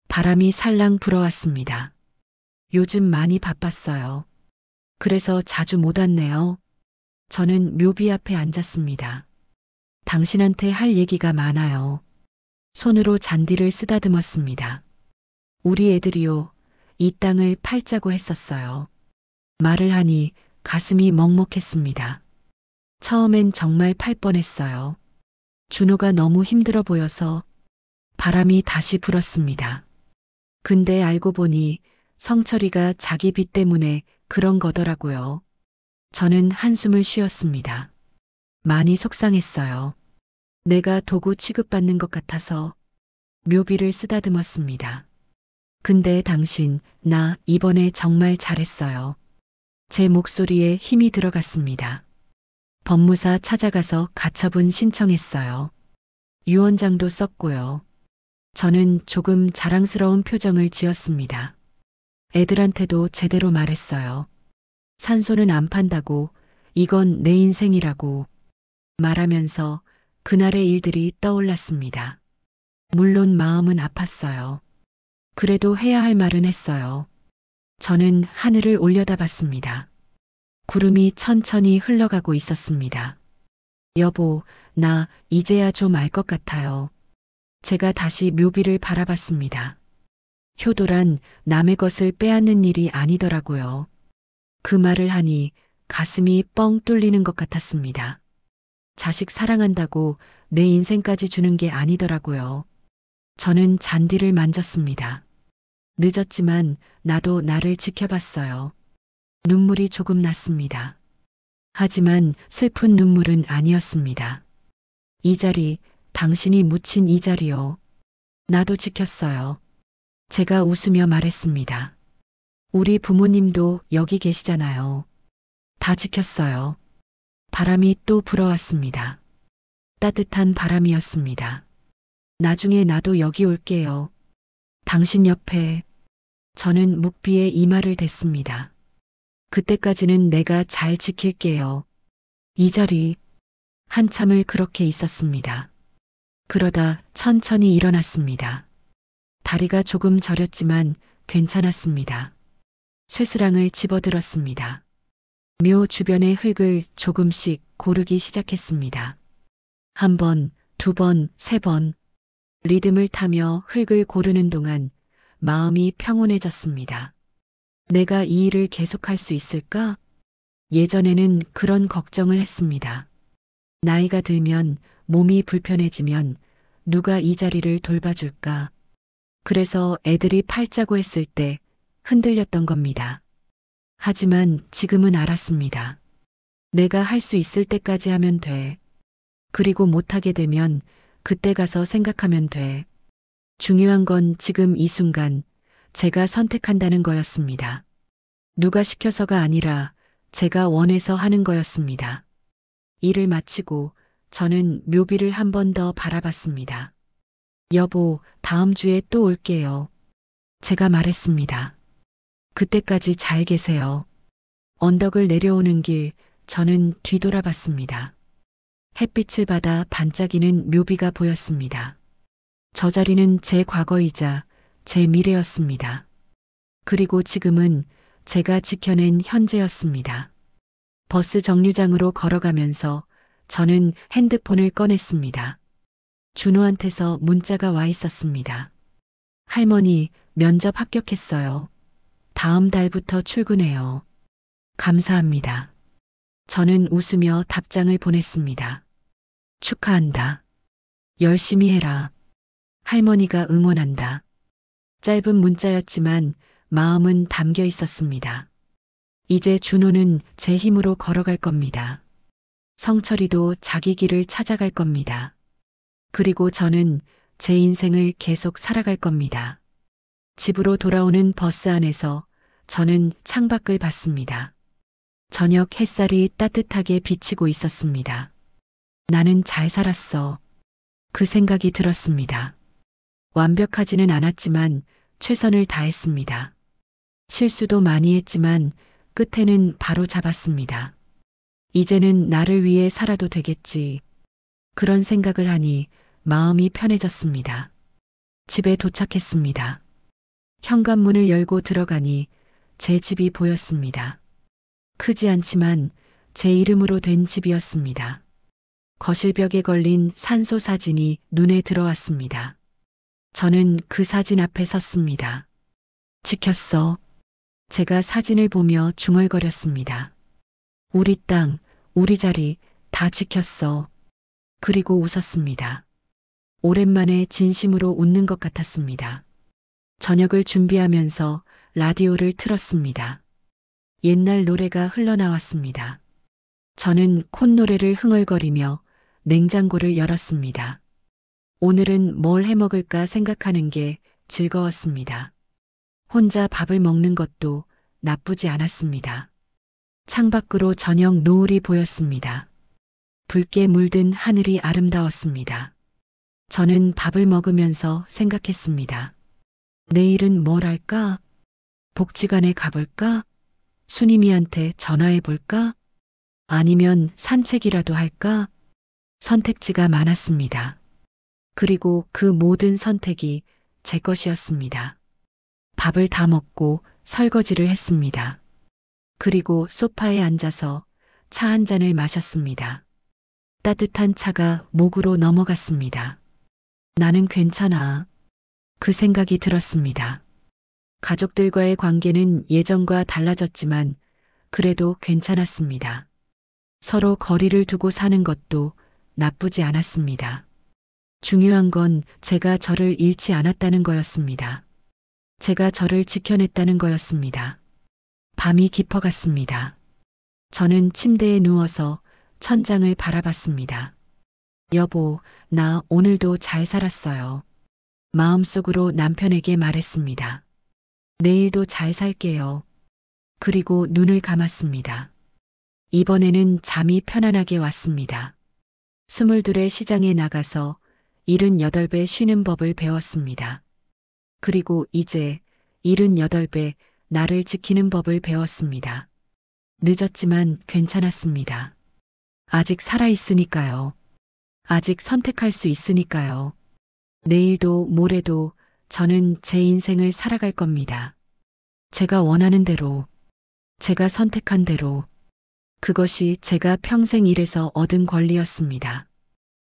바람이 살랑 불어왔습니다. 요즘 많이 바빴어요. 그래서 자주 못 왔네요. 저는 묘비 앞에 앉았습니다. 당신한테 할 얘기가 많아요. 손으로 잔디를 쓰다듬었습니다. 우리 애들이요, 이 땅을 팔자고 했었어요. 말을 하니 가슴이 먹먹했습니다. 처음엔 정말 팔 뻔했어요. 준호가 너무 힘들어 보여서 바람이 다시 불었습니다. 근데 알고 보니 성철이가 자기 빚 때문에 그런 거더라고요. 저는 한숨을 쉬었습니다. 많이 속상했어요. 내가 도구 취급받는 것 같아서 묘비를 쓰다듬었습니다. 근데 당신, 나 이번에 정말 잘했어요. 제 목소리에 힘이 들어갔습니다. 법무사 찾아가서 가처분 신청했어요. 유언장도 썼고요. 저는 조금 자랑스러운 표정을 지었습니다. 애들한테도 제대로 말했어요. 산소는 안 판다고, 이건 내 인생이라고 말하면서 그날의 일들이 떠올랐습니다. 물론 마음은 아팠어요. 그래도 해야 할 말은 했어요. 저는 하늘을 올려다봤습니다. 구름이 천천히 흘러가고 있었습니다. 여보, 나 이제야 좀 알 것 같아요. 제가 다시 묘비를 바라봤습니다. 효도란 남의 것을 빼앗는 일이 아니더라고요. 그 말을 하니 가슴이 뻥 뚫리는 것 같았습니다. 자식 사랑한다고 내 인생까지 주는 게 아니더라고요. 저는 잔디를 만졌습니다. 늦었지만 나도 나를 지켜봤어요. 눈물이 조금 났습니다. 하지만 슬픈 눈물은 아니었습니다. 이 자리, 당신이 묻힌 이 자리요. 나도 지켰어요. 제가 웃으며 말했습니다. 우리 부모님도 여기 계시잖아요. 다 지켰어요. 바람이 또 불어왔습니다. 따뜻한 바람이었습니다. 나중에 나도 여기 올게요. 당신 옆에. 저는 묵비에 이마를 댔습니다. 그때까지는 내가 잘 지킬게요. 이 자리. 한참을 그렇게 있었습니다. 그러다 천천히 일어났습니다. 다리가 조금 저렸지만 괜찮았습니다. 쇠스랑을 집어들었습니다. 묘 주변의 흙을 조금씩 고르기 시작했습니다. 한 번, 두 번, 세 번. 리듬을 타며 흙을 고르는 동안 마음이 평온해졌습니다. 내가 이 일을 계속할 수 있을까? 예전에는 그런 걱정을 했습니다. 나이가 들면, 몸이 불편해지면 누가 이 자리를 돌봐줄까? 그래서 애들이 팔자고 했을 때 흔들렸던 겁니다. 하지만 지금은 알았습니다. 내가 할 수 있을 때까지 하면 돼. 그리고 못하게 되면 그때 가서 생각하면 돼. 중요한 건 지금 이 순간 제가 선택한다는 거였습니다. 누가 시켜서가 아니라 제가 원해서 하는 거였습니다. 일을 마치고 저는 묘비를 한 번 더 바라봤습니다. 여보, 다음 주에 또 올게요. 제가 말했습니다. 그때까지 잘 계세요. 언덕을 내려오는 길, 저는 뒤돌아봤습니다. 햇빛을 받아 반짝이는 묘비가 보였습니다. 저 자리는 제 과거이자 제 미래였습니다. 그리고 지금은 제가 지켜낸 현재였습니다. 버스 정류장으로 걸어가면서 저는 핸드폰을 꺼냈습니다. 준호한테서 문자가 와 있었습니다. 할머니, 면접 합격했어요. 다음 달부터 출근해요. 감사합니다. 저는 웃으며 답장을 보냈습니다. 축하한다. 열심히 해라. 할머니가 응원한다. 짧은 문자였지만 마음은 담겨 있었습니다. 이제 준호는 제 힘으로 걸어갈 겁니다. 성철이도 자기 길을 찾아갈 겁니다. 그리고 저는 제 인생을 계속 살아갈 겁니다. 집으로 돌아오는 버스 안에서 저는 창밖을 봤습니다. 저녁 햇살이 따뜻하게 비치고 있었습니다. 나는 잘 살았어. 그 생각이 들었습니다. 완벽하지는 않았지만 최선을 다했습니다. 실수도 많이 했지만 끝에는 바로 잡았습니다. 이제는 나를 위해 살아도 되겠지. 그런 생각을 하니 마음이 편해졌습니다. 집에 도착했습니다. 현관문을 열고 들어가니 제 집이 보였습니다. 크지 않지만 제 이름으로 된 집이었습니다. 거실벽에 걸린 산소 사진이 눈에 들어왔습니다. 저는 그 사진 앞에 섰습니다. 지켰어. 제가 사진을 보며 중얼거렸습니다. 우리 땅, 우리 자리 다 지켰어. 그리고 웃었습니다. 오랜만에 진심으로 웃는 것 같았습니다. 저녁을 준비하면서 라디오를 틀었습니다. 옛날 노래가 흘러나왔습니다. 저는 콧노래를 흥얼거리며 냉장고를 열었습니다. 오늘은 뭘 해먹을까 생각하는 게 즐거웠습니다. 혼자 밥을 먹는 것도 나쁘지 않았습니다. 창밖으로 저녁 노을이 보였습니다. 붉게 물든 하늘이 아름다웠습니다. 저는 밥을 먹으면서 생각했습니다. 내일은 뭘 할까? 복지관에 가볼까? 순임이한테 전화해볼까? 아니면 산책이라도 할까? 선택지가 많았습니다. 그리고 그 모든 선택이 제 것이었습니다. 밥을 다 먹고 설거지를 했습니다. 그리고 소파에 앉아서 차 한 잔을 마셨습니다. 따뜻한 차가 목으로 넘어갔습니다. 나는 괜찮아. 그 생각이 들었습니다. 가족들과의 관계는 예전과 달라졌지만 그래도 괜찮았습니다. 서로 거리를 두고 사는 것도 나쁘지 않았습니다. 중요한 건 제가 저를 잃지 않았다는 거였습니다. 제가 저를 지켜냈다는 거였습니다. 밤이 깊어갔습니다. 저는 침대에 누워서 천장을 바라봤습니다. 여보, 나 오늘도 잘 살았어요. 마음속으로 남편에게 말했습니다. 내일도 잘 살게요. 그리고 눈을 감았습니다. 이번에는 잠이 편안하게 왔습니다. 22의 시장에 나가서 78배 쉬는 법을 배웠습니다. 그리고 이제 78배 나를 지키는 법을 배웠습니다. 늦었지만 괜찮았습니다. 아직 살아있으니까요. 아직 선택할 수 있으니까요. 내일도 모레도 저는 제 인생을 살아갈 겁니다. 제가 원하는 대로, 제가 선택한 대로, 그것이 제가 평생 일해서 얻은 권리였습니다.